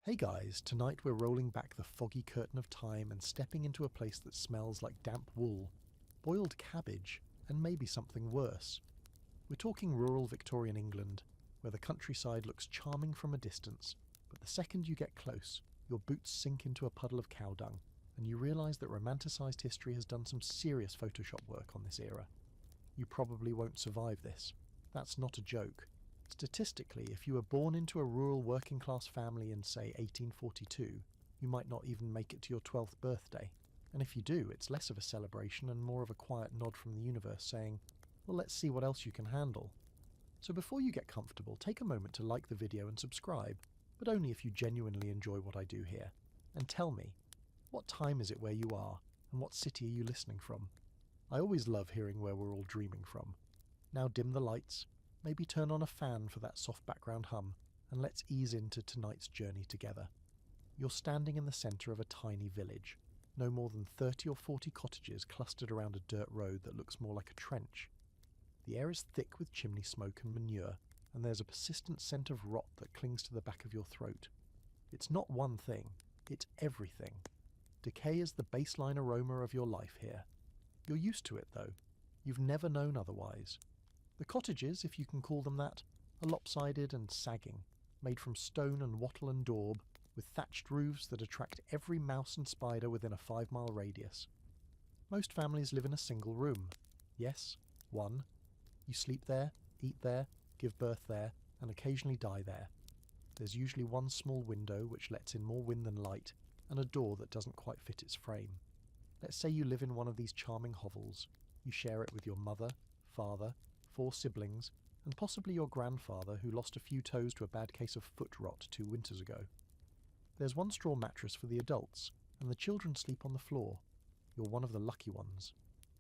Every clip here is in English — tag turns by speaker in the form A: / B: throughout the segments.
A: Hey guys, tonight we're rolling back the foggy curtain of time and stepping into a place that smells like damp wool, boiled cabbage, and maybe something worse. We're talking rural Victorian England, where the countryside looks charming from a distance, but the second you get close, your boots sink into a puddle of cow dung, and you realise that romanticised history has done some serious Photoshop work on this era. You probably won't survive this. That's not a joke. Statistically, if you were born into a rural working-class family in, say, 1842, you might not even make it to your 12th birthday. And if you do, it's less of a celebration and more of a quiet nod from the universe saying, well, let's see what else you can handle. So before you get comfortable, take a moment to like the video and subscribe, but only if you genuinely enjoy what I do here. And tell me, what time is it where you are, and what city are you listening from? I always love hearing where we're all dreaming from. Now dim the lights, maybe turn on a fan for that soft background hum, and let's ease into tonight's journey together. You're standing in the centre of a tiny village, no more than 30 or 40 cottages clustered around a dirt road that looks more like a trench. The air is thick with chimney smoke and manure, and there's a persistent scent of rot that clings to the back of your throat. It's not one thing, it's everything. Decay is the baseline aroma of your life here. You're used to it though. You've never known otherwise. The cottages, if you can call them that, are lopsided and sagging, made from stone and wattle and daub, with thatched roofs that attract every mouse and spider within a 5-mile radius. Most families live in a single room. Yes, one. You sleep there, eat there, give birth there, and occasionally die there. There's usually one small window which lets in more wind than light, and a door that doesn't quite fit its frame. Let's say you live in one of these charming hovels. You share it with your mother, father, 4 siblings, and possibly your grandfather who lost a few toes to a bad case of foot rot 2 winters ago. There's one straw mattress for the adults, and the children sleep on the floor. You're one of the lucky ones.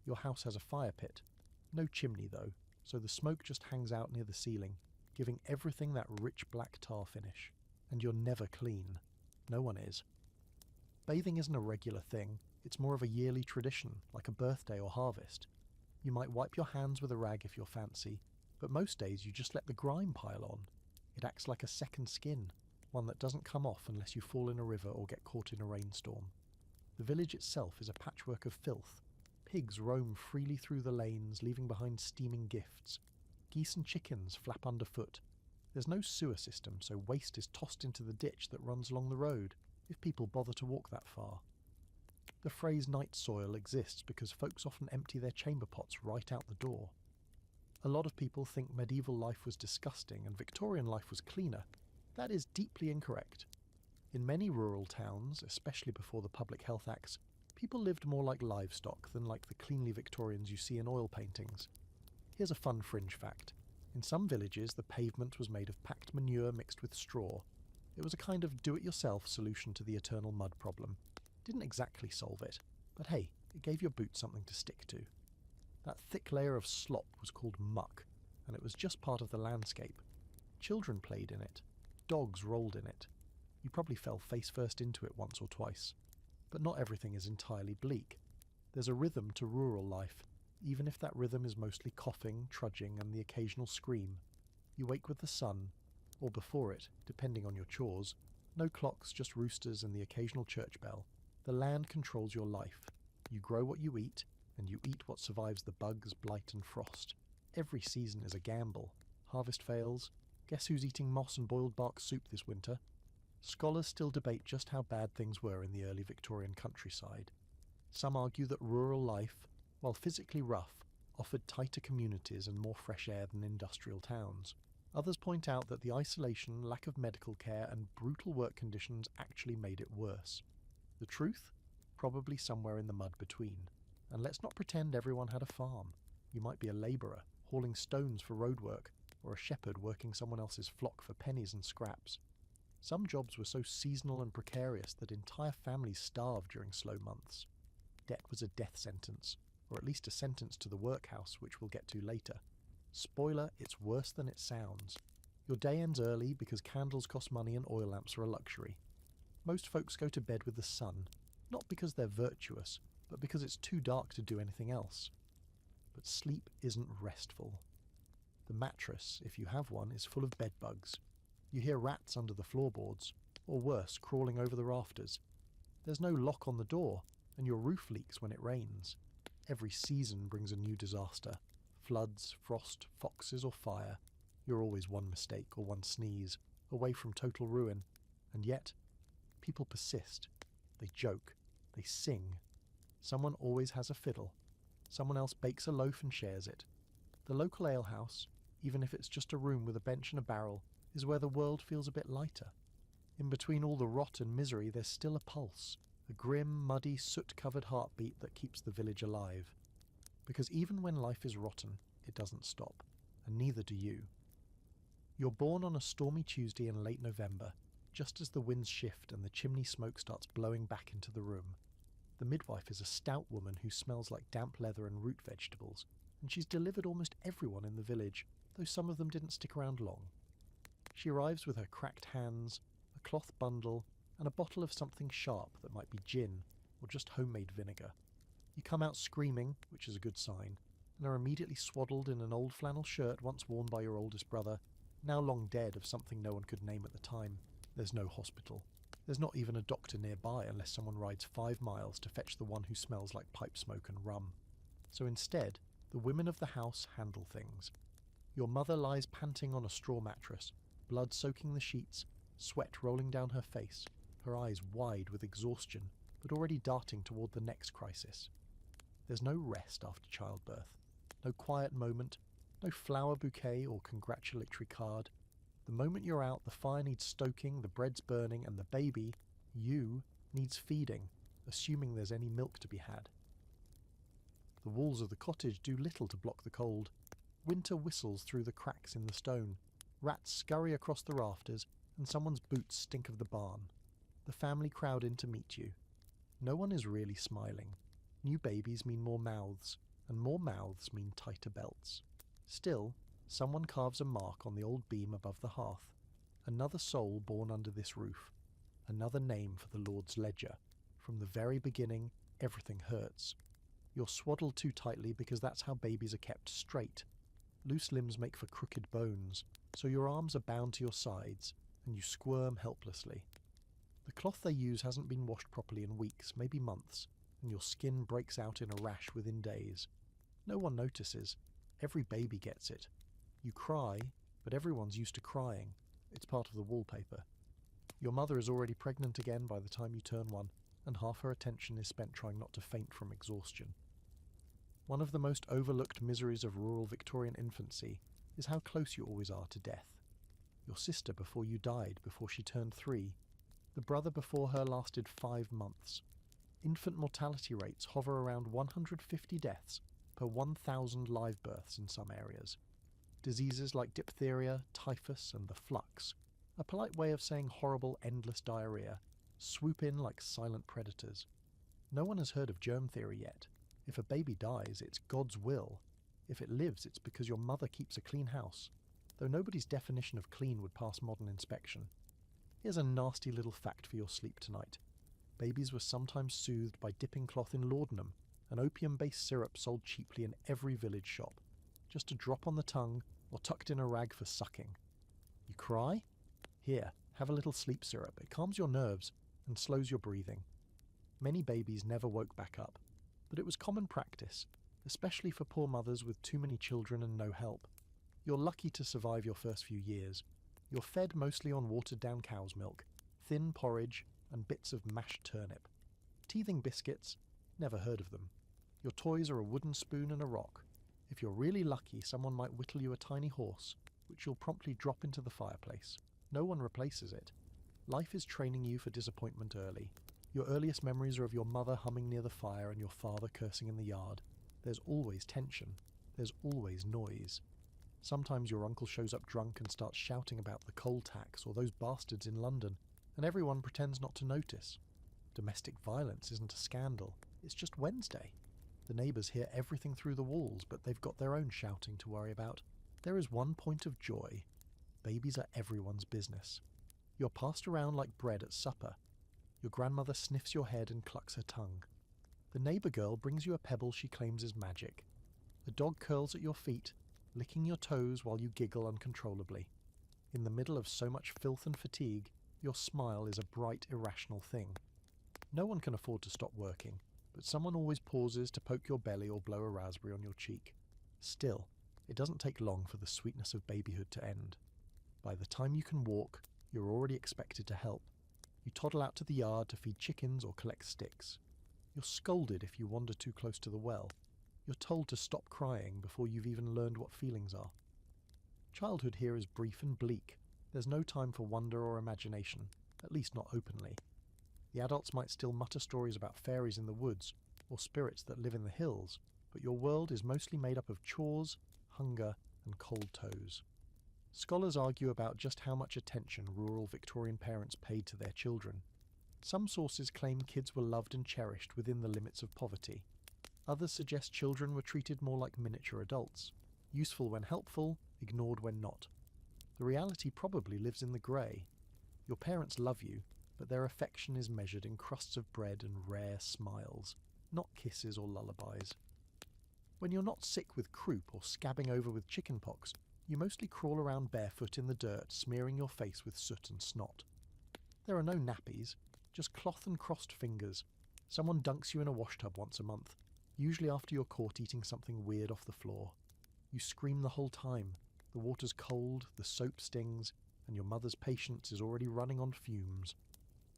A: Your house has a fire pit. No chimney though, so the smoke just hangs out near the ceiling, giving everything that rich black tar finish. And you're never clean. No one is. Bathing isn't a regular thing, it's more of a yearly tradition, like a birthday or harvest. You might wipe your hands with a rag if you're fancy, but most days you just let the grime pile on. It acts like a second skin, one that doesn't come off unless you fall in a river or get caught in a rainstorm. The village itself is a patchwork of filth. Pigs roam freely through the lanes, leaving behind steaming gifts. Geese and chickens flap underfoot. There's no sewer system, so waste is tossed into the ditch that runs along the road, if people bother to walk that far. The phrase night soil exists because folks often empty their chamber pots right out the door. A lot of people think medieval life was disgusting and Victorian life was cleaner. That is deeply incorrect. In many rural towns, especially before the Public Health Acts, people lived more like livestock than like the cleanly Victorians you see in oil paintings. Here's a fun fringe fact. In some villages, the pavement was made of packed manure mixed with straw. It was a kind of do-it-yourself solution to the eternal mud problem. Didn't exactly solve it, but hey, it gave your boots something to stick to. That thick layer of slop was called muck, and it was just part of the landscape. Children played in it. Dogs rolled in it. You probably fell face first into it once or twice. But not everything is entirely bleak. There's a rhythm to rural life, even if that rhythm is mostly coughing, trudging, and the occasional scream. You wake with the sun, or before it, depending on your chores. No clocks, just roosters and the occasional church bell. The land controls your life. You grow what you eat, and you eat what survives the bugs, blight and frost. Every season is a gamble. Harvest fails. Guess who's eating moss and boiled bark soup this winter? Scholars still debate just how bad things were in the early Victorian countryside. Some argue that rural life, while physically rough, offered tighter communities and more fresh air than industrial towns. Others point out that the isolation, lack of medical care and brutal work conditions actually made it worse. The truth? Probably somewhere in the mud between. And let's not pretend everyone had a farm. You might be a labourer, hauling stones for roadwork, or a shepherd working someone else's flock for pennies and scraps. Some jobs were so seasonal and precarious that entire families starved during slow months. Debt was a death sentence, or at least a sentence to the workhouse, which we'll get to later. Spoiler, it's worse than it sounds. Your day ends early because candles cost money and oil lamps are a luxury. Most folks go to bed with the sun, not because they're virtuous, but because it's too dark to do anything else. But sleep isn't restful. The mattress, if you have one, is full of bedbugs. You hear rats under the floorboards. or worse, crawling over the rafters. There's no lock on the door, and your roof leaks when it rains. Every season brings a new disaster. Floods, frost, foxes, or fire. You're always one mistake or one sneeze away from total ruin. And yet, people persist. They joke. They sing. Someone always has a fiddle. Someone else bakes a loaf and shares it. The local alehouse, even if it's just a room with a bench and a barrel, is where the world feels a bit lighter. In between all the rot and misery, there's still a pulse, a grim, muddy, soot-covered heartbeat that keeps the village alive. Because even when life is rotten, it doesn't stop, and neither do you. You're born on a stormy Tuesday in late November, just as the winds shift and the chimney smoke starts blowing back into the room. The midwife is a stout woman who smells like damp leather and root vegetables, and she's delivered almost everyone in the village, though some of them didn't stick around long. She arrives with her cracked hands, a cloth bundle, and a bottle of something sharp that might be gin or just homemade vinegar. You come out screaming, which is a good sign, and are immediately swaddled in an old flannel shirt once worn by your oldest brother, now long dead of something no one could name at the time. There's no hospital. There's not even a doctor nearby unless someone rides 5 miles to fetch the one who smells like pipe smoke and rum. So instead, the women of the house handle things. Your mother lies panting on a straw mattress, blood soaking the sheets, sweat rolling down her face, her eyes wide with exhaustion, but already darting toward the next crisis. There's no rest after childbirth, no quiet moment, no flower bouquet or congratulatory card. The moment you're out, the fire needs stoking, the bread's burning, and the baby, you, needs feeding, assuming there's any milk to be had. The walls of the cottage do little to block the cold. Winter whistles through the cracks in the stone. Rats scurry across the rafters, and someone's boots stink of the barn. The family crowd in to meet you. No one is really smiling. New babies mean more mouths, and more mouths mean tighter belts. Still, someone carves a mark on the old beam above the hearth. Another soul born under this roof. Another name for the Lord's ledger. From the very beginning, everything hurts. You're swaddled too tightly because that's how babies are kept straight. Loose limbs make for crooked bones, so your arms are bound to your sides, and you squirm helplessly. The cloth they use hasn't been washed properly in weeks, maybe months, and your skin breaks out in a rash within days. No one notices. Every baby gets it. You cry, but everyone's used to crying. It's part of the wallpaper. Your mother is already pregnant again by the time you turn 1, and half her attention is spent trying not to faint from exhaustion. One of the most overlooked miseries of rural Victorian infancy is how close you always are to death. Your sister before you died, before she turned 3. The brother before her lasted 5 months. Infant mortality rates hover around 150 deaths per 1,000 live births in some areas. Diseases like diphtheria, typhus, and the flux, a polite way of saying horrible, endless diarrhea, swoop in like silent predators. No one has heard of germ theory yet. If a baby dies, it's God's will. If it lives, it's because your mother keeps a clean house, though nobody's definition of clean would pass modern inspection. Here's a nasty little fact for your sleep tonight. Babies were sometimes soothed by dipping cloth in laudanum, an opium-based syrup sold cheaply in every village shop, just a drop on the tongue or tucked in a rag for sucking. You cry? Here, have a little sleep syrup. It calms your nerves and slows your breathing. Many babies never woke back up, but it was common practice, especially for poor mothers with too many children and no help. You're lucky to survive your first few years. You're fed mostly on watered-down cow's milk, thin porridge, and bits of mashed turnip. Teething biscuits? Never heard of them. Your toys are a wooden spoon and a rock. If you're really lucky, someone might whittle you a tiny horse, which you'll promptly drop into the fireplace. No one replaces it. Life is training you for disappointment early. Your earliest memories are of your mother humming near the fire and your father cursing in the yard. There's always tension. There's always noise. Sometimes your uncle shows up drunk and starts shouting about the coal tax or those bastards in London, and everyone pretends not to notice. Domestic violence isn't a scandal. It's just Wednesday. The neighbours hear everything through the walls, but they've got their own shouting to worry about. There is one point of joy. Babies are everyone's business. You're passed around like bread at supper. Your grandmother sniffs your head and clucks her tongue. The neighbour girl brings you a pebble she claims is magic. The dog curls at your feet, licking your toes while you giggle uncontrollably. In the middle of so much filth and fatigue, Your smile is a bright, irrational thing. No one can afford to stop working, but someone always pauses to poke your belly or blow a raspberry on your cheek. Still, it doesn't take long for the sweetness of babyhood to end. By the time you can walk, you're already expected to help. You toddle out to the yard to feed chickens or collect sticks. You're scolded if you wander too close to the well. You're told to stop crying before you've even learned what feelings are. Childhood here is brief and bleak. There's no time for wonder or imagination, at least not openly. The adults might still mutter stories about fairies in the woods or spirits that live in the hills, but your world is mostly made up of chores, hunger, and cold toes. Scholars argue about just how much attention rural Victorian parents paid to their children. Some sources claim kids were loved and cherished within the limits of poverty. Others suggest children were treated more like miniature adults, useful when helpful, ignored when not. The reality probably lives in the grey. Your parents love you, but their affection is measured in crusts of bread and rare smiles, not kisses or lullabies. When you're not sick with croup or scabbing over with chickenpox, you mostly crawl around barefoot in the dirt, smearing your face with soot and snot. There are no nappies, just cloth and crossed fingers. Someone dunks you in a washtub once a month, usually after you're caught eating something weird off the floor. You scream the whole time. The water's cold, the soap stings, and your mother's patience is already running on fumes.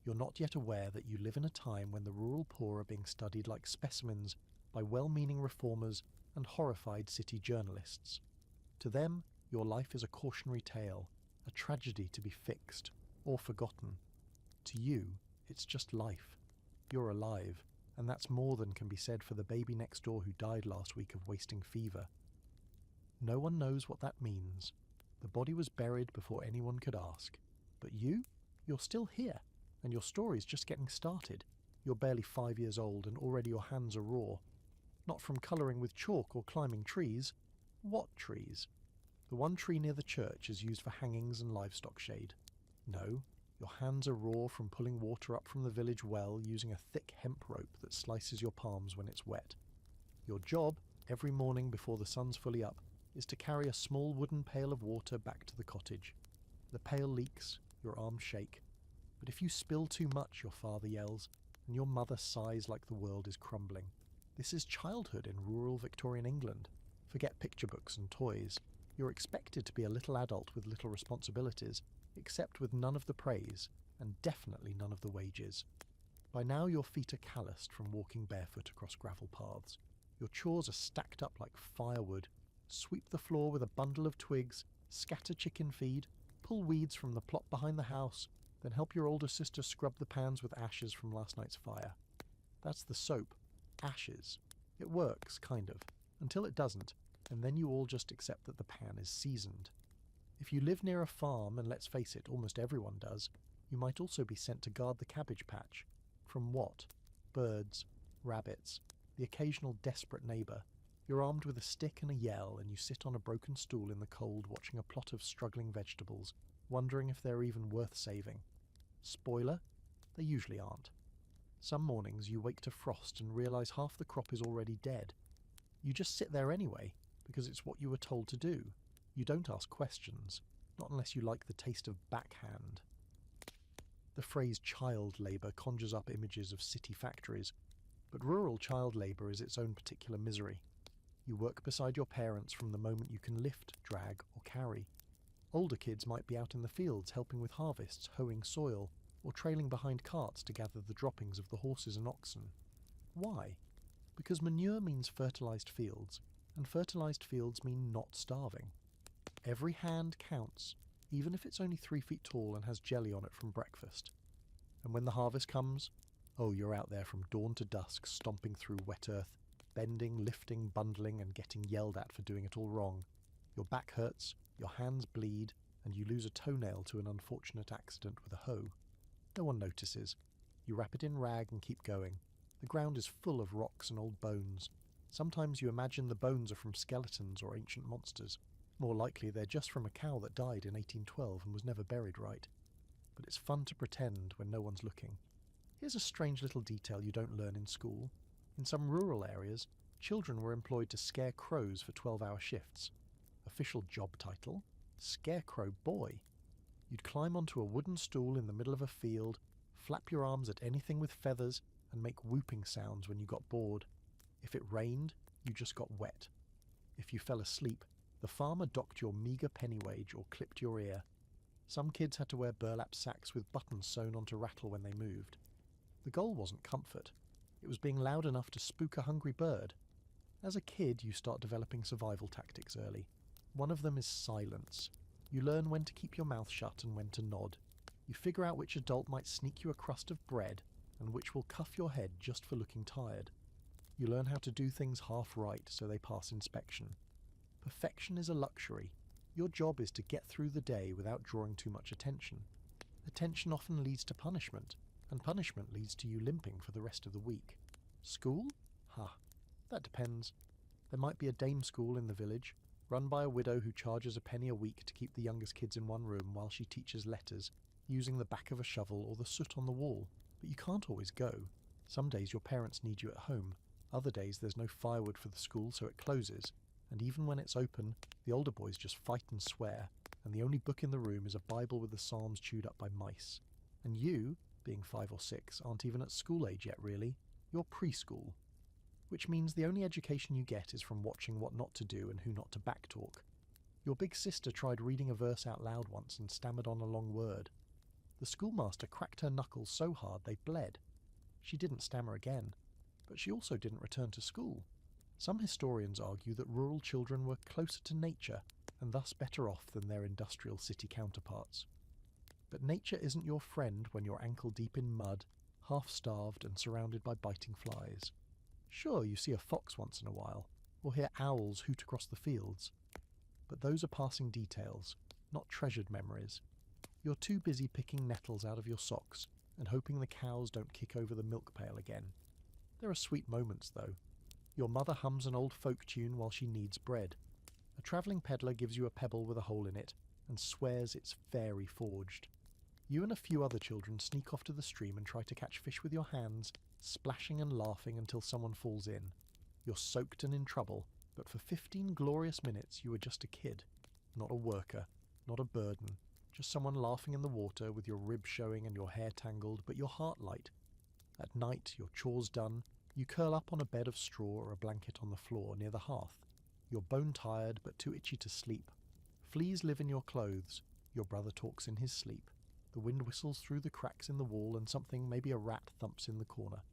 A: You're not yet aware that you live in a time when the rural poor are being studied like specimens by well-meaning reformers and horrified city journalists. To them, your life is a cautionary tale, a tragedy to be fixed or forgotten. To you, it's just life. You're alive, and that's more than can be said for the baby next door who died last week of wasting fever. No one knows what that means. The body was buried before anyone could ask. But you're still here, and your story's just getting started. You're barely 5 years old, and already your hands are raw. Not from colouring with chalk or climbing trees. What trees? The one tree near the church is used for hangings and livestock shade. No, your hands are raw from pulling water up from the village well using a thick hemp rope that slices your palms when it's wet. Your job, every morning before the sun's fully up, is to carry a small wooden pail of water back to the cottage. The pail leaks, your arms shake. But if you spill too much, your father yells, and your mother sighs like the world is crumbling. This is childhood in rural Victorian England. Forget picture books and toys. You're expected to be a little adult with little responsibilities, except with none of the praise, and definitely none of the wages. By now your feet are calloused from walking barefoot across gravel paths. Your chores are stacked up like firewood. Sweep the floor with a bundle of twigs, scatter chicken feed, pull weeds from the plot behind the house, then help your older sister scrub the pans with ashes from last night's fire. That's the soap. Ashes. It works, kind of, until it doesn't, and then you all just accept that the pan is seasoned. If you live near a farm, and let's face it, almost everyone does, you might also be sent to guard the cabbage patch. From what? Birds, rabbits, the occasional desperate neighbour. You're armed with a stick and a yell, and you sit on a broken stool in the cold watching a plot of struggling vegetables, wondering if they're even worth saving. Spoiler? They usually aren't. Some mornings you wake to frost and realise half the crop is already dead. You just sit there anyway, because it's what you were told to do. You don't ask questions, not unless you like the taste of backhand. The phrase child labour conjures up images of city factories, but rural child labour is its own particular misery. You work beside your parents from the moment you can lift, drag, or carry. Older kids might be out in the fields helping with harvests, hoeing soil, or trailing behind carts to gather the droppings of the horses and oxen. Why? Because manure means fertilised fields, and fertilised fields mean not starving. Every hand counts, even if it's only 3 feet tall and has jelly on it from breakfast. And when the harvest comes, oh, you're out there from dawn to dusk, stomping through wet earth, bending, lifting, bundling, and getting yelled at for doing it all wrong. Your back hurts, your hands bleed, and you lose a toenail to an unfortunate accident with a hoe. No one notices. You wrap it in rag and keep going. The ground is full of rocks and old bones. Sometimes you imagine the bones are from skeletons or ancient monsters. More likely they're just from a cow that died in 1812 and was never buried right. But it's fun to pretend when no one's looking. Here's a strange little detail you don't learn in school. In some rural areas, children were employed to scare crows for 12-hour shifts. Official job title: Scarecrow Boy. You'd climb onto a wooden stool in the middle of a field, flap your arms at anything with feathers, and make whooping sounds when you got bored. If it rained, you just got wet. If you fell asleep, the farmer docked your meagre penny wage or clipped your ear. Some kids had to wear burlap sacks with buttons sewn onto rattle when they moved. The goal wasn't comfort. It was being loud enough to spook a hungry bird. As a kid, you start developing survival tactics early. One of them is silence. You learn when to keep your mouth shut and when to nod. You figure out which adult might sneak you a crust of bread and which will cuff your head just for looking tired. You learn how to do things half right so they pass inspection. Perfection is a luxury. Your job is to get through the day without drawing too much attention. Attention often leads to punishment, and punishment leads to you limping for the rest of the week. School? That depends. There might be a dame school in the village, run by a widow who charges a penny a week to keep the youngest kids in one room while she teaches letters, using the back of a shovel or the soot on the wall. But you can't always go. Some days your parents need you at home. Other days there's no firewood for the school, so it closes. And even when it's open, the older boys just fight and swear, and the only book in the room is a Bible with the Psalms chewed up by mice. And you, being 5 or 6, aren't even at school age yet, really. You're preschool. Which means the only education you get is from watching what not to do and who not to backtalk. Your big sister tried reading a verse out loud once and stammered on a long word. The schoolmaster cracked her knuckles so hard they bled. She didn't stammer again, but she also didn't return to school. Some historians argue that rural children were closer to nature and thus better off than their industrial city counterparts. But nature isn't your friend when you're ankle deep in mud, half-starved and surrounded by biting flies. Sure, you see a fox once in a while, or hear owls hoot across the fields, but those are passing details, not treasured memories. You're too busy picking nettles out of your socks and hoping the cows don't kick over the milk pail again. There are sweet moments, though. Your mother hums an old folk tune while she kneads bread. A travelling peddler gives you a pebble with a hole in it and swears it's fairy forged. You and a few other children sneak off to the stream and try to catch fish with your hands, splashing and laughing until someone falls in. You're soaked and in trouble, but for 15 glorious minutes you were just a kid. Not a worker, not a burden, just someone laughing in the water with your ribs showing and your hair tangled, but your heart light. At night, your chores done, you curl up on a bed of straw or a blanket on the floor near the hearth. You're bone-tired but too itchy to sleep. Fleas live in your clothes. Your brother talks in his sleep. The wind whistles through the cracks in the wall and something, maybe a rat, thumps in the corner.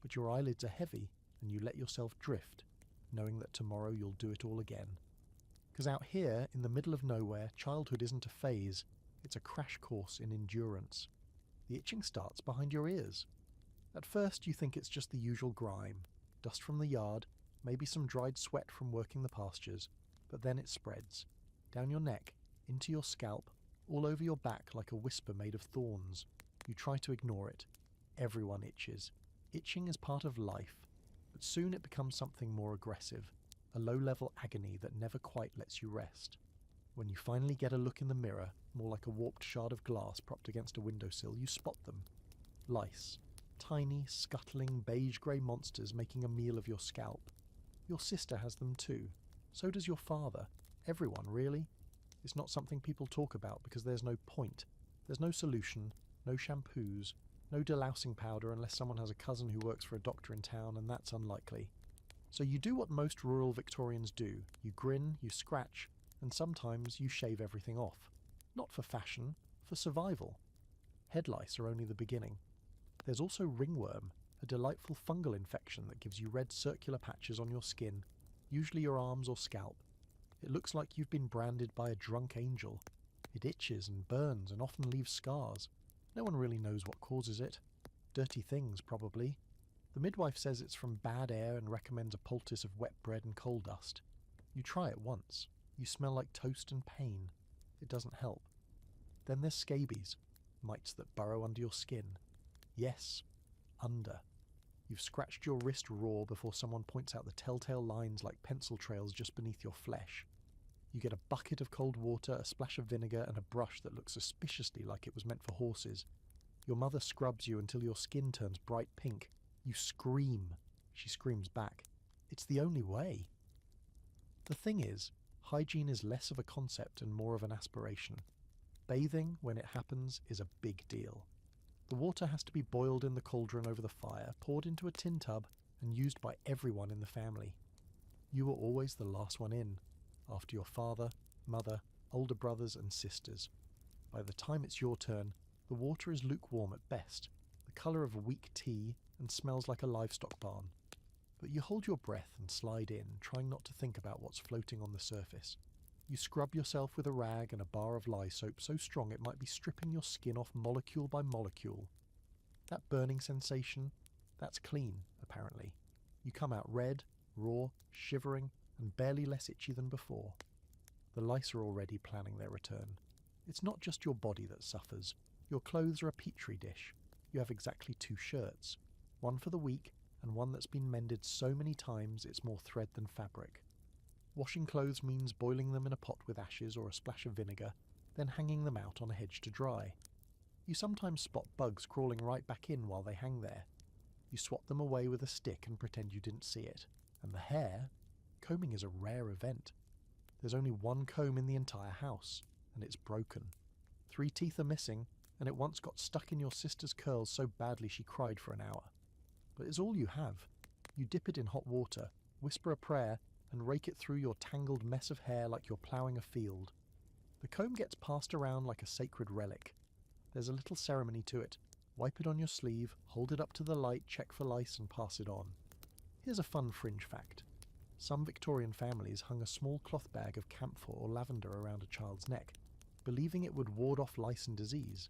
A: But your eyelids are heavy and you let yourself drift, knowing that tomorrow you'll do it all again. Because out here, in the middle of nowhere, childhood isn't a phase, it's a crash course in endurance. The itching starts behind your ears. At first you think it's just the usual grime, dust from the yard, maybe some dried sweat from working the pastures, but then it spreads. Down your neck, into your scalp, all over your back like a whisper made of thorns. You try to ignore it. Everyone itches. Itching is part of life, but soon it becomes something more aggressive, a low-level agony that never quite lets you rest. When you finally get a look in the mirror, more like a warped shard of glass propped against a windowsill, you spot them. Lice. Tiny, scuttling, beige-grey monsters making a meal of your scalp. Your sister has them too. So does your father. Everyone, really. It's not something people talk about because there's no point. There's no solution, no shampoos, no delousing powder unless someone has a cousin who works for a doctor in town, and that's unlikely. So you do what most rural Victorians do. You grin, you scratch, and sometimes you shave everything off. Not for fashion, for survival. Head lice are only the beginning. There's also ringworm, a delightful fungal infection that gives you red circular patches on your skin, usually your arms or scalp. It looks like you've been branded by a drunk angel. It itches and burns and often leaves scars. No one really knows what causes it. Dirty things, probably. The midwife says it's from bad air and recommends a poultice of wet bread and coal dust. You try it once. You smell like toast and pain. It doesn't help. Then there's scabies, mites that burrow under your skin. Yes, under. You've scratched your wrist raw before someone points out the telltale lines like pencil trails just beneath your flesh. You get a bucket of cold water, a splash of vinegar, and a brush that looks suspiciously like it was meant for horses. Your mother scrubs you until your skin turns bright pink. You scream. She screams back. It's the only way. The thing is, hygiene is less of a concept and more of an aspiration. Bathing, when it happens, is a big deal. The water has to be boiled in the cauldron over the fire, poured into a tin tub, and used by everyone in the family. You are always the last one in, after your father, mother, older brothers and sisters. By the time it's your turn, the water is lukewarm at best, the colour of weak tea, and smells like a livestock barn. But you hold your breath and slide in, trying not to think about what's floating on the surface. You scrub yourself with a rag and a bar of lye soap so strong it might be stripping your skin off molecule by molecule. That burning sensation, that's clean, apparently. You come out red, raw, shivering, and barely less itchy than before. The lice are already planning their return. It's not just your body that suffers. Your clothes are a petri dish. You have exactly 2 shirts, one for the week and one that's been mended so many times it's more thread than fabric. Washing clothes means boiling them in a pot with ashes or a splash of vinegar, then hanging them out on a hedge to dry. You sometimes spot bugs crawling right back in while they hang there. You swat them away with a stick and pretend you didn't see it. And the hair? Combing is a rare event. There's only one comb in the entire house, and it's broken. 3 teeth are missing, and it once got stuck in your sister's curls so badly she cried for an hour. But it's all you have. You dip it in hot water, whisper a prayer, and rake it through your tangled mess of hair like you're ploughing a field. The comb gets passed around like a sacred relic. There's a little ceremony to it. Wipe it on your sleeve, hold it up to the light, check for lice, and pass it on. Here's a fun fringe fact. Some Victorian families hung a small cloth bag of camphor or lavender around a child's neck, believing it would ward off lice and disease.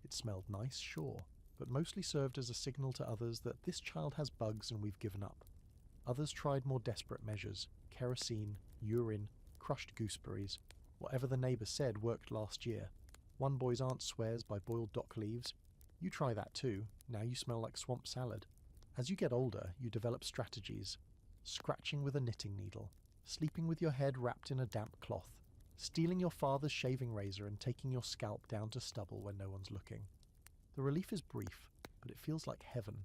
A: It smelled nice, sure, but mostly served as a signal to others that this child has bugs and we've given up. Others tried more desperate measures: kerosene, urine, crushed gooseberries. Whatever the neighbour said worked last year. One boy's aunt swears by boiled dock leaves. You try that too, now you smell like swamp salad. As you get older, you develop strategies. Scratching with a knitting needle, sleeping with your head wrapped in a damp cloth, stealing your father's shaving razor and taking your scalp down to stubble when no one's looking. The relief is brief, but it feels like heaven.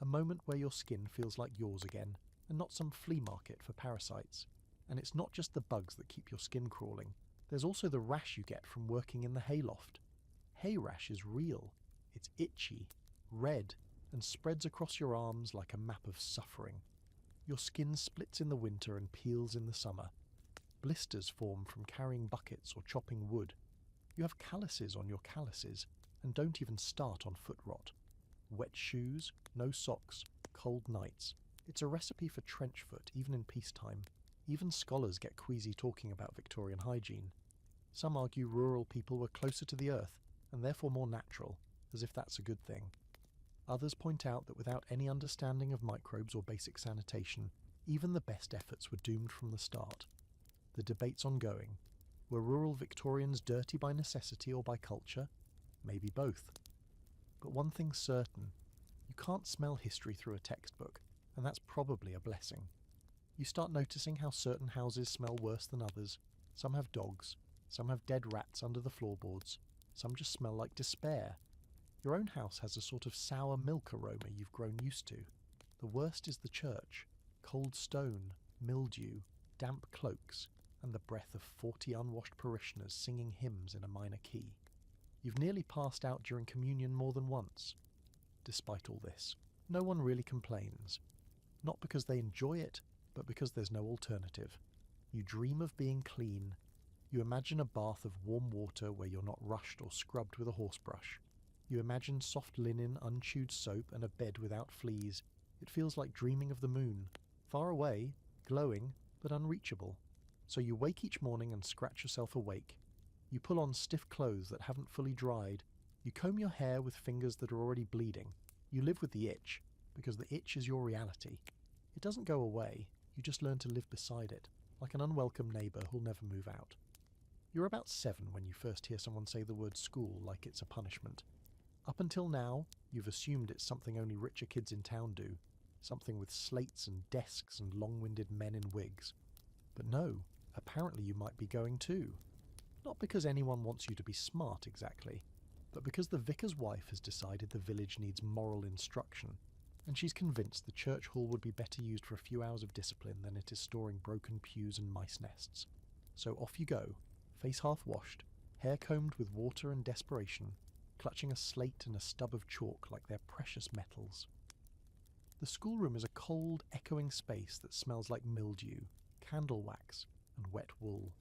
A: A moment where your skin feels like yours again, and not some flea market for parasites. And it's not just the bugs that keep your skin crawling. There's also the rash you get from working in the hayloft. Hay rash is real. It's itchy, red, and spreads across your arms like a map of suffering. Your skin splits in the winter and peels in the summer. Blisters form from carrying buckets or chopping wood. You have calluses on your calluses, and don't even start on foot rot. Wet shoes, no socks, cold nights. It's a recipe for trench foot, even in peacetime. Even scholars get queasy talking about Victorian hygiene. Some argue rural people were closer to the earth, and therefore more natural, as if that's a good thing. Others point out that without any understanding of microbes or basic sanitation, even the best efforts were doomed from the start. The debate's ongoing. Were rural Victorians dirty by necessity or by culture? Maybe both. But one thing's certain. You can't smell history through a textbook, and that's probably a blessing. You start noticing how certain houses smell worse than others. Some have dogs, some have dead rats under the floorboards, some just smell like despair. Your own house has a sort of sour milk aroma you've grown used to. The worst is the church. Cold stone, mildew, damp cloaks, and the breath of 40 unwashed parishioners singing hymns in a minor key. You've nearly passed out during communion more than once. Despite all this, no one really complains. Not because they enjoy it, but because there's no alternative. You dream of being clean. You imagine a bath of warm water where you're not rushed or scrubbed with a horsebrush. You imagine soft linen, unchewed soap, and a bed without fleas. It feels like dreaming of the moon. Far away, glowing, but unreachable. So you wake each morning and scratch yourself awake. You pull on stiff clothes that haven't fully dried. You comb your hair with fingers that are already bleeding. You live with the itch, because the itch is your reality. It doesn't go away, you just learn to live beside it, like an unwelcome neighbour who'll never move out. You're about 7 when you first hear someone say the word school like it's a punishment. Up until now, you've assumed it's something only richer kids in town do, something with slates and desks and long-winded men in wigs. But no, apparently you might be going too. Not because anyone wants you to be smart exactly, but because the vicar's wife has decided the village needs moral instruction, and she's convinced the church hall would be better used for a few hours of discipline than it is storing broken pews and mice nests. So off you go, face half washed, hair combed with water and desperation, clutching a slate and a stub of chalk like they're precious metals. The schoolroom is a cold, echoing space that smells like mildew, candle wax, and wet wool.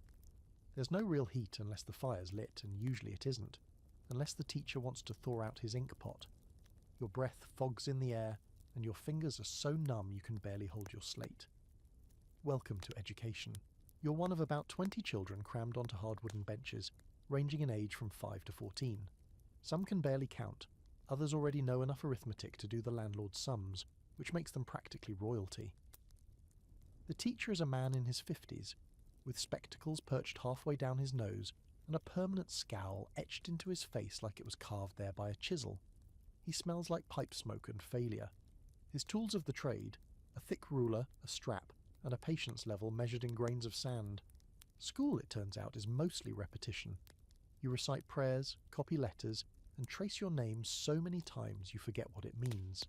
A: There's no real heat unless the fire's lit, and usually it isn't, unless the teacher wants to thaw out his ink pot. Your breath fogs in the air, and your fingers are so numb you can barely hold your slate. Welcome to education. You're one of about 20 children crammed onto hard wooden benches, ranging in age from 5 to 14. Some can barely count, others already know enough arithmetic to do the landlord's sums, which makes them practically royalty. The teacher is a man in his 50s, with spectacles perched halfway down his nose and a permanent scowl etched into his face like it was carved there by a chisel. He smells like pipe smoke and failure. His tools of the trade, a thick ruler, a strap, and a patience level measured in grains of sand. School, it turns out, is mostly repetition. You recite prayers, copy letters, and trace your name so many times you forget what it means.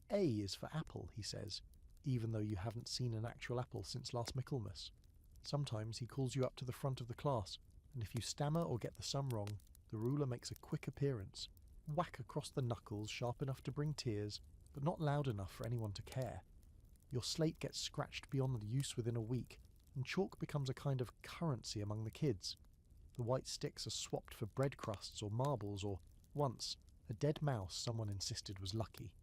A: A is for apple, he says, even though you haven't seen an actual apple since last Michaelmas. Sometimes he calls you up to the front of the class, and if you stammer or get the sum wrong, the ruler makes a quick appearance, whack across the knuckles sharp enough to bring tears, but not loud enough for anyone to care. Your slate gets scratched beyond the use within a week, and chalk becomes a kind of currency among the kids. The white sticks are swapped for bread crusts or marbles or, once, a dead mouse someone insisted was lucky.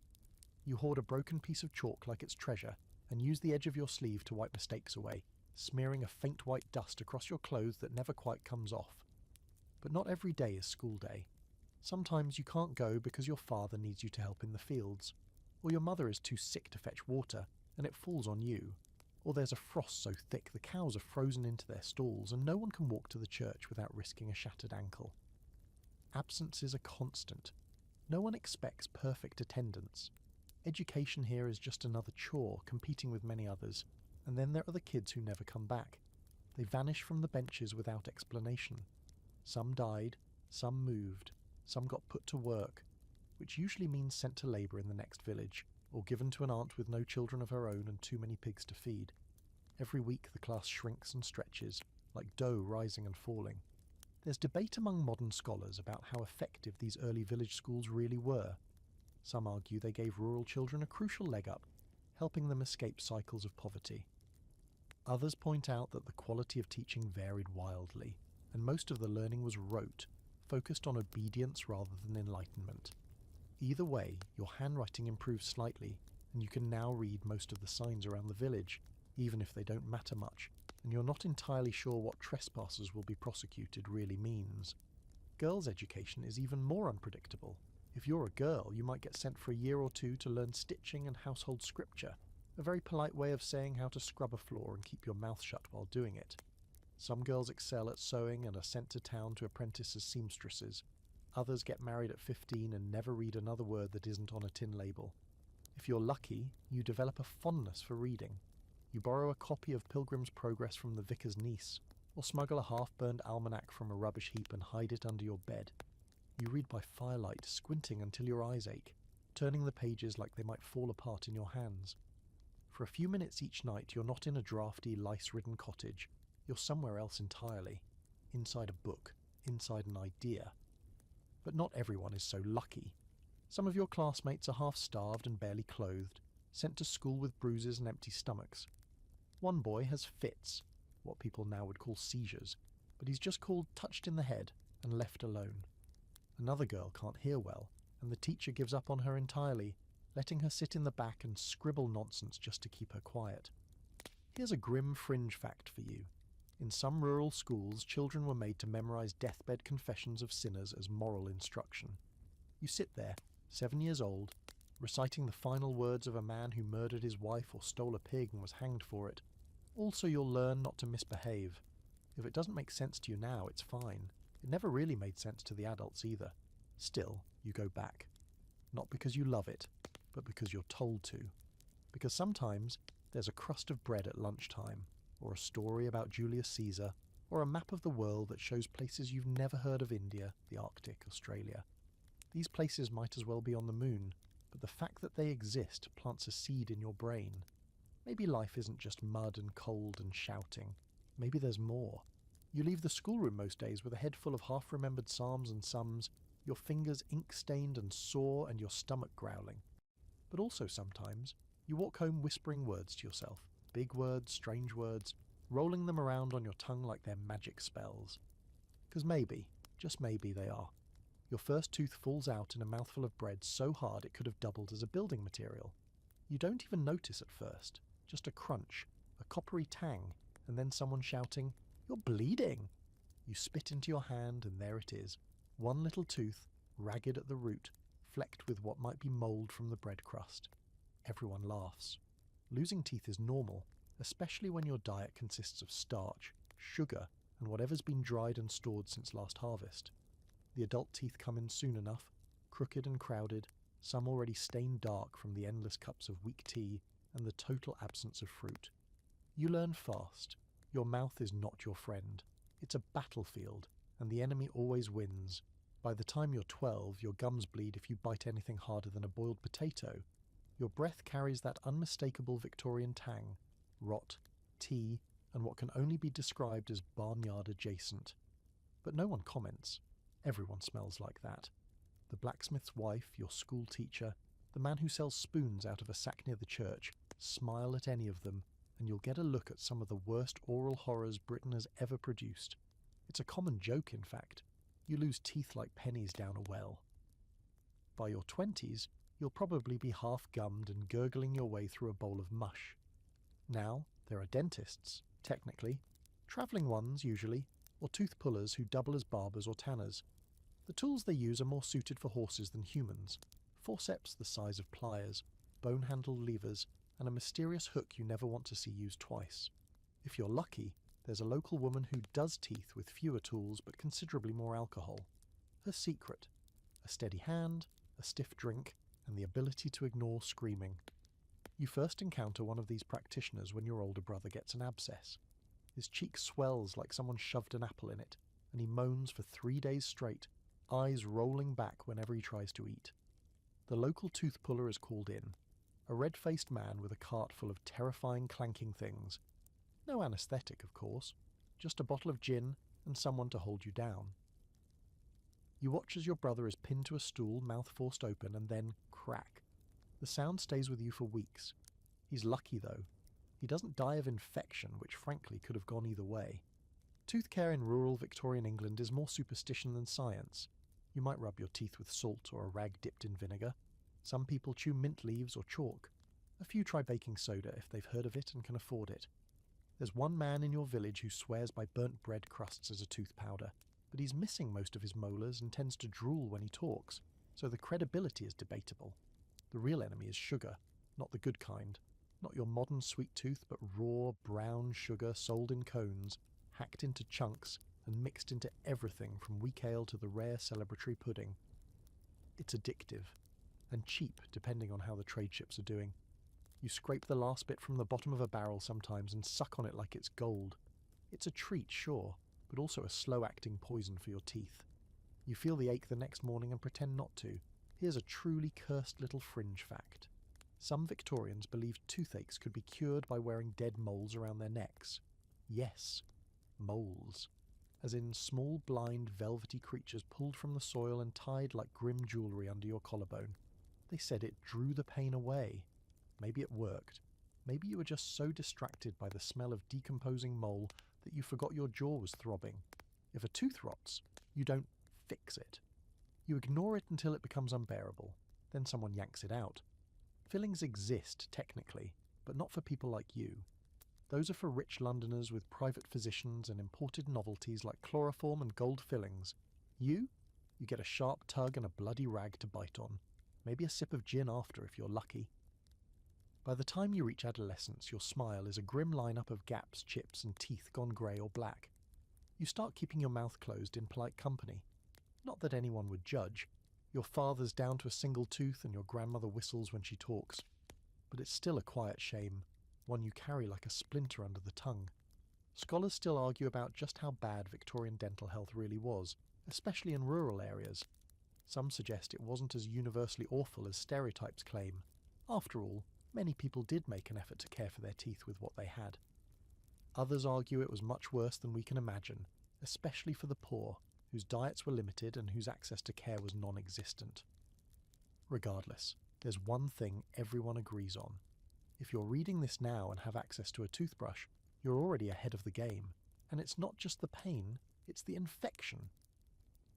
A: You hoard a broken piece of chalk like it's treasure, and use the edge of your sleeve to wipe mistakes away, smearing a faint white dust across your clothes that never quite comes off. But not every day is school day. Sometimes you can't go because your father needs you to help in the fields, or your mother is too sick to fetch water, and it falls on you, or there's a frost so thick the cows are frozen into their stalls and no one can walk to the church without risking a shattered ankle. Absences are constant. No one expects perfect attendance. Education here is just another chore, competing with many others, and then there are the kids who never come back. They vanish from the benches without explanation. Some died, some moved, some got put to work, which usually means sent to labour in the next village, or given to an aunt with no children of her own and too many pigs to feed. Every week the class shrinks and stretches, like dough rising and falling. There's debate among modern scholars about how effective these early village schools really were. Some argue they gave rural children a crucial leg up, helping them escape cycles of poverty. Others point out that the quality of teaching varied wildly, and most of the learning was rote, focused on obedience rather than enlightenment. Either way, your handwriting improves slightly, and you can now read most of the signs around the village, even if they don't matter much, and you're not entirely sure what trespassers will be prosecuted really means. Girls' education is even more unpredictable. If you're a girl, you might get sent for a year or two to learn stitching and household scripture, a very polite way of saying how to scrub a floor and keep your mouth shut while doing it. Some girls excel at sewing and are sent to town to apprentice as seamstresses. Others get married at 15 and never read another word that isn't on a tin label. If you're lucky, you develop a fondness for reading. You borrow a copy of Pilgrim's Progress from the vicar's niece, or smuggle a half-burned almanac from a rubbish heap and hide it under your bed. You read by firelight, squinting until your eyes ache, turning the pages like they might fall apart in your hands. For a few minutes each night, you're not in a drafty, lice-ridden cottage. You're somewhere else entirely. Inside a book, inside an idea. But not everyone is so lucky. Some of your classmates are half-starved and barely clothed, sent to school with bruises and empty stomachs. One boy has fits, what people now would call seizures, but he's just called touched in the head and left alone. Another girl can't hear well, and the teacher gives up on her entirely, letting her sit in the back and scribble nonsense just to keep her quiet. Here's a grim fringe fact for you. In some rural schools, children were made to memorize deathbed confessions of sinners as moral instruction. You sit there, 7 years old, reciting the final words of a man who murdered his wife or stole a pig and was hanged for it. Also, you'll learn not to misbehave. If it doesn't make sense to you now, it's fine. It never really made sense to the adults either. Still, you go back. Not because you love it, but because you're told to. Because sometimes there's a crust of bread at lunchtime, or a story about Julius Caesar, or a map of the world that shows places you've never heard of: India, the Arctic, Australia. These places might as well be on the moon, but the fact that they exist plants a seed in your brain. Maybe life isn't just mud and cold and shouting. Maybe there's more. You leave the schoolroom most days with a head full of half-remembered psalms and sums, your fingers ink-stained and sore and your stomach growling. But also sometimes, you walk home whispering words to yourself, big words, strange words, rolling them around on your tongue like they're magic spells. 'Cause maybe, just maybe they are. Your first tooth falls out in a mouthful of bread so hard it could have doubled as a building material. You don't even notice at first, just a crunch, a coppery tang, and then someone shouting, "You're bleeding!" You spit into your hand and there it is, one little tooth, ragged at the root, flecked with what might be mould from the bread crust. Everyone laughs. Losing teeth is normal, especially when your diet consists of starch, sugar, and whatever's been dried and stored since last harvest. The adult teeth come in soon enough, crooked and crowded, some already stained dark from the endless cups of weak tea and the total absence of fruit. You learn fast. Your mouth is not your friend. It's a battlefield, and the enemy always wins. By the time you're 12, your gums bleed if you bite anything harder than a boiled potato. Your breath carries that unmistakable Victorian tang, rot, tea, and what can only be described as barnyard adjacent. But no one comments. Everyone smells like that. The blacksmith's wife, your school teacher, the man who sells spoons out of a sack near the church, smile at any of them, and you'll get a look at some of the worst oral horrors Britain has ever produced. It's a common joke, in fact. You lose teeth like pennies down a well. By your 20s, you'll probably be half-gummed and gurgling your way through a bowl of mush. Now, there are dentists, technically, travelling ones usually, or tooth pullers who double as barbers or tanners. The tools they use are more suited for horses than humans. Forceps the size of pliers, bone-handled levers, and a mysterious hook you never want to see used twice. If you're lucky, there's a local woman who does teeth with fewer tools but considerably more alcohol. Her secret: a steady hand, a stiff drink, and the ability to ignore screaming. You first encounter one of these practitioners when your older brother gets an abscess. His cheek swells like someone shoved an apple in it, and he moans for 3 days straight, eyes rolling back whenever he tries to eat. The local tooth puller is called in, a red-faced man with a cart full of terrifying clanking things. No anaesthetic, of course, just a bottle of gin and someone to hold you down. You watch as your brother is pinned to a stool, mouth forced open, and then crack. The sound stays with you for weeks. He's lucky, though. He doesn't die of infection, which frankly could have gone either way. Tooth care in rural Victorian England is more superstition than science. You might rub your teeth with salt or a rag dipped in vinegar. Some people chew mint leaves or chalk. A few try baking soda if they've heard of it and can afford it. There's one man in your village who swears by burnt bread crusts as a tooth powder, but he's missing most of his molars and tends to drool when he talks, so the credibility is debatable. The real enemy is sugar, not the good kind. Not your modern sweet tooth, but raw, brown sugar sold in cones, hacked into chunks and mixed into everything from weak ale to the rare celebratory pudding. It's addictive, and cheap depending on how the trade ships are doing. You scrape the last bit from the bottom of a barrel sometimes and suck on it like it's gold. It's a treat, sure, but also a slow-acting poison for your teeth. You feel the ache the next morning and pretend not to. Here's a truly cursed little fringe fact. Some Victorians believed toothaches could be cured by wearing dead moles around their necks. Yes, moles. As in small, blind, velvety creatures pulled from the soil and tied like grim jewellery under your collarbone. They said it drew the pain away. Maybe it worked. Maybe you were just so distracted by the smell of decomposing mole that you forgot your jaw was throbbing. If a tooth rots, you don't fix it. You ignore it until it becomes unbearable. Then someone yanks it out. Fillings exist, technically, but not for people like you. Those are for rich Londoners with private physicians and imported novelties like chloroform and gold fillings. You get a sharp tug and a bloody rag to bite on. Maybe a sip of gin after if you're lucky. By the time you reach adolescence, your smile is a grim lineup of gaps, chips, and teeth gone grey or black. You start keeping your mouth closed in polite company. Not that anyone would judge. Your father's down to a single tooth and your grandmother whistles when she talks. But it's still a quiet shame, one you carry like a splinter under the tongue. Scholars still argue about just how bad Victorian dental health really was, especially in rural areas. Some suggest it wasn't as universally awful as stereotypes claim. After all, many people did make an effort to care for their teeth with what they had. Others argue it was much worse than we can imagine, especially for the poor, whose diets were limited and whose access to care was non-existent. Regardless, there's one thing everyone agrees on. If you're reading this now and have access to a toothbrush, you're already ahead of the game. And it's not just the pain, it's the infection.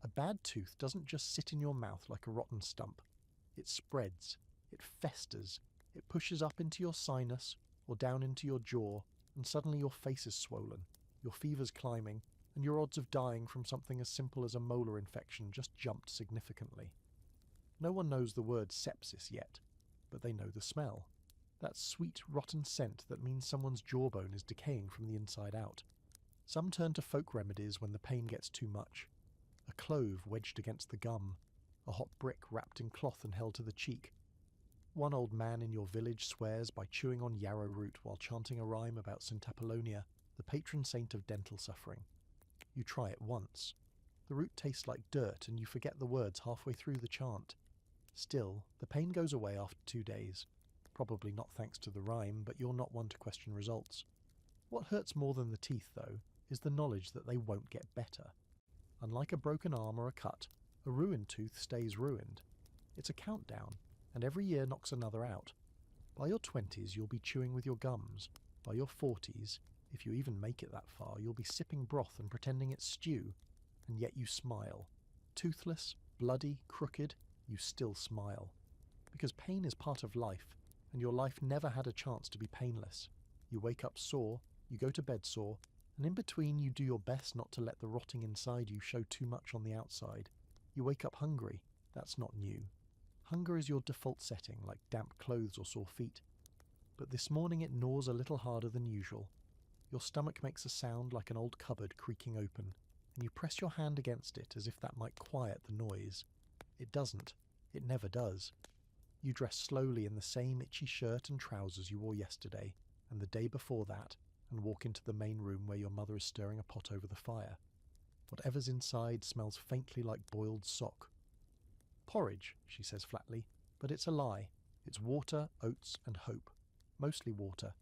A: A bad tooth doesn't just sit in your mouth like a rotten stump. It spreads, it festers, it pushes up into your sinus or down into your jaw, and suddenly your face is swollen, your fever's climbing, and your odds of dying from something as simple as a molar infection just jumped significantly. No one knows the word sepsis yet, but they know the smell. That sweet, rotten scent that means someone's jawbone is decaying from the inside out. Some turn to folk remedies when the pain gets too much. A clove wedged against the gum, a hot brick wrapped in cloth and held to the cheek. One old man in your village swears by chewing on yarrow root while chanting a rhyme about St. Apollonia, the patron saint of dental suffering. You try it once. The root tastes like dirt and you forget the words halfway through the chant. Still, the pain goes away after 2 days. Probably not thanks to the rhyme, but you're not one to question results. What hurts more than the teeth, though, is the knowledge that they won't get better. Unlike a broken arm or a cut, a ruined tooth stays ruined. It's a countdown, and every year knocks another out. By your 20s, you'll be chewing with your gums. By your 40s, if you even make it that far, you'll be sipping broth and pretending it's stew. And yet you smile. Toothless, bloody, crooked, you still smile. Because pain is part of life, and your life never had a chance to be painless. You wake up sore, you go to bed sore, and in between you do your best not to let the rotting inside you show too much on the outside. You wake up hungry. That's not new. Hunger is your default setting, like damp clothes or sore feet. But this morning it gnaws a little harder than usual. Your stomach makes a sound like an old cupboard creaking open, and you press your hand against it as if that might quiet the noise. It doesn't. It never does. You dress slowly in the same itchy shirt and trousers you wore yesterday, and the day before that, and walk into the main room where your mother is stirring a pot over the fire. Whatever's inside smells faintly like boiled sock. Porridge, she says flatly, but it's a lie. It's water, oats, and hope. Mostly water.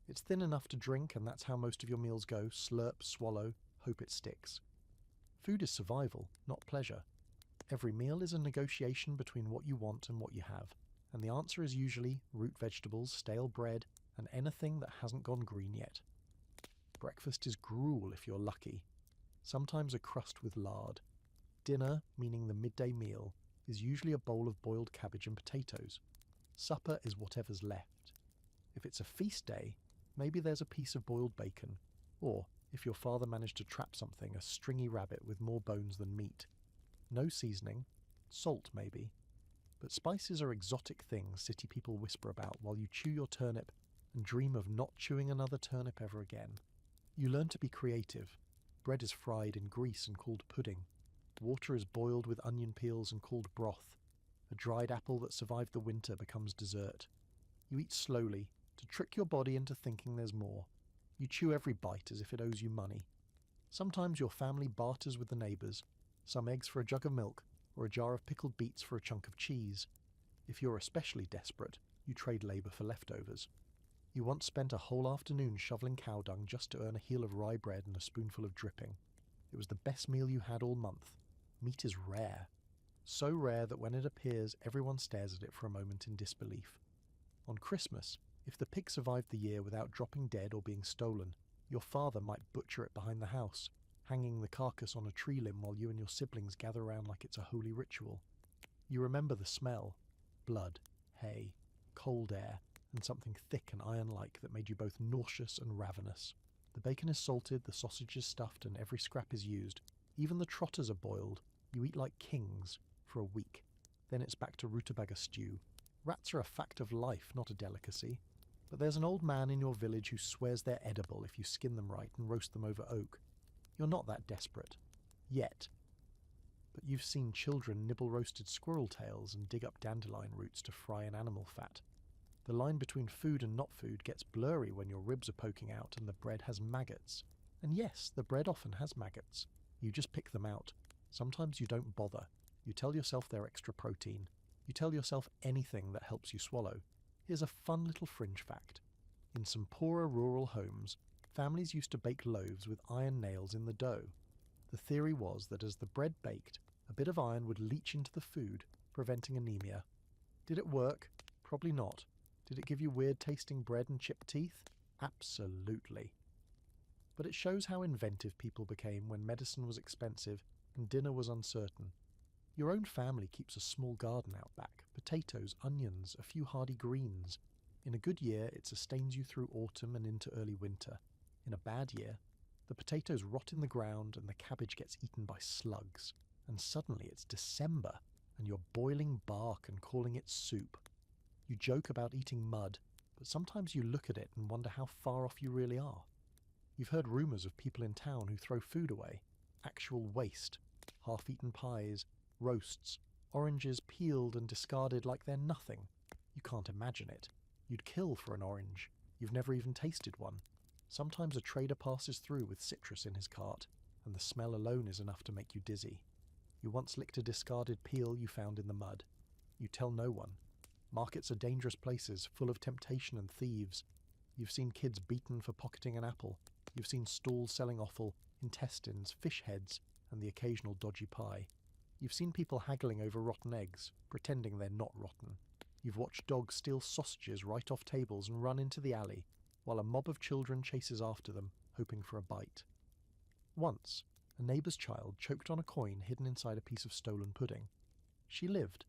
A: It's thin enough to drink, and that's how most of your meals go: slurp, swallow, hope it sticks. Food is survival, not pleasure. Every meal is a negotiation between what you want and what you have, and the answer is usually root vegetables, stale bread, and anything that hasn't gone green yet. Breakfast is gruel if you're lucky. Sometimes a crust with lard. Dinner, meaning the midday meal, is usually a bowl of boiled cabbage and potatoes. Supper is whatever's left. If it's a feast day, maybe there's a piece of boiled bacon, or, if your father managed to trap something, a stringy rabbit with more bones than meat. No seasoning, salt maybe. But spices are exotic things city people whisper about while you chew your turnip and dream of not chewing another turnip ever again. You learn to be creative. Bread is fried in grease and called pudding. Water is boiled with onion peels and called broth. A dried apple that survived the winter becomes dessert. You eat slowly, to trick your body into thinking there's more. You chew every bite as if it owes you money. Sometimes your family barters with the neighbours, some eggs for a jug of milk, or a jar of pickled beets for a chunk of cheese. If you're especially desperate, you trade labour for leftovers. You once spent a whole afternoon shoveling cow dung just to earn a heel of rye bread and a spoonful of dripping. It was the best meal you had all month. Meat is rare. So rare that when it appears, everyone stares at it for a moment in disbelief. On Christmas, if the pig survived the year without dropping dead or being stolen, your father might butcher it behind the house, hanging the carcass on a tree limb while you and your siblings gather around like it's a holy ritual. You remember the smell: blood, hay, cold air, and something thick and iron-like that made you both nauseous and ravenous. The bacon is salted, the sausage is stuffed, and every scrap is used. Even the trotters are boiled. You eat like kings for a week. Then it's back to rutabaga stew. Rats are a fact of life, not a delicacy. But there's an old man in your village who swears they're edible if you skin them right and roast them over oak. You're not that desperate. Yet. But you've seen children nibble roasted squirrel tails and dig up dandelion roots to fry in animal fat. The line between food and not food gets blurry when your ribs are poking out and the bread has maggots. And yes, the bread often has maggots. You just pick them out. Sometimes you don't bother. You tell yourself they're extra protein. You tell yourself anything that helps you swallow. Here's a fun little fringe fact. In some poorer rural homes, families used to bake loaves with iron nails in the dough. The theory was that as the bread baked, a bit of iron would leach into the food, preventing anemia. Did it work? Probably not. Did it give you weird tasting bread and chipped teeth? Absolutely. But it shows how inventive people became when medicine was expensive and dinner was uncertain. Your own family keeps a small garden out back, potatoes, onions, a few hardy greens. In a good year, it sustains you through autumn and into early winter. In a bad year, the potatoes rot in the ground and the cabbage gets eaten by slugs. And suddenly it's December, and you're boiling bark and calling it soup. You joke about eating mud, but sometimes you look at it and wonder how far off you really are. You've heard rumours of people in town who throw food away. Actual waste. Half-eaten pies, roasts, oranges peeled and discarded like they're nothing. You can't imagine it. You'd kill for an orange. You've never even tasted one. Sometimes a trader passes through with citrus in his cart, and the smell alone is enough to make you dizzy. You once licked a discarded peel you found in the mud. You tell no one. Markets are dangerous places, full of temptation and thieves. You've seen kids beaten for pocketing an apple. You've seen stalls selling offal, intestines, fish heads, and the occasional dodgy pie. You've seen people haggling over rotten eggs, pretending they're not rotten. You've watched dogs steal sausages right off tables and run into the alley, while a mob of children chases after them, hoping for a bite. Once, a neighbour's child choked on a coin hidden inside a piece of stolen pudding. She lived,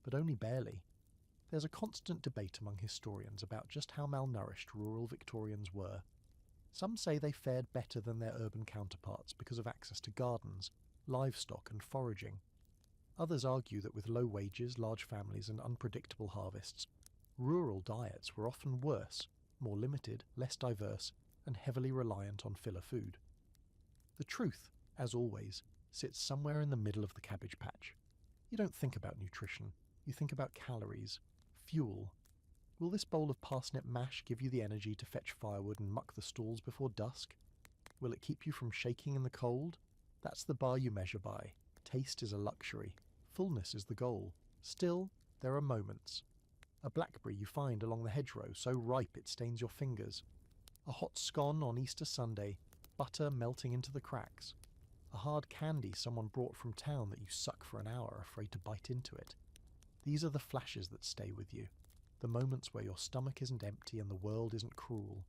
A: but only barely. There's a constant debate among historians about just how malnourished rural Victorians were. Some say they fared better than their urban counterparts because of access to gardens, livestock and foraging. Others argue that with low wages, large families and unpredictable harvests, rural diets were often worse, more limited, less diverse, and heavily reliant on filler food. The truth, as always, sits somewhere in the middle of the cabbage patch. You don't think about nutrition, you think about calories, fuel. Will this bowl of parsnip mash give you the energy to fetch firewood and muck the stalls before dusk? Will it keep you from shaking in the cold? That's the bar you measure by. Taste is a luxury. Fullness is the goal. Still, there are moments. A blackberry you find along the hedgerow, so ripe it stains your fingers. A hot scone on Easter Sunday, butter melting into the cracks. A hard candy someone brought from town that you suck for an hour, afraid to bite into it. These are the flashes that stay with you. The moments where your stomach isn't empty and the world isn't cruel.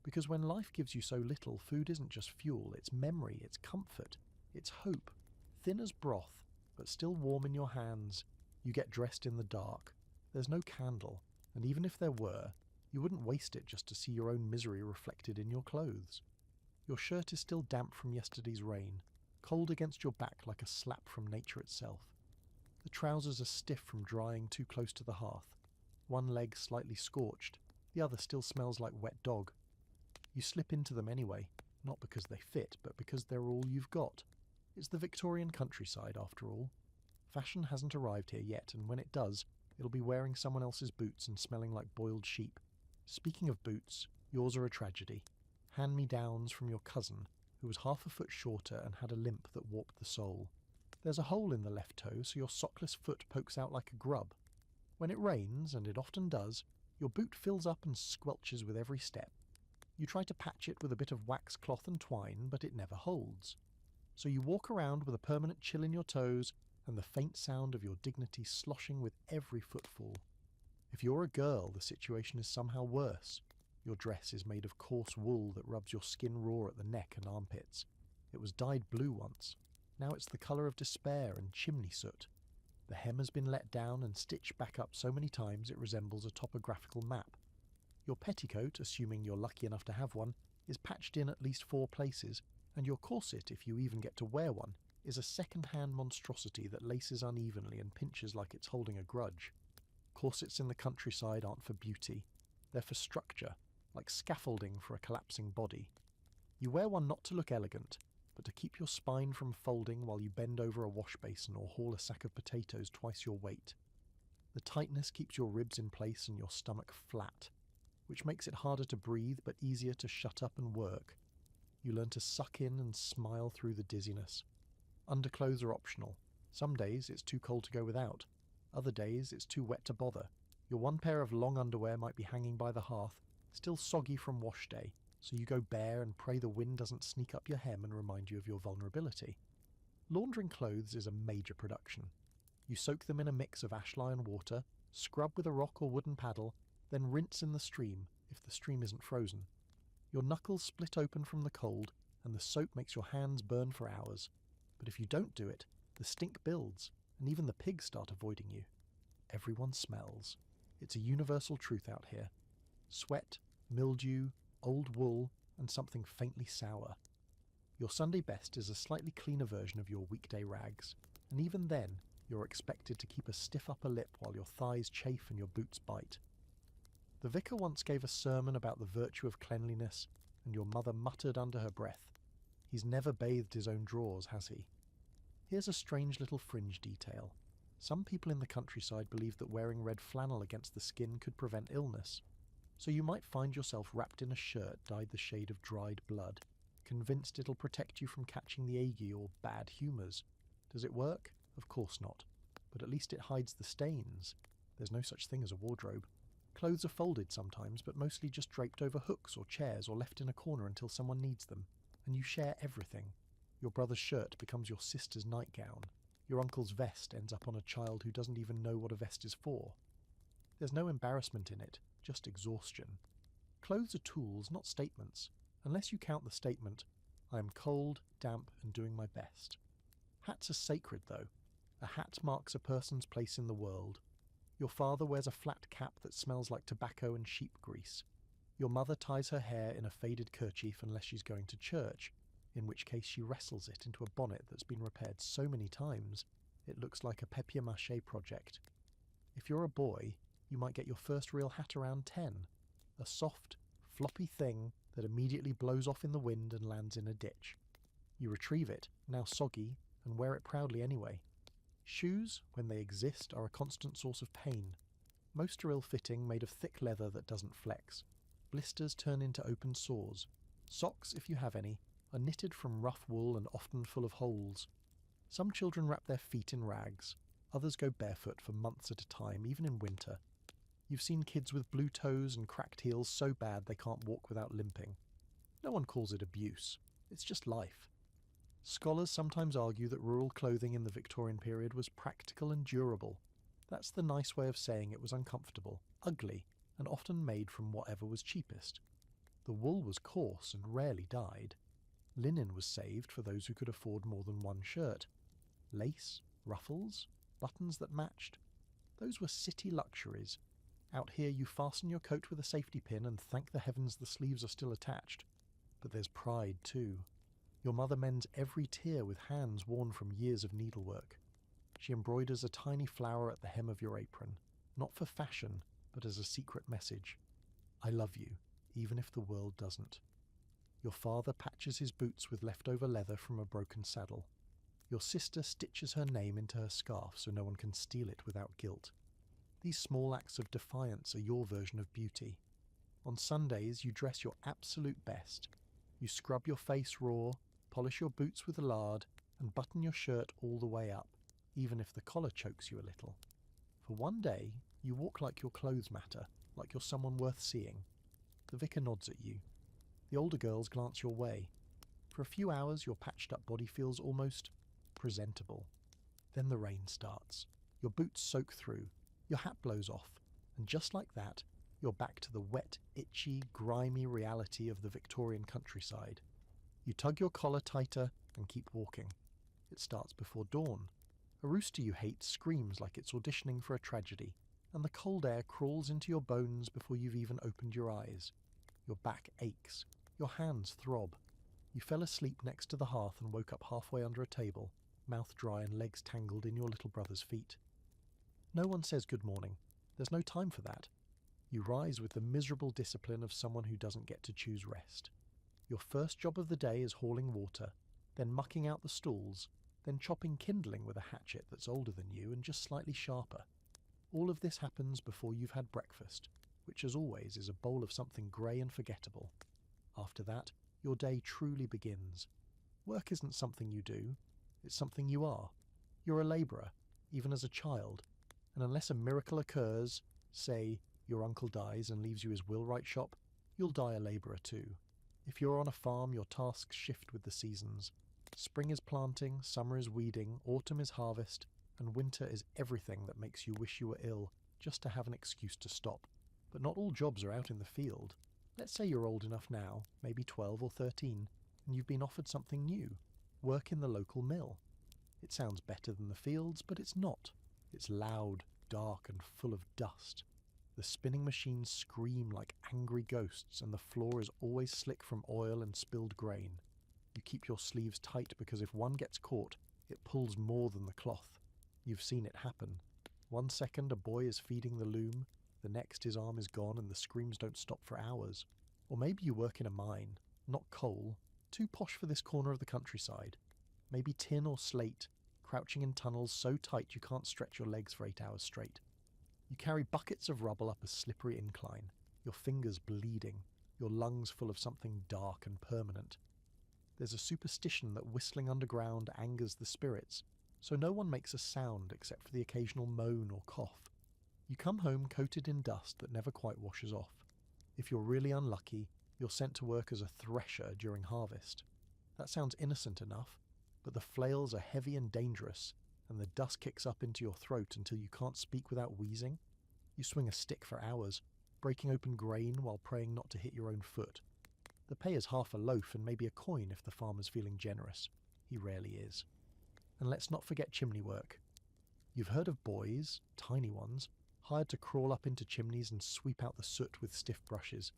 A: Because when life gives you so little, food isn't just fuel, it's memory, it's comfort, it's hope. Thin as broth, but still warm in your hands. You get dressed in the dark. There's no candle, and even if there were, you wouldn't waste it just to see your own misery reflected in your clothes. Your shirt is still damp from yesterday's rain, cold against your back like a slap from nature itself. The trousers are stiff from drying too close to the hearth. One leg slightly scorched, the other still smells like wet dog. You slip into them anyway, not because they fit, but because they're all you've got. It's the Victorian countryside, after all. Fashion hasn't arrived here yet, and when it does, it'll be wearing someone else's boots and smelling like boiled sheep. Speaking of boots, yours are a tragedy. Hand-me-downs from your cousin, who was half a foot shorter and had a limp that warped the sole. There's a hole in the left toe, so your sockless foot pokes out like a grub. When it rains, and it often does, your boot fills up and squelches with every step. You try to patch it with a bit of wax cloth and twine, but it never holds. So you walk around with a permanent chill in your toes and the faint sound of your dignity sloshing with every footfall. If you're a girl, the situation is somehow worse. Your dress is made of coarse wool that rubs your skin raw at the neck and armpits. It was dyed blue once. Now it's the colour of despair and chimney soot. The hem has been let down and stitched back up so many times it resembles a topographical map. Your petticoat, assuming you're lucky enough to have one, is patched in at least 4 places, and your corset, if you even get to wear one, is a second-hand monstrosity that laces unevenly and pinches like it's holding a grudge. Corsets in the countryside aren't for beauty. They're for structure, like scaffolding for a collapsing body. You wear one not to look elegant, but to keep your spine from folding while you bend over a wash basin or haul a sack of potatoes twice your weight. The tightness keeps your ribs in place and your stomach flat, which makes it harder to breathe but easier to shut up and work. You learn to suck in and smile through the dizziness. Underclothes are optional. Some days it's too cold to go without. Other days it's too wet to bother. Your one pair of long underwear might be hanging by the hearth, still soggy from wash day, so you go bare and pray the wind doesn't sneak up your hem and remind you of your vulnerability. Laundering clothes is a major production. You soak them in a mix of ash lye and water, scrub with a rock or wooden paddle, then rinse in the stream, if the stream isn't frozen. Your knuckles split open from the cold, and the soap makes your hands burn for hours. But if you don't do it, the stink builds, and even the pigs start avoiding you. Everyone smells. It's a universal truth out here. Sweat, mildew, old wool, and something faintly sour. Your Sunday best is a slightly cleaner version of your weekday rags, and even then, you're expected to keep a stiff upper lip while your thighs chafe and your boots bite. The vicar once gave a sermon about the virtue of cleanliness, and your mother muttered under her breath, "He's never bathed his own drawers, has he?" Here's a strange little fringe detail. Some people in the countryside believe that wearing red flannel against the skin could prevent illness. So you might find yourself wrapped in a shirt dyed the shade of dried blood, convinced it'll protect you from catching the ague or bad humours. Does it work? Of course not. But at least it hides the stains. There's no such thing as a wardrobe. Clothes are folded sometimes, but mostly just draped over hooks or chairs or left in a corner until someone needs them. And you share everything. Your brother's shirt becomes your sister's nightgown. Your uncle's vest ends up on a child who doesn't even know what a vest is for. There's no embarrassment in it, just exhaustion. Clothes are tools, not statements, unless you count the statement, "I am cold, damp, and doing my best." Hats are sacred, though. A hat marks a person's place in the world. Your father wears a flat cap that smells like tobacco and sheep grease. Your mother ties her hair in a faded kerchief unless she's going to church, in which case she wrestles it into a bonnet that's been repaired so many times it looks like a papier-mâché project. If you're a boy, you might get your first real hat around 10, a soft, floppy thing that immediately blows off in the wind and lands in a ditch. You retrieve it, now soggy, and wear it proudly anyway. Shoes, when they exist, are a constant source of pain. Most are ill-fitting, made of thick leather that doesn't flex. Blisters turn into open sores. Socks, if you have any, are knitted from rough wool and often full of holes. Some children wrap their feet in rags. Others go barefoot for months at a time, even in winter. You've seen kids with blue toes and cracked heels so bad they can't walk without limping. No one calls it abuse. It's just life. Scholars sometimes argue that rural clothing in the Victorian period was practical and durable. That's the nice way of saying it was uncomfortable, ugly, and often made from whatever was cheapest. The wool was coarse and rarely dyed. Linen was saved for those who could afford more than one shirt. Lace, ruffles, buttons that matched. Those were city luxuries. Out here you fasten your coat with a safety pin and thank the heavens the sleeves are still attached. But there's pride too. Your mother mends every tear with hands worn from years of needlework. She embroiders a tiny flower at the hem of your apron, not for fashion, but as a secret message. I love you, even if the world doesn't. Your father patches his boots with leftover leather from a broken saddle. Your sister stitches her name into her scarf so no one can steal it without guilt. These small acts of defiance are your version of beauty. On Sundays, you dress your absolute best. You scrub your face raw, polish your boots with lard, and button your shirt all the way up, even if the collar chokes you a little. For one day, you walk like your clothes matter, like you're someone worth seeing. The vicar nods at you. The older girls glance your way. For a few hours, your patched-up body feels almost presentable. Then the rain starts. Your boots soak through. Your hat blows off. And just like that, you're back to the wet, itchy, grimy reality of the Victorian countryside. You tug your collar tighter and keep walking. It starts before dawn. A rooster you hate screams like it's auditioning for a tragedy, and the cold air crawls into your bones before you've even opened your eyes. Your back aches. Your hands throb. You fell asleep next to the hearth and woke up halfway under a table, mouth dry and legs tangled in your little brother's feet. No one says good morning. There's no time for that. You rise with the miserable discipline of someone who doesn't get to choose rest. Your first job of the day is hauling water, then mucking out the stalls, then chopping kindling with a hatchet that's older than you and just slightly sharper. All of this happens before you've had breakfast, which as always is a bowl of something grey and forgettable. After that, your day truly begins. Work isn't something you do, it's something you are. You're a labourer, even as a child, and unless a miracle occurs, say, your uncle dies and leaves you his wheelwright shop, you'll die a labourer too. If you're on a farm, your tasks shift with the seasons. Spring is planting, summer is weeding, autumn is harvest, and winter is everything that makes you wish you were ill, just to have an excuse to stop. But not all jobs are out in the field. Let's say you're old enough now, maybe 12 or 13, and you've been offered something new. Work in the local mill. It sounds better than the fields, but it's not. It's loud, dark, and full of dust. The spinning machines scream like angry ghosts, and the floor is always slick from oil and spilled grain. You keep your sleeves tight because if one gets caught, it pulls more than the cloth. You've seen it happen. 1 second a boy is feeding the loom, the next his arm is gone and the screams don't stop for hours. Or maybe you work in a mine, not coal, too posh for this corner of the countryside. Maybe tin or slate, crouching in tunnels so tight you can't stretch your legs for 8 hours straight. You carry buckets of rubble up a slippery incline, your fingers bleeding, your lungs full of something dark and permanent. There's a superstition that whistling underground angers the spirits, so no one makes a sound except for the occasional moan or cough. You come home coated in dust that never quite washes off. If you're really unlucky, you're sent to work as a thresher during harvest. That sounds innocent enough, but the flails are heavy and dangerous, and the dust kicks up into your throat until you can't speak without wheezing. You swing a stick for hours, breaking open grain while praying not to hit your own foot. The pay is half a loaf and maybe a coin if the farmer's feeling generous. He rarely is. And let's not forget chimney work. You've heard of boys, tiny ones, hired to crawl up into chimneys and sweep out the soot with stiff brushes.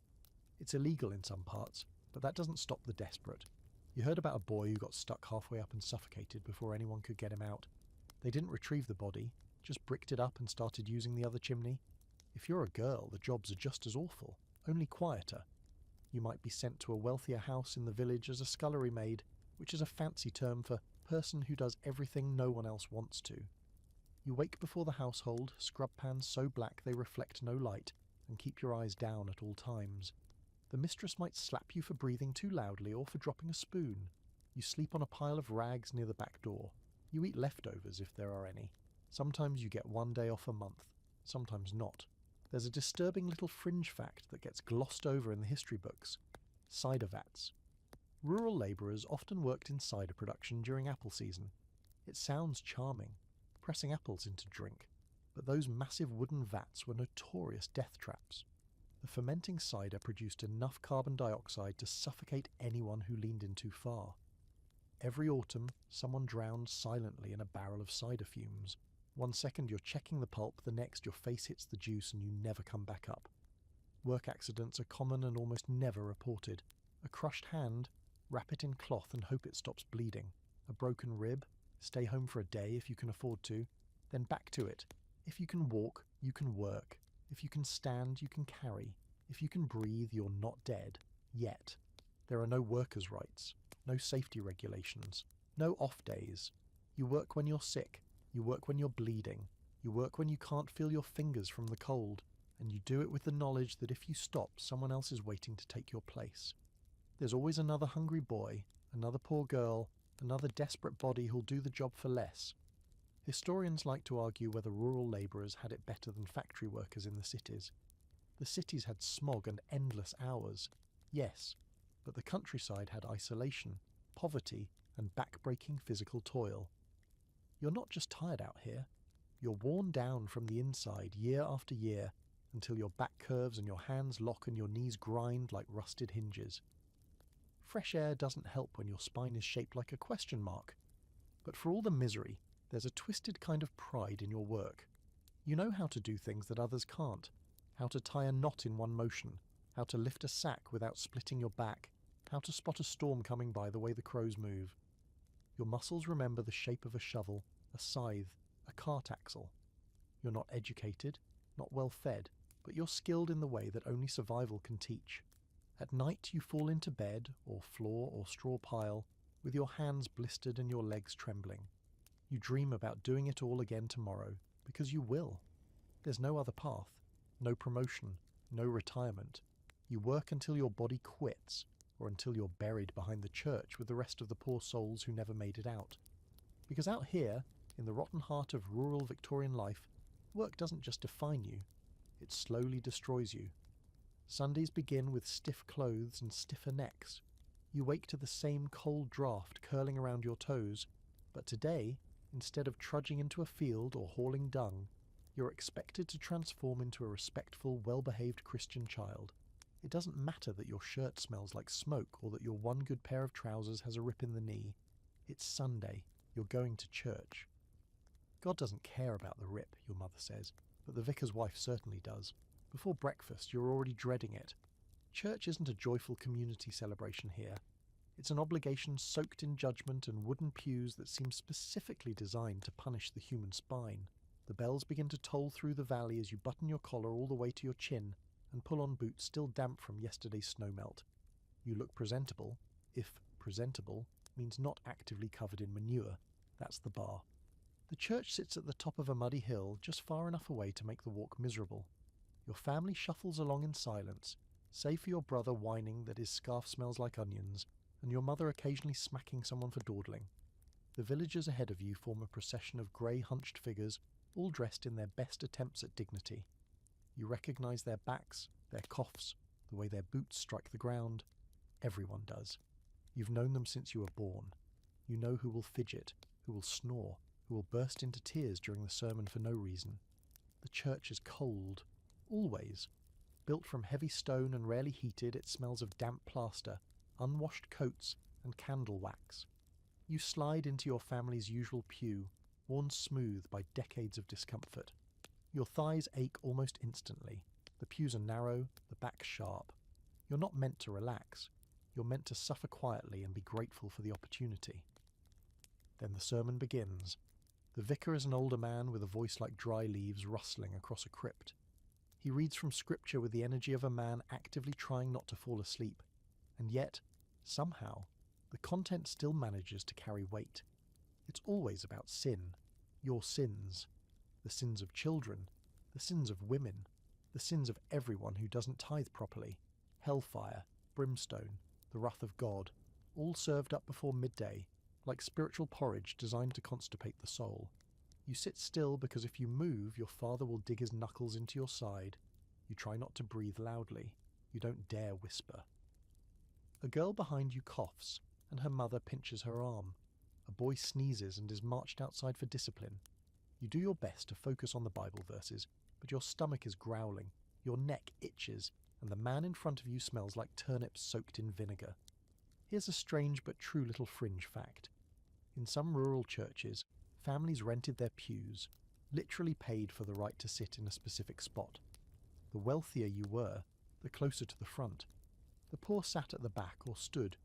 A: It's illegal in some parts, but that doesn't stop the desperate. You heard about a boy who got stuck halfway up and suffocated before anyone could get him out. They didn't retrieve the body, just bricked it up and started using the other chimney. If you're a girl, the jobs are just as awful, only quieter. You might be sent to a wealthier house in the village as a scullery maid, which is a fancy term for person who does everything no one else wants to. You wake before the household, scrub pans so black they reflect no light, and keep your eyes down at all times. The mistress might slap you for breathing too loudly or for dropping a spoon. You sleep on a pile of rags near the back door. You eat leftovers if there are any. Sometimes you get 1 day off a month, sometimes not. There's a disturbing little fringe fact that gets glossed over in the history books. Cider vats. Rural labourers often worked in cider production during apple season. It sounds charming, pressing apples into drink, but those massive wooden vats were notorious death traps. The fermenting cider produced enough carbon dioxide to suffocate anyone who leaned in too far. Every autumn, someone drowned silently in a barrel of cider fumes. 1 second you're checking the pulp, the next your face hits the juice and you never come back up. Work accidents are common and almost never reported. A crushed hand, wrap it in cloth and hope it stops bleeding. A broken rib, stay home for a day if you can afford to, then back to it. If you can walk, you can work. If you can stand, you can carry. If you can breathe, you're not dead. Yet. There are no workers' rights, no safety regulations, no off days. You work when you're sick, you work when you're bleeding, you work when you can't feel your fingers from the cold, and you do it with the knowledge that if you stop, someone else is waiting to take your place. There's always another hungry boy, another poor girl, another desperate body who'll do the job for less. Historians like to argue whether rural labourers had it better than factory workers in the cities. The cities had smog and endless hours, yes, but the countryside had isolation, poverty, and back-breaking physical toil. You're not just tired out here, you're worn down from the inside year after year until your back curves and your hands lock and your knees grind like rusted hinges. Fresh air doesn't help when your spine is shaped like a question mark, but for all the misery, there's a twisted kind of pride in your work. You know how to do things that others can't, how to tie a knot in one motion, how to lift a sack without splitting your back, how to spot a storm coming by the way the crows move. Your muscles remember the shape of a shovel, a scythe, a cart axle. You're not educated, not well fed, but you're skilled in the way that only survival can teach. At night you fall into bed, or floor or straw pile, with your hands blistered and your legs trembling. You dream about doing it all again tomorrow, because you will. There's no other path, no promotion, no retirement. You work until your body quits, or until you're buried behind the church with the rest of the poor souls who never made it out. Because out here, in the rotten heart of rural Victorian life, work doesn't just define you, it slowly destroys you. Sundays begin with stiff clothes and stiffer necks. You wake to the same cold draft curling around your toes, but today, instead of trudging into a field or hauling dung, you're expected to transform into a respectful, well-behaved Christian child. It doesn't matter that your shirt smells like smoke or that your one good pair of trousers has a rip in the knee. It's Sunday. You're going to church. God doesn't care about the rip, your mother says, but the vicar's wife certainly does. Before breakfast, you're already dreading it. Church isn't a joyful community celebration here. It's an obligation soaked in judgment and wooden pews that seem specifically designed to punish the human spine. The bells begin to toll through the valley as you button your collar all the way to your chin and pull on boots still damp from yesterday's snowmelt. You look presentable, if presentable means not actively covered in manure. That's the bar. The church sits at the top of a muddy hill just far enough away to make the walk miserable. Your family shuffles along in silence, save for your brother whining that his scarf smells like onions, and your mother occasionally smacking someone for dawdling. The villagers ahead of you form a procession of grey hunched figures, all dressed in their best attempts at dignity. You recognise their backs, their coughs, the way their boots strike the ground. Everyone does. You've known them since you were born. You know who will fidget, who will snore, who will burst into tears during the sermon for no reason. The church is cold. Always. Built from heavy stone and rarely heated, it smells of damp plaster, unwashed coats, and candle wax. You slide into your family's usual pew, worn smooth by decades of discomfort. Your thighs ache almost instantly. The pews are narrow, the back sharp. You're not meant to relax. You're meant to suffer quietly and be grateful for the opportunity. Then the sermon begins. The vicar is an older man with a voice like dry leaves rustling across a crypt. He reads from scripture with the energy of a man actively trying not to fall asleep. And yet, somehow, the content still manages to carry weight. It's always about sin. Your sins. The sins of children. The sins of women. The sins of everyone who doesn't tithe properly. Hellfire, brimstone, the wrath of God, all served up before midday, like spiritual porridge designed to constipate the soul. You sit still because if you move, your father will dig his knuckles into your side. You try not to breathe loudly. You don't dare whisper. A girl behind you coughs, and her mother pinches her arm. A boy sneezes and is marched outside for discipline. You do your best to focus on the Bible verses, but your stomach is growling, your neck itches, and the man in front of you smells like turnips soaked in vinegar. Here's a strange but true little fringe fact. In some rural churches, families rented their pews, literally paid for the right to sit in a specific spot. The wealthier you were, the closer to the front. The poor sat at the back or stood.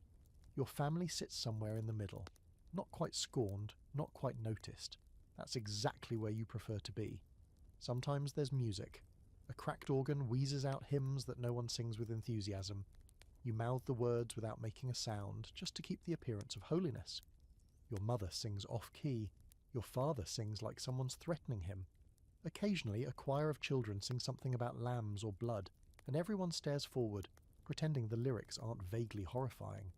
A: Your family sits somewhere in the middle, not quite scorned, not quite noticed. That's exactly where you prefer to be. Sometimes there's music. A cracked organ wheezes out hymns that no one sings with enthusiasm. You mouth the words without making a sound, just to keep the appearance of holiness. Your mother sings off-key. Your father sings like someone's threatening him. Occasionally, a choir of children sing something about lambs or blood, and everyone stares forward, pretending the lyrics aren't vaguely horrifying.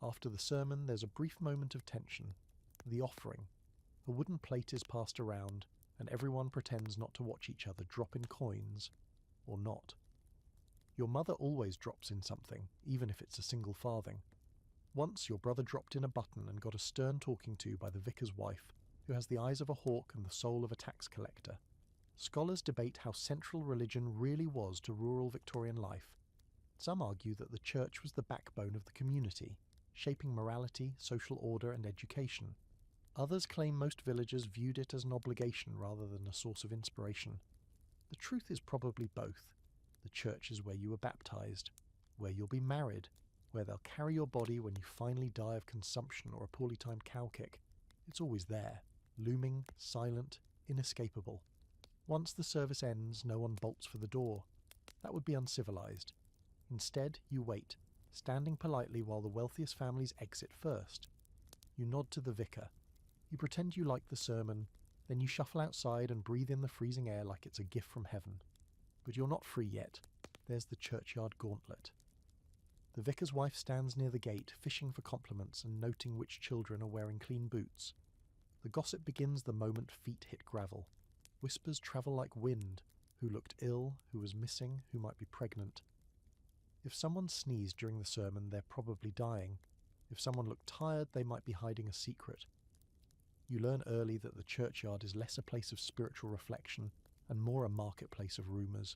A: After the sermon, there's a brief moment of tension. The offering. A wooden plate is passed around, and everyone pretends not to watch each other drop in coins, or not. Your mother always drops in something, even if it's a single farthing. Once your brother dropped in a button and got a stern talking to by the vicar's wife, who has the eyes of a hawk and the soul of a tax collector. Scholars debate how central religion really was to rural Victorian life. Some argue that the church was the backbone of the community, shaping morality, social order and education. Others claim most villagers viewed it as an obligation rather than a source of inspiration. The truth is probably both. The church is where you were baptized, where you'll be married, where they'll carry your body when you finally die of consumption or a poorly timed cow kick. It's always there, looming, silent, inescapable. Once the service ends, no one bolts for the door. That would be uncivilized. Instead, you wait, standing politely while the wealthiest families exit first. You nod to the vicar. You pretend you like the sermon, then you shuffle outside and breathe in the freezing air like it's a gift from heaven. But you're not free yet. There's the churchyard gauntlet. The vicar's wife stands near the gate, fishing for compliments and noting which children are wearing clean boots. The gossip begins the moment feet hit gravel. Whispers travel like wind. who looked ill, who was missing, who might be pregnant. If someone sneezed during the sermon, they're probably dying. If someone looked tired, they might be hiding a secret. You learn early that the churchyard is less a place of spiritual reflection and more a marketplace of rumours.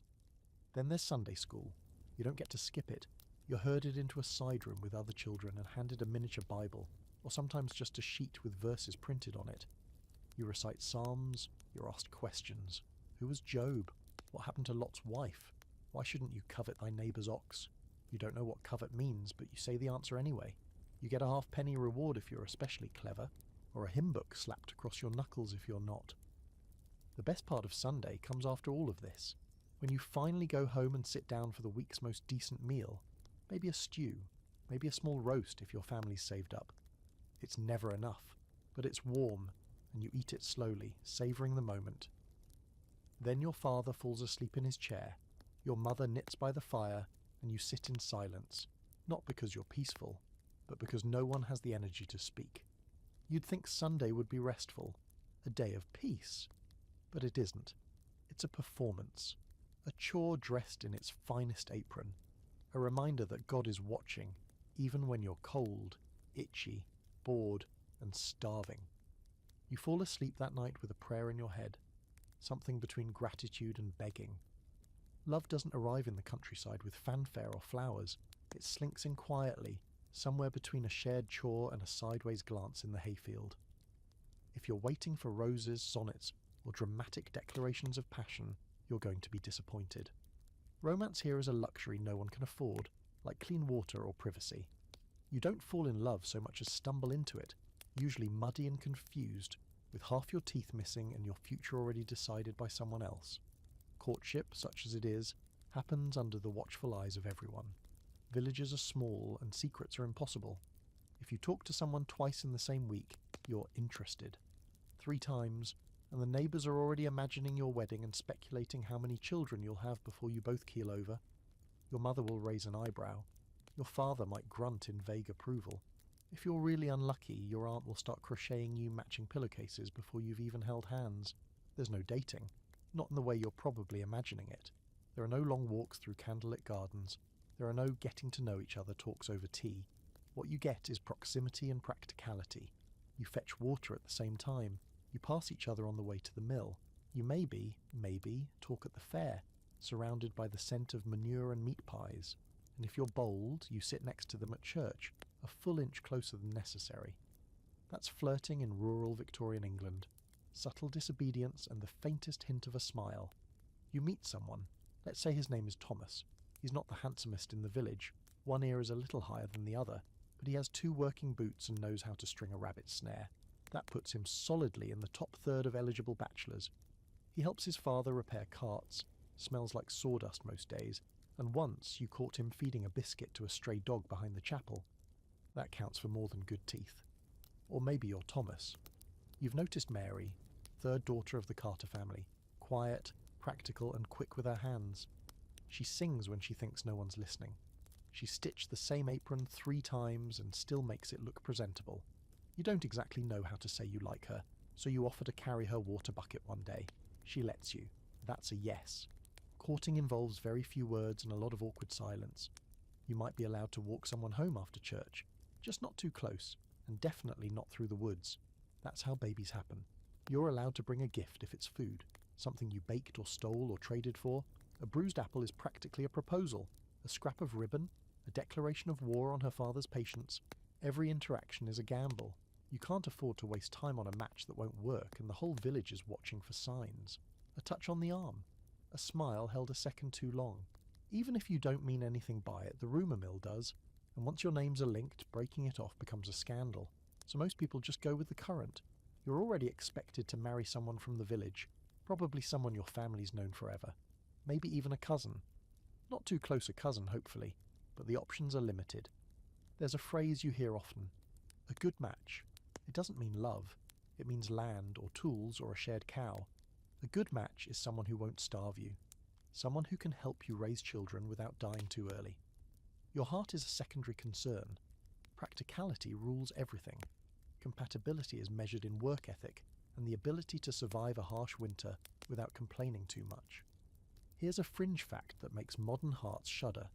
A: Then there's Sunday school. You don't get to skip it. You're herded into a side room with other children and handed a miniature Bible, or sometimes just a sheet with verses printed on it. You recite psalms, you're asked questions. Who was Job? What happened to Lot's wife? Why shouldn't you covet thy neighbour's ox? You don't know what covet means, but you say the answer anyway. You get a halfpenny reward if you're especially clever, or a hymn book slapped across your knuckles if you're not. The best part of Sunday comes after all of this, when you finally go home and sit down for the week's most decent meal, maybe a stew, maybe a small roast if your family's saved up. It's never enough, but it's warm, and you eat it slowly, savouring the moment. Then your father falls asleep in his chair, your mother knits by the fire, and you sit in silence, not because you're peaceful, but because no one has the energy to speak. You'd think Sunday would be restful, a day of peace, but it isn't. It's a performance, a chore dressed in its finest apron, a reminder that God is watching, even when you're cold, itchy, bored, and starving. You fall asleep that night with a prayer in your head, something between gratitude and begging. Love doesn't arrive in the countryside with fanfare or flowers. It slinks in quietly, somewhere between a shared chore and a sideways glance in the hayfield. If you're waiting for roses, sonnets, or dramatic declarations of passion, you're going to be disappointed. Romance here is a luxury no one can afford, like clean water or privacy. You don't fall in love so much as stumble into it, usually muddy and confused, with half your teeth missing and your future already decided by someone else. Courtship, such as it is, happens under the watchful eyes of everyone. Villages are small and secrets are impossible. If you talk to someone twice in the same week, you're interested. 3 times, and the neighbours are already imagining your wedding and speculating how many children you'll have before you both keel over. Your mother will raise an eyebrow. Your father might grunt in vague approval. If you're really unlucky, your aunt will start crocheting you matching pillowcases before you've even held hands. There's no dating, not in the way you're probably imagining it. There are no long walks through candlelit gardens. There are no getting to know each other talks over tea. What you get is proximity and practicality. You fetch water at the same time. You pass each other on the way to the mill. You maybe, talk at the fair, surrounded by the scent of manure and meat pies. And if you're bold, you sit next to them at church, a full inch closer than necessary. That's flirting in rural Victorian England. Subtle disobedience and the faintest hint of a smile. You meet someone. Let's say his name is Thomas. He's not the handsomest in the village. One ear is a little higher than the other, but he has 2 working boots and knows how to string a rabbit snare. That puts him solidly in the top third of eligible bachelors. He helps his father repair carts, smells like sawdust most days, and once you caught him feeding a biscuit to a stray dog behind the chapel. That counts for more than good teeth. Or maybe you're Thomas. You've noticed Mary, 3rd daughter of the Carter family, quiet, practical and quick with her hands. She sings when she thinks no one's listening. She stitched the same apron 3 times and still makes it look presentable. You don't exactly know how to say you like her, so you offer to carry her water bucket one day. She lets you. That's a yes. Courting involves very few words and a lot of awkward silence. You might be allowed to walk someone home after church, just not too close, and definitely not through the woods. That's how babies happen. You're allowed to bring a gift if it's food, something you baked or stole or traded for. A bruised apple is practically a proposal, a scrap of ribbon, a declaration of war on her father's patience. Every interaction is a gamble. You can't afford to waste time on a match that won't work and the whole village is watching for signs. A touch on the arm. A smile held a second too long. Even if you don't mean anything by it, the rumour mill does, and once your names are linked, breaking it off becomes a scandal. So most people just go with the current. You're already expected to marry someone from the village, probably someone your family's known forever. Maybe even a cousin. Not too close a cousin, hopefully, but the options are limited. There's a phrase you hear often. A good match. It doesn't mean love. It means land or tools or a shared cow. A good match is someone who won't starve you. Someone who can help you raise children without dying too early. Your heart is a secondary concern. Practicality rules everything. Compatibility is measured in work ethic and the ability to survive a harsh winter without complaining too much. Here's a fringe fact that makes modern hearts shudder.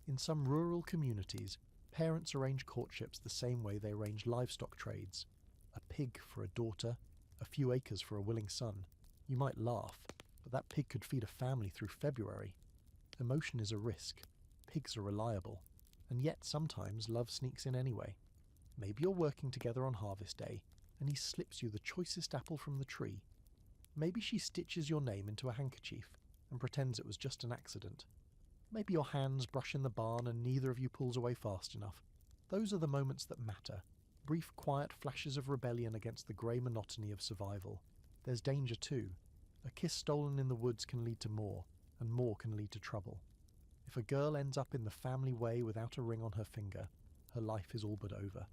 A: In some rural communities, parents arrange courtships the same way they arrange livestock trades. A pig for a daughter, a few acres for a willing son. You might laugh, but that pig could feed a family through February. Emotion is a risk. Pigs are reliable. And yet sometimes love sneaks in anyway. Maybe you're working together on harvest day, and he slips you the choicest apple from the tree. Maybe she stitches your name into a handkerchief and pretends it was just an accident. Maybe your hands brush in the barn and neither of you pulls away fast enough. Those are the moments that matter. Brief, quiet flashes of rebellion against the grey monotony of survival. There's danger too. A kiss stolen in the woods can lead to more, and more can lead to trouble. If a girl ends up in the family way without a ring on her finger, her life is all but over.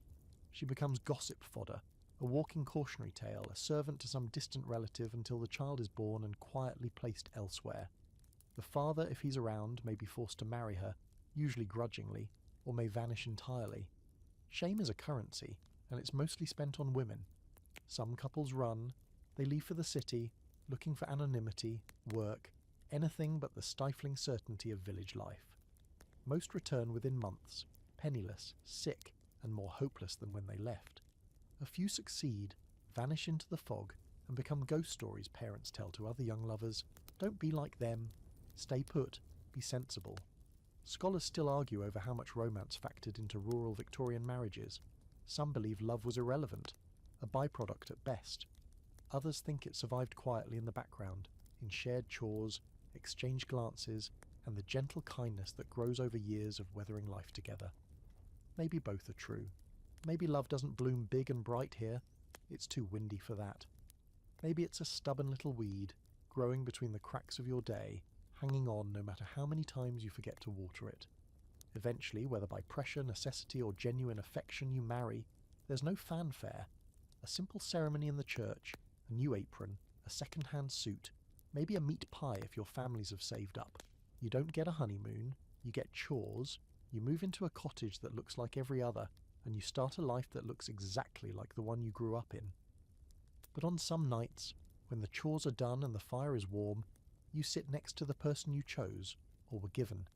A: She becomes gossip fodder, a walking cautionary tale, a servant to some distant relative until the child is born and quietly placed elsewhere. The father, if he's around, may be forced to marry her, usually grudgingly, or may vanish entirely. Shame is a currency, and it's mostly spent on women. Some couples run, they leave for the city, looking for anonymity, work, anything but the stifling certainty of village life. Most return within months, penniless, sick, and more hopeless than when they left. A few succeed, vanish into the fog, and become ghost stories parents tell to other young lovers. Don't be like them. Stay put. Be sensible. Scholars still argue over how much romance factored into rural Victorian marriages. Some believe love was irrelevant, a byproduct at best. Others think it survived quietly in the background, in shared chores, exchanged glances, and the gentle kindness that grows over years of weathering life together. Maybe both are true. Maybe love doesn't bloom big and bright here. It's too windy for that. Maybe it's a stubborn little weed, growing between the cracks of your day, hanging on no matter how many times you forget to water it. Eventually, whether by pressure, necessity, or genuine affection you marry, there's no fanfare. A simple ceremony in the church, a new apron, a second-hand suit, maybe a meat pie if your families have saved up. You don't get a honeymoon, you get chores, you move into a cottage that looks like every other, and you start a life that looks exactly like the one you grew up in. But on some nights, when the chores are done and the fire is warm, you sit next to the person you chose, or were given,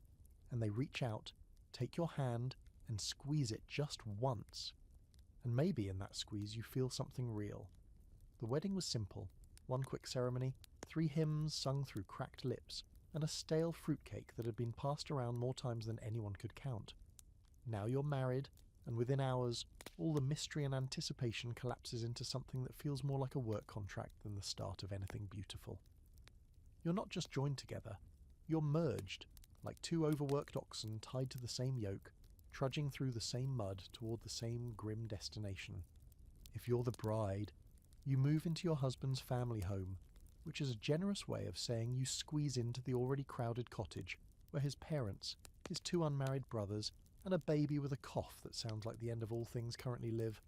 A: and they reach out, take your hand, and squeeze it just once. And maybe in that squeeze you feel something real. The wedding was simple, one quick ceremony, 3 hymns sung through cracked lips, and a stale fruitcake that had been passed around more times than anyone could count. Now you're married, and within hours, all the mystery and anticipation collapses into something that feels more like a work contract than the start of anything beautiful. You're not just joined together, you're merged, like 2 overworked oxen tied to the same yoke, trudging through the same mud toward the same grim destination. If you're the bride, you move into your husband's family home, which is a generous way of saying you squeeze into the already crowded cottage where his parents, his 2 unmarried brothers, and a baby with a cough that sounds like the end of all things currently live.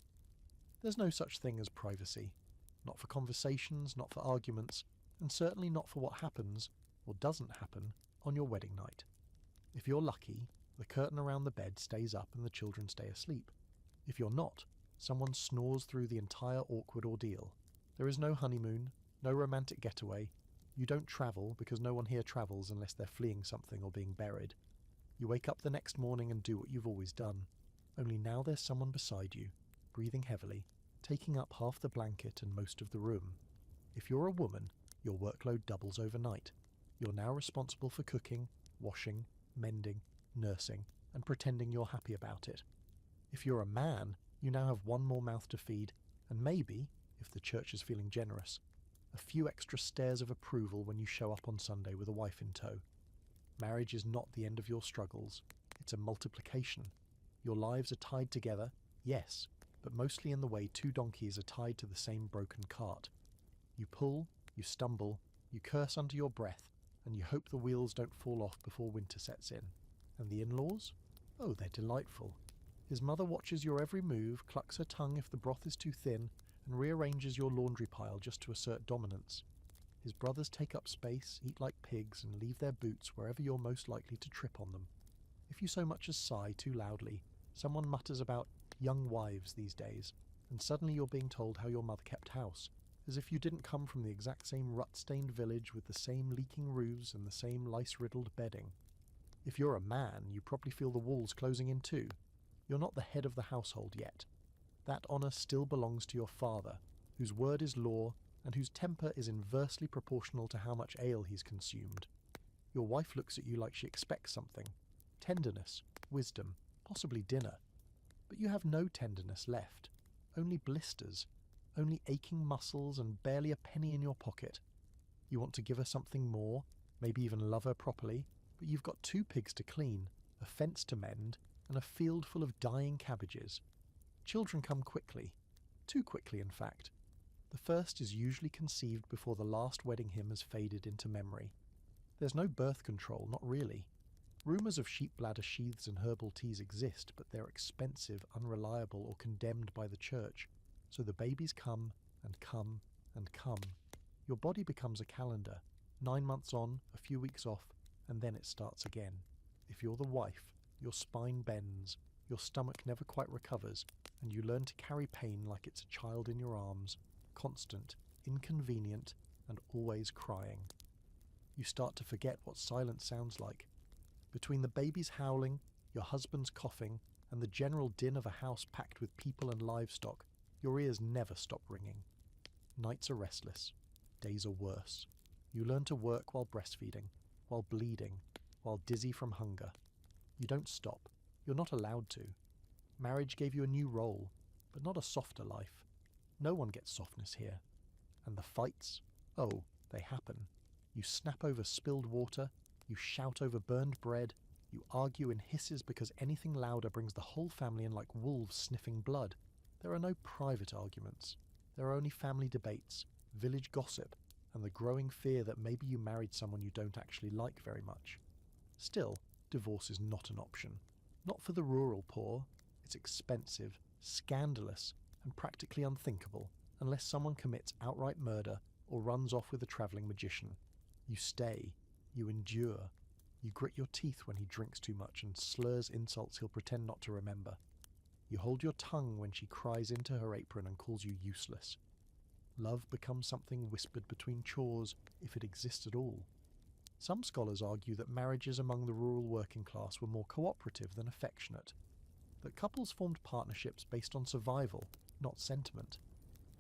A: There's no such thing as privacy. Not for conversations, not for arguments, and certainly not for what happens, or doesn't happen, on your wedding night. If you're lucky, the curtain around the bed stays up and the children stay asleep. If you're not, someone snores through the entire awkward ordeal. There is no honeymoon, no romantic getaway. You don't travel because no one here travels unless they're fleeing something or being buried. You wake up the next morning and do what you've always done. Only now there's someone beside you, breathing heavily, taking up half the blanket and most of the room. If you're a woman, your workload doubles overnight. You're now responsible for cooking, washing, mending, nursing, and pretending you're happy about it. If you're a man, you now have 1 more mouth to feed, and maybe, if the church is feeling generous, a few extra stares of approval when you show up on Sunday with a wife in tow. Marriage is not the end of your struggles. It's a multiplication. Your lives are tied together, yes, but mostly in the way 2 donkeys are tied to the same broken cart. You pull, you stumble, you curse under your breath, and you hope the wheels don't fall off before winter sets in. And the in-laws? Oh, they're delightful. His mother watches your every move, clucks her tongue if the broth is too thin, and rearranges your laundry pile just to assert dominance. His brothers take up space, eat like pigs, and leave their boots wherever you're most likely to trip on them. If you so much as sigh too loudly, someone mutters about young wives these days, and suddenly you're being told how your mother kept house, as if you didn't come from the exact same rut-stained village with the same leaking roofs and the same lice-riddled bedding. If you're a man, you probably feel the walls closing in too. You're not the head of the household yet. That honour still belongs to your father, whose word is law and whose temper is inversely proportional to how much ale he's consumed. Your wife looks at you like she expects something. Tenderness, wisdom, possibly dinner. But you have no tenderness left. Only blisters. Only aching muscles and barely a penny in your pocket. You want to give her something more, maybe even love her properly, but you've got 2 pigs to clean, a fence to mend, and a field full of dying cabbages. Children come quickly. Too quickly, in fact. The first is usually conceived before the last wedding hymn has faded into memory. There's no birth control, not really. Rumours of sheep bladder sheaths and herbal teas exist, but they're expensive, unreliable, or condemned by the church. So the babies come, and come, and come. Your body becomes a calendar. 9 months on, a few weeks off, and then it starts again. If you're the wife, your spine bends, your stomach never quite recovers, and you learn to carry pain like it's a child in your arms, constant, inconvenient, and always crying. You start to forget what silence sounds like. Between the baby's howling, your husband's coughing, and the general din of a house packed with people and livestock, your ears never stop ringing. Nights are restless. Days are worse. You learn to work while breastfeeding, while bleeding, while dizzy from hunger. You don't stop. You're not allowed to. Marriage gave you a new role, but not a softer life. No one gets softness here. And the fights? Oh, they happen. You snap over spilled water, you shout over burned bread, you argue in hisses because anything louder brings the whole family in like wolves sniffing blood. There are no private arguments. There are only family debates, village gossip, and the growing fear that maybe you married someone you don't actually like very much. Still, divorce is not an option. Not for the rural poor. It's expensive, scandalous, and practically unthinkable, unless someone commits outright murder or runs off with a travelling magician. You stay. You endure. You grit your teeth when he drinks too much and slurs insults he'll pretend not to remember. You hold your tongue when she cries into her apron and calls you useless. Love becomes something whispered between chores, if it exists at all. Some scholars argue that marriages among the rural working class were more cooperative than affectionate, that couples formed partnerships based on survival, not sentiment.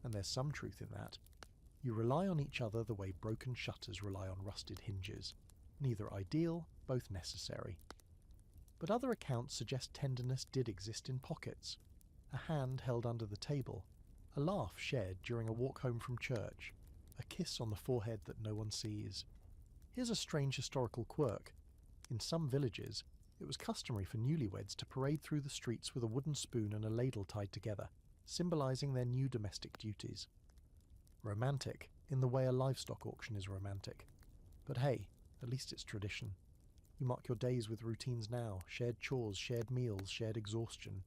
A: And there's some truth in that. You rely on each other the way broken shutters rely on rusted hinges. Neither ideal, both necessary. But other accounts suggest tenderness did exist in pockets. A hand held under the table, a laugh shared during a walk home from church, a kiss on the forehead that no one sees. Here's a strange historical quirk. In some villages, it was customary for newlyweds to parade through the streets with a wooden spoon and a ladle tied together, symbolising their new domestic duties. Romantic, in the way a livestock auction is romantic. But hey, at least it's tradition. You mark your days with routines now, shared chores, shared meals, shared exhaustion.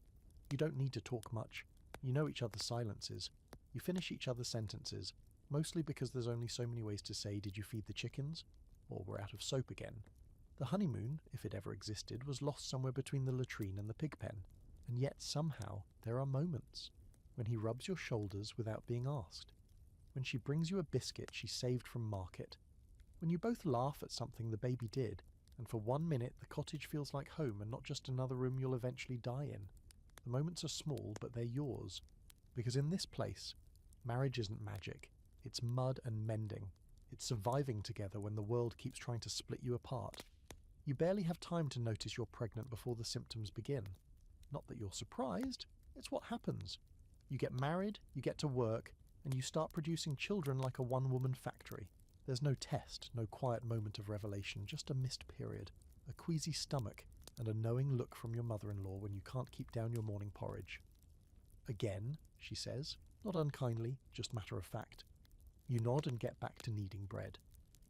A: You don't need to talk much. You know each other's silences. You finish each other's sentences, mostly because there's only so many ways to say, "Did you feed the chickens?" Or "We're out of soap again." The honeymoon, if it ever existed, was lost somewhere between the latrine and the pig pen. And yet somehow there are moments when he rubs your shoulders without being asked. When she brings you a biscuit she saved from market. When you both laugh at something the baby did, and for 1 minute the cottage feels like home and not just another room you'll eventually die in. The moments are small, but they're yours. Because in this place, marriage isn't magic. It's mud and mending. It's surviving together when the world keeps trying to split you apart. You barely have time to notice you're pregnant before the symptoms begin. Not that you're surprised, it's what happens. You get married, you get to work, and you start producing children like a one-woman factory. There's no test, no quiet moment of revelation, just a missed period, a queasy stomach, and a knowing look from your mother-in-law when you can't keep down your morning porridge. Again, she says, not unkindly, just matter of fact. You nod and get back to kneading bread.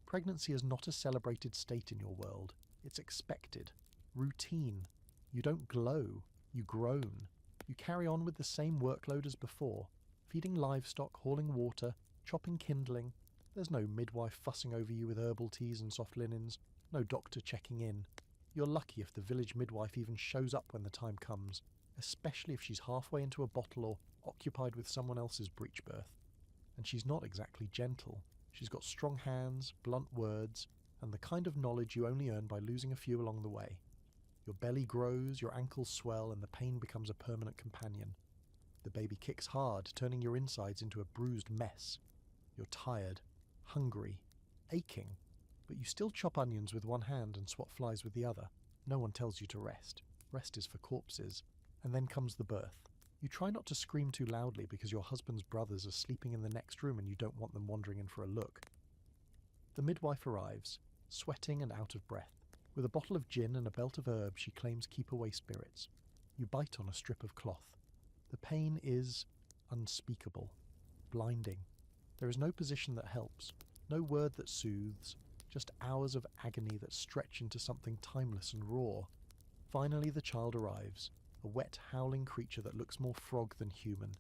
A: Pregnancy is not a celebrated state in your world. It's expected. Routine. You don't glow. You groan. You carry on with the same workload as before. Feeding livestock, hauling water, chopping kindling. There's no midwife fussing over you with herbal teas and soft linens. No doctor checking in. You're lucky if the village midwife even shows up when the time comes, especially if she's halfway into a bottle or occupied with someone else's breech birth. And she's not exactly gentle. She's got strong hands, blunt words, and the kind of knowledge you only earn by losing a few along the way. Your belly grows, your ankles swell, and the pain becomes a permanent companion. The baby kicks hard, turning your insides into a bruised mess. You're tired, hungry, aching, but you still chop onions with one hand and swat flies with the other. No one tells you to rest. Rest is for corpses. And then comes the birth. You try not to scream too loudly because your husband's brothers are sleeping in the next room and you don't want them wandering in for a look. The midwife arrives, sweating and out of breath. With a bottle of gin and a belt of herbs, she claims keep away spirits. You bite on a strip of cloth. The pain is unspeakable, blinding. There is no position that helps, no word that soothes, just hours of agony that stretch into something timeless and raw. Finally the child arrives, a wet, howling creature that looks more frog than human.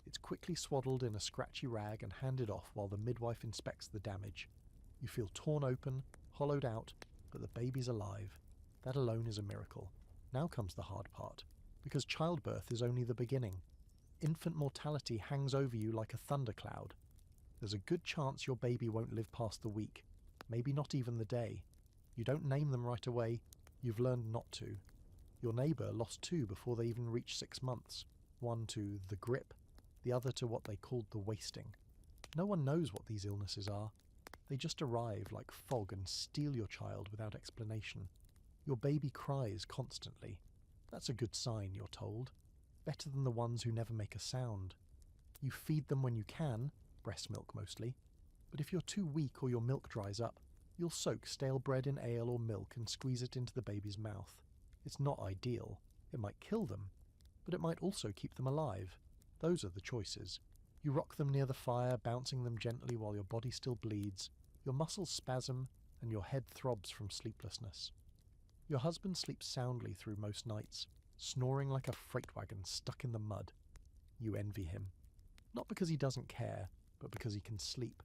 A: It's quickly swaddled in a scratchy rag and handed off while the midwife inspects the damage. You feel torn open, hollowed out, but the baby's alive. That alone is a miracle. Now comes the hard part, because childbirth is only the beginning. Infant mortality hangs over you like a thundercloud. There's a good chance your baby won't live past the week, maybe not even the day. You don't name them right away, you've learned not to. Your neighbour lost 2 before they even reached 6 months, one to the grip, the other to what they called the wasting. No one knows what these illnesses are. They just arrive like fog and steal your child without explanation. Your baby cries constantly. That's a good sign, you're told. Better than the ones who never make a sound. You feed them when you can, breast milk mostly, but if you're too weak or your milk dries up, you'll soak stale bread in ale or milk and squeeze it into the baby's mouth. It's not ideal. It might kill them, but it might also keep them alive. Those are the choices. You rock them near the fire, bouncing them gently while your body still bleeds. Your muscles spasm, and your head throbs from sleeplessness. Your husband sleeps soundly through most nights, snoring like a freight wagon stuck in the mud. You envy him. Not because he doesn't care, but because he can sleep.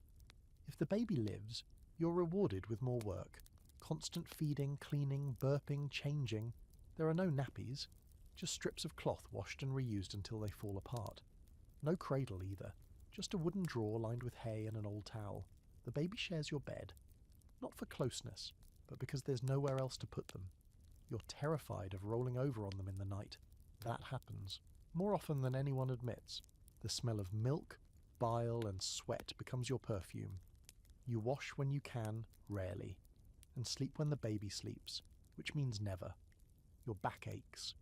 A: If the baby lives, you're rewarded with more work. Constant feeding, cleaning, burping, changing. There are no nappies, just strips of cloth washed and reused until they fall apart. No cradle either, just a wooden drawer lined with hay and an old towel. The baby shares your bed, not for closeness, but because there's nowhere else to put them. You're terrified of rolling over on them in the night. That happens, more often than anyone admits. The smell of milk, bile and sweat becomes your perfume. You wash when you can, rarely, and sleep when the baby sleeps, which means never. Your back aches.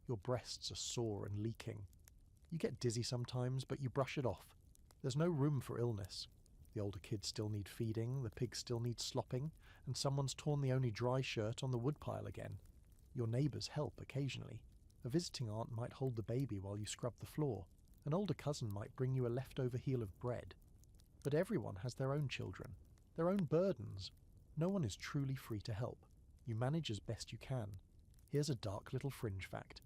A: Your breasts are sore and leaking. You get dizzy sometimes, but you brush it off. There's no room for illness. The older kids still need feeding, the pigs still need slopping, and someone's torn the only dry shirt on the woodpile again. Your neighbours help occasionally. A visiting aunt might hold the baby while you scrub the floor. An older cousin might bring you a leftover heel of bread. But everyone has their own children, their own burdens. No one is truly free to help. You manage as best you can. Here's a dark little fringe fact.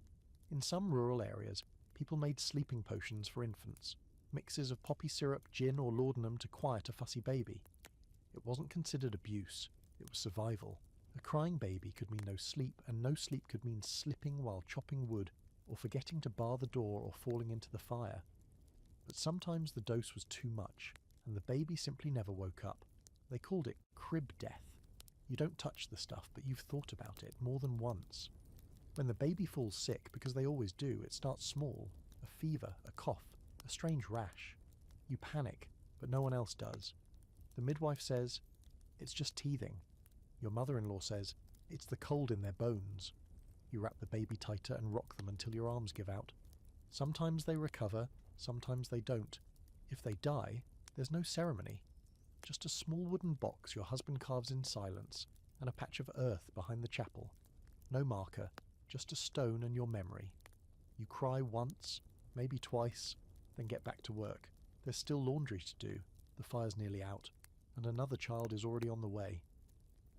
A: In some rural areas, people made sleeping potions for infants, mixes of poppy syrup, gin or laudanum to quiet a fussy baby. It wasn't considered abuse, it was survival. A crying baby could mean no sleep, and no sleep could mean slipping while chopping wood, or forgetting to bar the door or falling into the fire. But sometimes the dose was too much, and the baby simply never woke up. They called it crib death. You don't touch the stuff, but you've thought about it more than once. When the baby falls sick, because they always do, it starts small. A fever, a cough, a strange rash. You panic, but no one else does. The midwife says, it's just teething. Your mother-in-law says, it's the cold in their bones. You wrap the baby tighter and rock them until your arms give out. Sometimes they recover, sometimes they don't. If they die, there's no ceremony. Just a small wooden box your husband carves in silence, and a patch of earth behind the chapel. No marker, just a stone and your memory. You cry once, maybe twice, then get back to work. There's still laundry to do, the fire's nearly out, and another child is already on the way.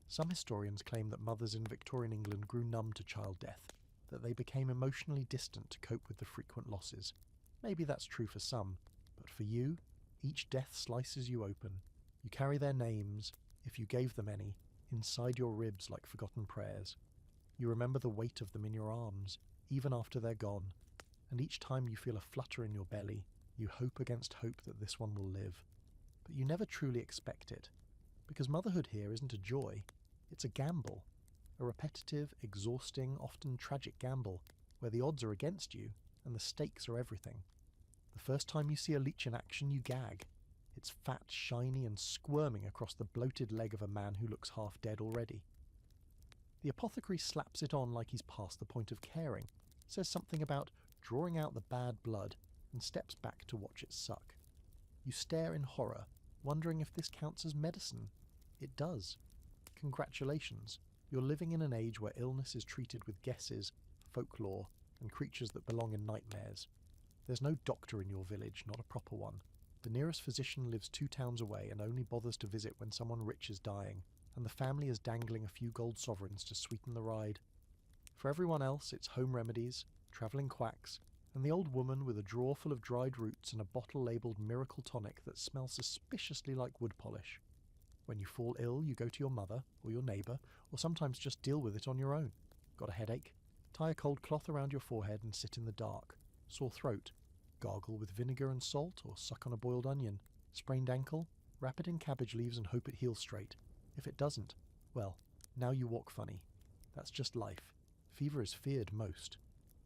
A: Some historians claim that mothers in Victorian England grew numb to child death, that they became emotionally distant to cope with the frequent losses. Maybe that's true for some, but for you, each death slices you open. You carry their names, if you gave them any, inside your ribs like forgotten prayers. You remember the weight of them in your arms, even after they're gone, and each time you feel a flutter in your belly, you hope against hope that this one will live. but you never truly expect it. Because motherhood here isn't a joy, it's a gamble. A repetitive, exhausting, often tragic gamble, where the odds are against you and the stakes are everything. The first time you see a leech in action, you gag. It's fat, shiny, and squirming across the bloated leg of a man who looks half dead already. The apothecary slaps it on like he's past the point of caring, says something about drawing out the bad blood, and steps back to watch it suck. You stare in horror, wondering if this counts as medicine. It does. Congratulations, you're living in an age where illness is treated with guesses, folklore, and creatures that belong in nightmares. There's no doctor in your village, not a proper one. The nearest physician lives 2 towns away and only bothers to visit when someone rich is dying, and the family is dangling a few gold sovereigns to sweeten the ride. For everyone else, it's home remedies, travelling quacks, and the old woman with a drawer full of dried roots and a bottle labelled miracle tonic that smells suspiciously like wood polish. When you fall ill, you go to your mother, or your neighbour, or sometimes just deal with it on your own. Got a headache? Tie a cold cloth around your forehead and sit in the dark. Sore throat? Gargle with vinegar and salt, or suck on a boiled onion. Sprained ankle? Wrap it in cabbage leaves and hope it heals straight. If it doesn't, well, now you walk funny. That's just life. Fever is feared most.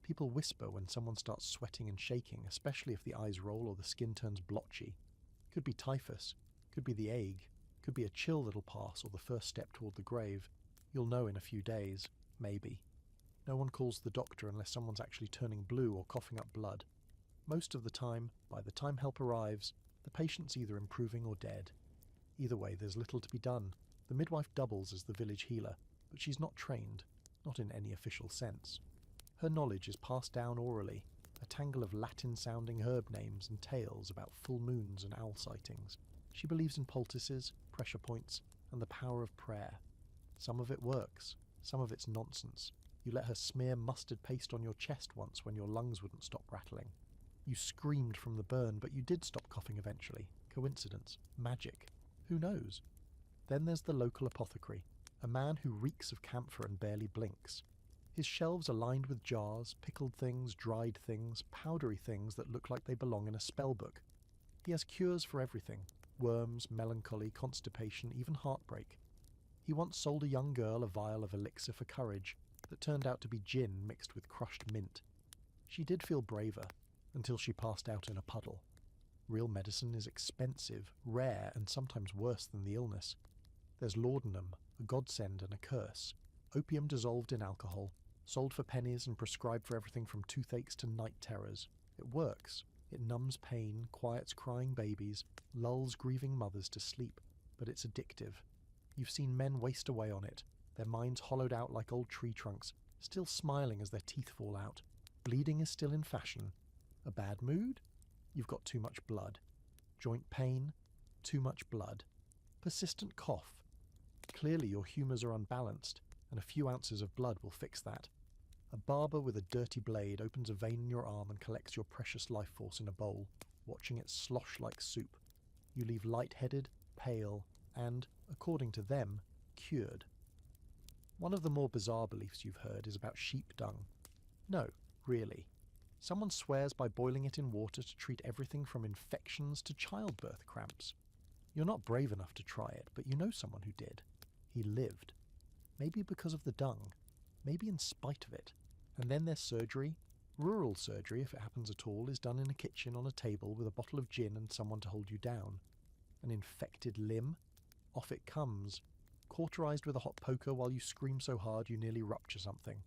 A: People whisper when someone starts sweating and shaking, especially if the eyes roll or the skin turns blotchy. Could be typhus, could be the ague, could be a chill that'll pass or the first step toward the grave. You'll know in a few days, maybe. No one calls the doctor unless someone's actually turning blue or coughing up blood. Most of the time, by the time help arrives, the patient's either improving or dead. Either way, there's little to be done. The midwife doubles as the village healer, but she's not trained, not in any official sense. Her knowledge is passed down orally, a tangle of Latin-sounding herb names and tales about full moons and owl sightings. She believes in poultices, pressure points, and the power of prayer. Some of it works, some of it's nonsense. You let her smear mustard paste on your chest once when your lungs wouldn't stop rattling. You screamed from the burn, but you did stop coughing eventually. Coincidence? Magic? Who knows? Then there's the local apothecary, a man who reeks of camphor and barely blinks. His shelves are lined with jars, pickled things, dried things, powdery things that look like they belong in a spell book. He has cures for everything: worms, melancholy, constipation, even heartbreak. He once sold a young girl a vial of elixir for courage that turned out to be gin mixed with crushed mint. She did feel braver, until she passed out in a puddle. Real medicine is expensive, rare, and sometimes worse than the illness. There's laudanum, a godsend and a curse. Opium dissolved in alcohol, sold for pennies and prescribed for everything from toothaches to night terrors. It works. It numbs pain, quiets crying babies, lulls grieving mothers to sleep, but it's addictive. You've seen men waste away on it, their minds hollowed out like old tree trunks, still smiling as their teeth fall out. Bleeding is still in fashion. A bad mood? You've got too much blood. Joint pain? Too much blood. Persistent cough? Clearly your humours are unbalanced, and a few ounces of blood will fix that. A barber with a dirty blade opens a vein in your arm and collects your precious life force in a bowl, watching it slosh like soup. You leave light-headed, pale, and, according to them, cured. One of the more bizarre beliefs you've heard is about sheep dung. No, really. Someone swears by boiling it in water to treat everything from infections to childbirth cramps. You're not brave enough to try it, but you know someone who did. He lived. Maybe because of the dung, maybe in spite of it. And then there's surgery. Rural surgery, if it happens at all, is done in a kitchen on a table with a bottle of gin and someone to hold you down. An infected limb? Off it comes, cauterized with a hot poker while you scream so hard you nearly rupture something.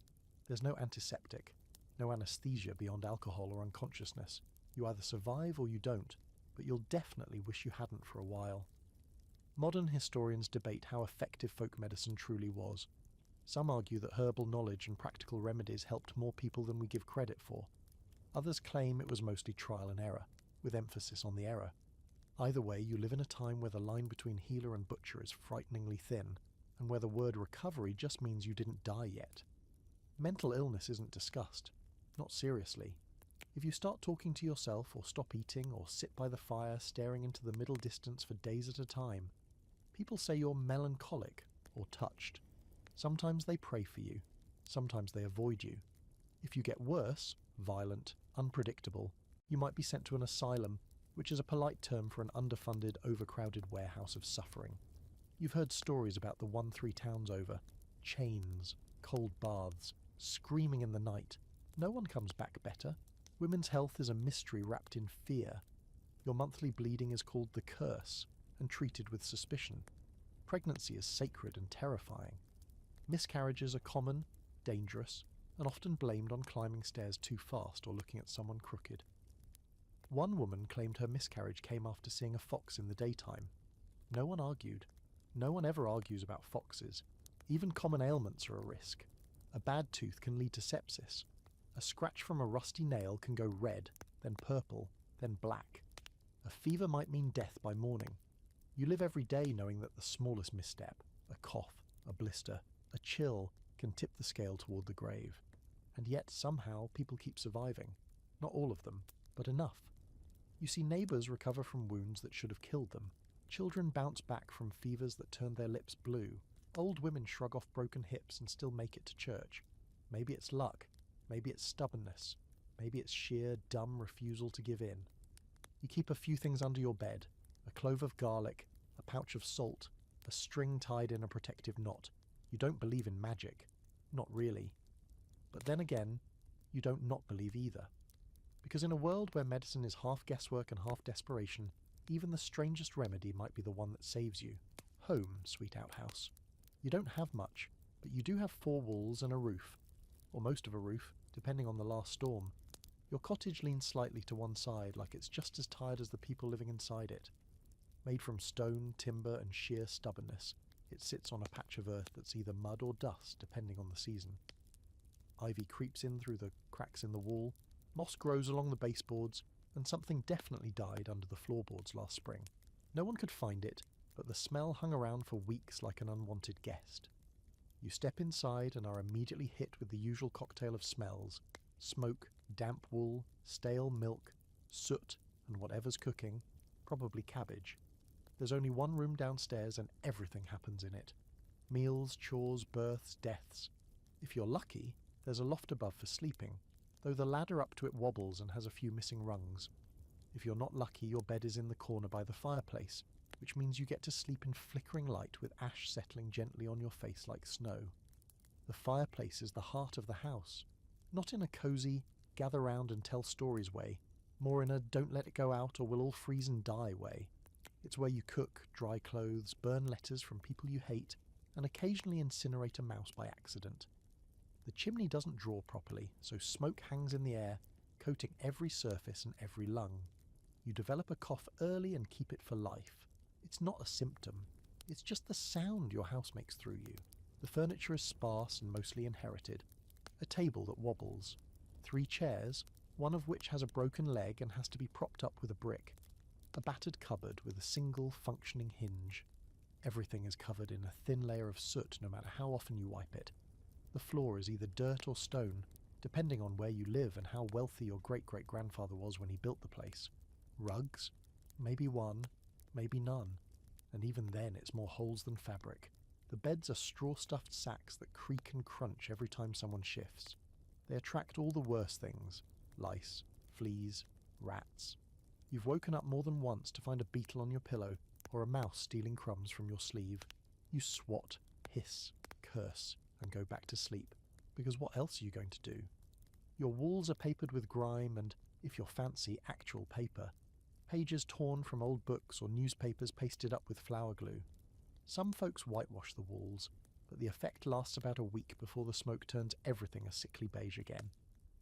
A: There's no antiseptic, no anesthesia beyond alcohol or unconsciousness. You either survive or you don't, but you'll definitely wish you hadn't for a while. Modern historians debate how effective folk medicine truly was. Some argue that herbal knowledge and practical remedies helped more people than we give credit for. Others claim it was mostly trial and error, with emphasis on the error. Either way, you live in a time where the line between healer and butcher is frighteningly thin, and where the word recovery just means you didn't die yet. Mental illness isn't discussed. Not seriously. If you start talking to yourself or stop eating or sit by the fire staring into the middle distance for days at a time, people say you're melancholic or touched. Sometimes they pray for you. Sometimes they avoid you. If you get worse, violent, unpredictable, you might be sent to an asylum, which is a polite term for an underfunded, overcrowded warehouse of suffering. You've heard stories about the 1-3 towns over, chains, cold baths, screaming in the night. No one comes back better. Women's health is a mystery wrapped in fear. Your monthly bleeding is called the curse and treated with suspicion. Pregnancy is sacred and terrifying. Miscarriages are common, dangerous, and often blamed on climbing stairs too fast or looking at someone crooked. One woman claimed her miscarriage came after seeing a fox in the daytime. No one argued. No one ever argues about foxes. Even common ailments are a risk. A bad tooth can lead to sepsis. A scratch from a rusty nail can go red, then purple, then black. A fever might mean death by morning. You live every day knowing that the smallest misstep, a cough, a blister, a chill, can tip the scale toward the grave. And yet somehow people keep surviving. Not all of them, but enough. You see neighbours recover from wounds that should have killed them. Children bounce back from fevers that turn their lips blue. Old women shrug off broken hips and still make it to church. Maybe it's luck. Maybe it's stubbornness. Maybe it's sheer, dumb refusal to give in. You keep a few things under your bed. A clove of garlic, a pouch of salt, a string tied in a protective knot. You don't believe in magic. Not really. But then again, you don't not believe either. Because in a world where medicine is half guesswork and half desperation, even the strangest remedy might be the one that saves you. Home, sweet outhouse. You don't have much, but you do have 4 walls and a roof. Or most of a roof, depending on the last storm. Your cottage leans slightly to one side, like it's just as tired as the people living inside it. Made from stone, timber, and sheer stubbornness, it sits on a patch of earth that's either mud or dust, depending on the season. Ivy creeps in through the cracks in the wall, moss grows along the baseboards, and something definitely died under the floorboards last spring. No one could find it, but the smell hung around for weeks like an unwanted guest. You step inside and are immediately hit with the usual cocktail of smells: smoke, damp wool, stale milk, soot, and whatever's cooking, probably cabbage. There's only one room downstairs and everything happens in it. Meals, chores, births, deaths. If you're lucky, there's a loft above for sleeping, though the ladder up to it wobbles and has a few missing rungs. If you're not lucky, your bed is in the corner by the fireplace, which means you get to sleep in flickering light with ash settling gently on your face like snow. The fireplace is the heart of the house, not in a cosy, gather round and tell stories way, more in a don't let it go out or we'll all freeze and die way. It's where you cook, dry clothes, burn letters from people you hate, and occasionally incinerate a mouse by accident. The chimney doesn't draw properly, so smoke hangs in the air, coating every surface and every lung. You develop a cough early and keep it for life. It's not a symptom. It's just the sound your house makes through you. The furniture is sparse and mostly inherited. A table that wobbles. 3 chairs, one of which has a broken leg and has to be propped up with a brick. A battered cupboard with a single functioning hinge. Everything is covered in a thin layer of soot no matter how often you wipe it. The floor is either dirt or stone, depending on where you live and how wealthy your great-great-grandfather was when he built the place. Rugs? Maybe one, maybe none. And even then it's more holes than fabric. The beds are straw-stuffed sacks that creak and crunch every time someone shifts. They attract all the worst things: lice, fleas, rats. You've woken up more than once to find a beetle on your pillow, or a mouse stealing crumbs from your sleeve. You swat, hiss, curse, and go back to sleep, because what else are you going to do? Your walls are papered with grime and, if you're fancy, actual paper. Pages torn from old books or newspapers pasted up with flour glue. Some folks whitewash the walls, but the effect lasts about a week before the smoke turns everything a sickly beige again.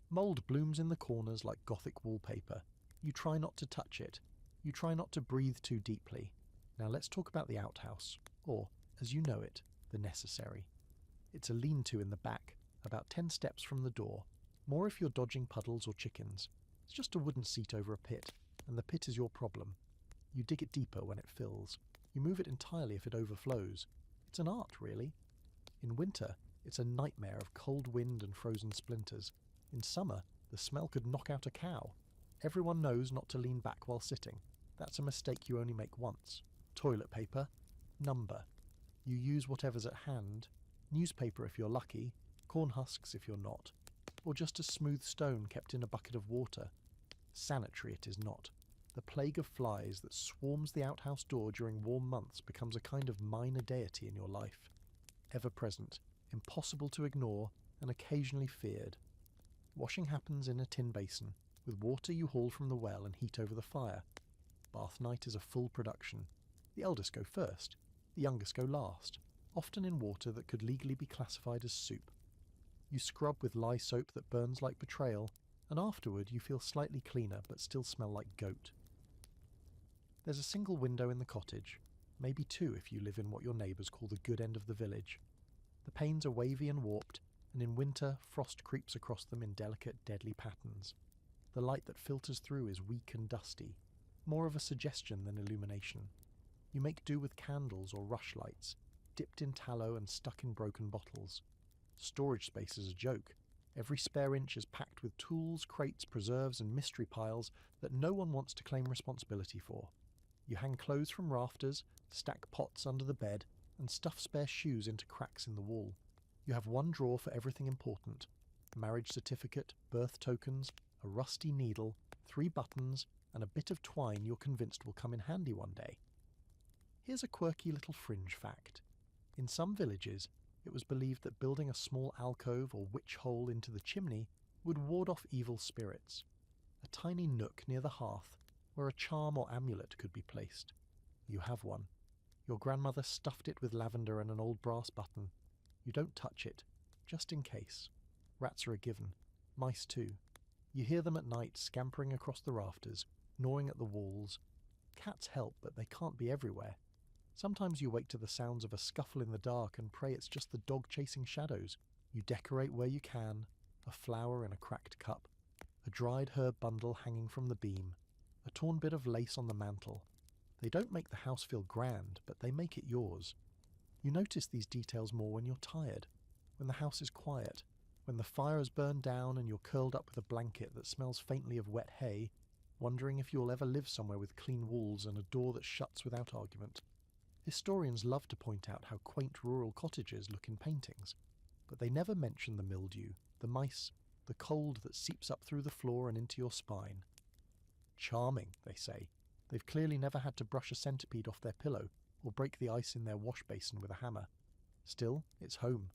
A: Mould blooms in the corners like Gothic wallpaper. You try not to touch it. You try not to breathe too deeply. Now let's talk about the outhouse, or, as you know it, the necessary. It's a lean-to in the back, about 10 steps from the door, more if you're dodging puddles or chickens. It's just a wooden seat over a pit, and the pit is your problem. You dig it deeper when it fills. You move it entirely if it overflows. It's an art, really. In winter, it's a nightmare of cold wind and frozen splinters. In summer, the smell could knock out a cow. Everyone knows not to lean back while sitting. That's a mistake you only make once. Toilet paper, number. You use whatever's at hand. Newspaper if you're lucky, corn husks if you're not, or just a smooth stone kept in a bucket of water. Sanitary it is not. The plague of flies that swarms the outhouse door during warm months becomes a kind of minor deity in your life. Ever present, impossible to ignore, and occasionally feared. Washing happens in a tin basin, with water you haul from the well and heat over the fire. Bath night is a full production. The eldest go first, the youngest go last, often in water that could legally be classified as soup. You scrub with lye soap that burns like betrayal, and afterward you feel slightly cleaner but still smell like goat. There's a single window in the cottage, maybe two if you live in what your neighbours call the good end of the village. The panes are wavy and warped, and in winter frost creeps across them in delicate, deadly patterns. The light that filters through is weak and dusty, more of a suggestion than illumination. You make do with candles or rushlights, dipped in tallow and stuck in broken bottles. Storage space is a joke. Every spare inch is packed with tools, crates, preserves and mystery piles that no one wants to claim responsibility for. You hang clothes from rafters, stack pots under the bed, and stuff spare shoes into cracks in the wall. You have one drawer for everything important: marriage certificate, birth tokens, a rusty needle, 3 buttons, and a bit of twine you're convinced will come in handy one day. Here's a quirky little fringe fact. In some villages, it was believed that building a small alcove or witch hole into the chimney would ward off evil spirits. A tiny nook near the hearth where a charm or amulet could be placed. You have one. Your grandmother stuffed it with lavender and an old brass button. You don't touch it, just in case. Rats are a given. Mice too. You hear them at night scampering across the rafters, gnawing at the walls. Cats help, but they can't be everywhere. Sometimes you wake to the sounds of a scuffle in the dark and pray it's just the dog chasing shadows. You decorate where you can, a flower in a cracked cup, a dried herb bundle hanging from the beam, a torn bit of lace on the mantel. They don't make the house feel grand, but they make it yours. You notice these details more when you're tired, when the house is quiet, when the fire has burned down and you're curled up with a blanket that smells faintly of wet hay, wondering if you'll ever live somewhere with clean walls and a door that shuts without argument. Historians love to point out how quaint rural cottages look in paintings, but they never mention the mildew, the mice, the cold that seeps up through the floor and into your spine. Charming, they say. They've clearly never had to brush a centipede off their pillow or break the ice in their wash basin with a hammer. Still, it's home.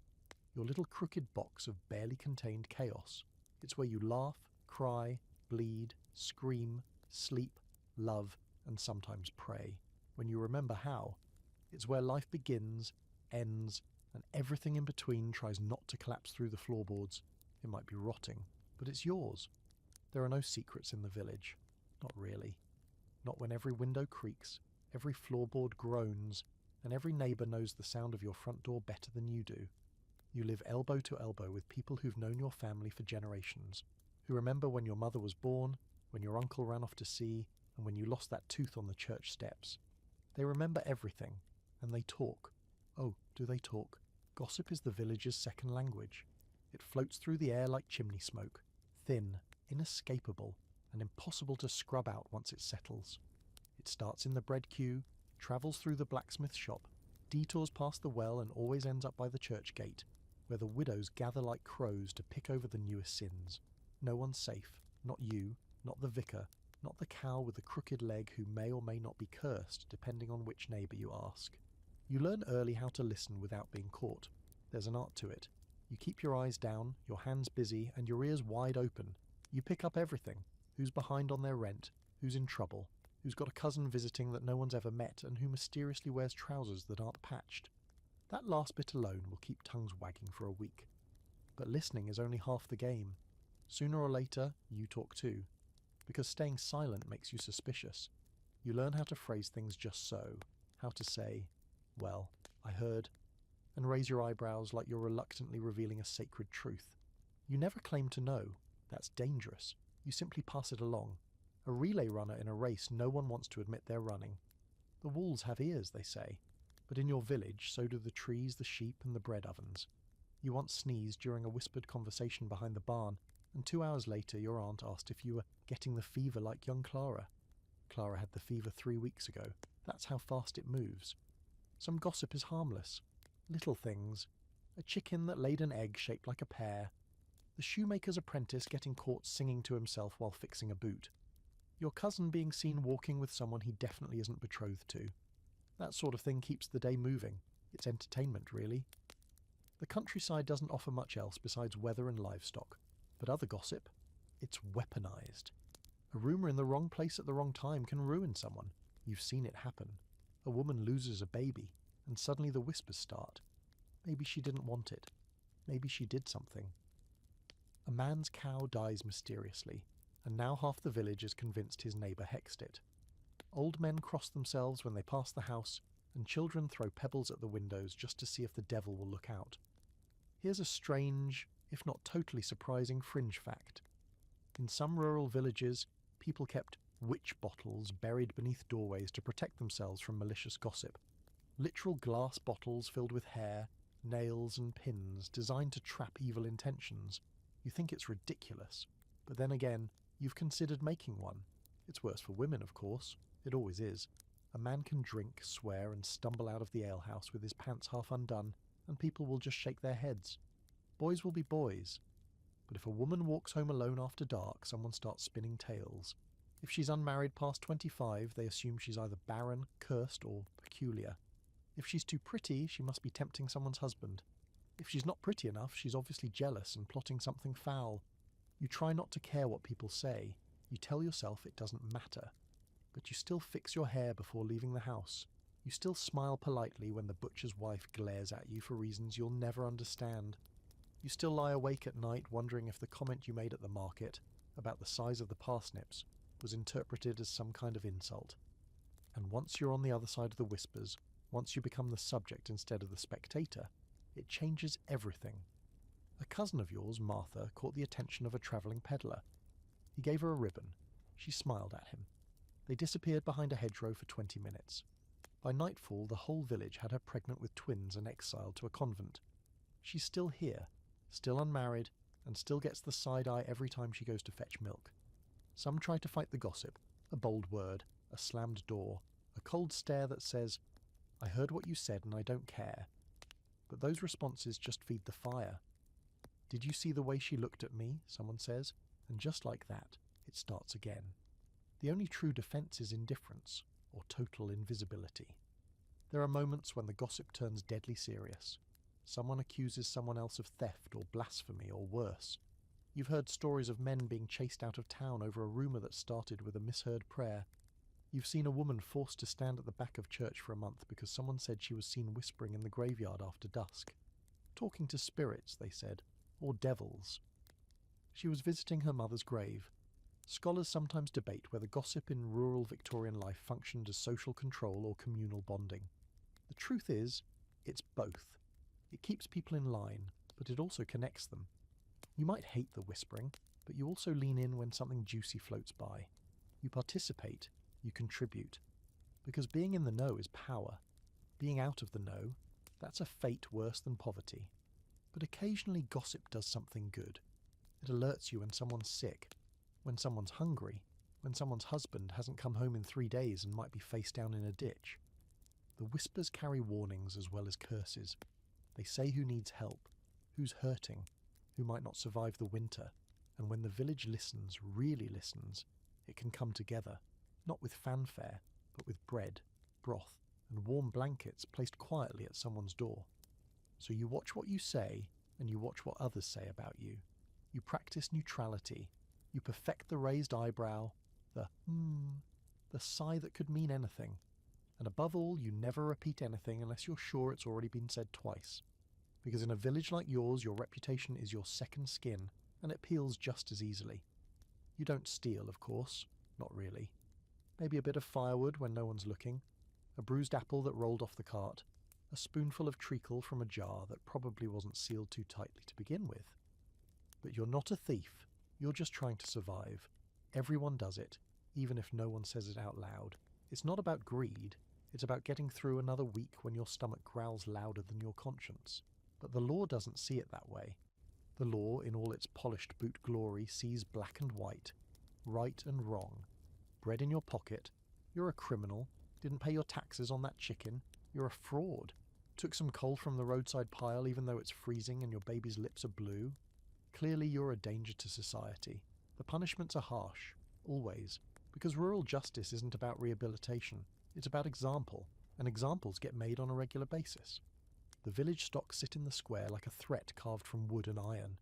A: Your little crooked box of barely contained chaos. It's where you laugh, cry, bleed, scream, sleep, love, and sometimes pray, when you remember how. It's where life begins, ends, and everything in between tries not to collapse through the floorboards. It might be rotting, but it's yours. There are no secrets in the village. Not really. Not when every window creaks, every floorboard groans, and every neighbour knows the sound of your front door better than you do. You live elbow to elbow with people who've known your family for generations, who remember when your mother was born, when your uncle ran off to sea, and when you lost that tooth on the church steps. They remember everything, and they talk. Oh, do they talk? Gossip is the village's second language. It floats through the air like chimney smoke, thin, inescapable, and impossible to scrub out once it settles. It starts in the bread queue, travels through the blacksmith shop, detours past the well and always ends up by the church gate, where the widows gather like crows to pick over the newest sins. No one's safe, not you, not the vicar, not the cow with the crooked leg who may or may not be cursed, depending on which neighbour you ask. You learn early how to listen without being caught. There's an art to it. You keep your eyes down, your hands busy, and your ears wide open. You pick up everything. Who's behind on their rent, who's in trouble, who's got a cousin visiting that no one's ever met and who mysteriously wears trousers that aren't patched. That last bit alone will keep tongues wagging for a week. But listening is only half the game. Sooner or later, you talk too. Because staying silent makes you suspicious. You learn how to phrase things just so, how to say, well, I heard, and raise your eyebrows like you're reluctantly revealing a sacred truth. You never claim to know. That's dangerous. You simply pass it along. A relay runner in a race no one wants to admit they're running. The walls have ears, they say, but in your village so do the trees, the sheep, and the bread ovens. You once sneezed during a whispered conversation behind the barn, and 2 hours later your aunt asked if you were getting the fever like young Clara. Clara had the fever 3 weeks ago. That's how fast it moves. Some gossip is harmless. Little things. A chicken that laid an egg shaped like a pear. The shoemaker's apprentice getting caught singing to himself while fixing a boot. Your cousin being seen walking with someone he definitely isn't betrothed to. That sort of thing keeps the day moving. It's entertainment, really. The countryside doesn't offer much else besides weather and livestock. But other gossip? It's weaponized. A rumour in the wrong place at the wrong time can ruin someone. You've seen it happen. A woman loses a baby, and suddenly the whispers start. Maybe she didn't want it. Maybe she did something. A man's cow dies mysteriously, and now half the village is convinced his neighbour hexed it. Old men cross themselves when they pass the house, and children throw pebbles at the windows just to see if the devil will look out. Here's a strange, if not totally surprising, fringe fact. In some rural villages, people kept witch bottles buried beneath doorways to protect themselves from malicious gossip. Literal glass bottles filled with hair, nails and pins designed to trap evil intentions. You think it's ridiculous, but then again, you've considered making one. It's worse for women, of course. It always is. A man can drink, swear and stumble out of the alehouse with his pants half undone, and people will just shake their heads. Boys will be boys. But if a woman walks home alone after dark, someone starts spinning tales. If she's unmarried past 25, they assume she's either barren, cursed, or peculiar. If she's too pretty, she must be tempting someone's husband. If she's not pretty enough, she's obviously jealous and plotting something foul. You try not to care what people say. You tell yourself it doesn't matter. But you still fix your hair before leaving the house. You still smile politely when the butcher's wife glares at you for reasons you'll never understand. You still lie awake at night wondering if the comment you made at the market about the size of the parsnips was interpreted as some kind of insult. And once you're on the other side of the whispers, once you become the subject instead of the spectator, it changes everything. A cousin of yours, Martha, caught the attention of a travelling peddler. He gave her a ribbon. She smiled at him. They disappeared behind a hedgerow for 20 minutes. By nightfall, the whole village had her pregnant with twins and exiled to a convent. She's still here, still unmarried, and still gets the side-eye every time she goes to fetch milk. Some try to fight the gossip, a bold word, a slammed door, a cold stare that says, "I heard what you said and I don't care." But those responses just feed the fire. "Did you see the way she looked at me?" someone says, and just like that, it starts again. The only true defense is indifference, or total invisibility. There are moments when the gossip turns deadly serious. Someone accuses someone else of theft or blasphemy or worse. You've heard stories of men being chased out of town over a rumour that started with a misheard prayer. You've seen a woman forced to stand at the back of church for a month because someone said she was seen whispering in the graveyard after dusk. Talking to spirits, they said, or devils. She was visiting her mother's grave. Scholars sometimes debate whether gossip in rural Victorian life functioned as social control or communal bonding. The truth is, it's both. It keeps people in line, but it also connects them. You might hate the whispering, but you also lean in when something juicy floats by. You participate, you contribute. Because being in the know is power. Being out of the know, that's a fate worse than poverty. But occasionally gossip does something good. It alerts you when someone's sick, when someone's hungry, when someone's husband hasn't come home in 3 days and might be face down in a ditch. The whispers carry warnings as well as curses. They say who needs help, who's hurting, who might not survive the winter, and when the village listens, really listens, it can come together, not with fanfare, but with bread, broth, and warm blankets placed quietly at someone's door. So you watch what you say, and you watch what others say about you. You practice neutrality. You perfect the raised eyebrow, the sigh that could mean anything. And above all, you never repeat anything unless you're sure it's already been said twice. Because in a village like yours, your reputation is your second skin, and it peels just as easily. You don't steal, of course. Not really. Maybe a bit of firewood when no one's looking, a bruised apple that rolled off the cart, a spoonful of treacle from a jar that probably wasn't sealed too tightly to begin with. But you're not a thief. You're just trying to survive. Everyone does it, even if no one says it out loud. It's not about greed. It's about getting through another week when your stomach growls louder than your conscience. But the law doesn't see it that way. The law, in all its polished boot glory, sees black and white, right and wrong. Bread in your pocket. You're a criminal. Didn't pay your taxes on that chicken. You're a fraud. Took some coal from the roadside pile even though it's freezing and your baby's lips are blue. Clearly you're a danger to society. The punishments are harsh. Always. Because rural justice isn't about rehabilitation, it's about example, and examples get made on a regular basis. The village stocks sit in the square like a threat carved from wood and iron.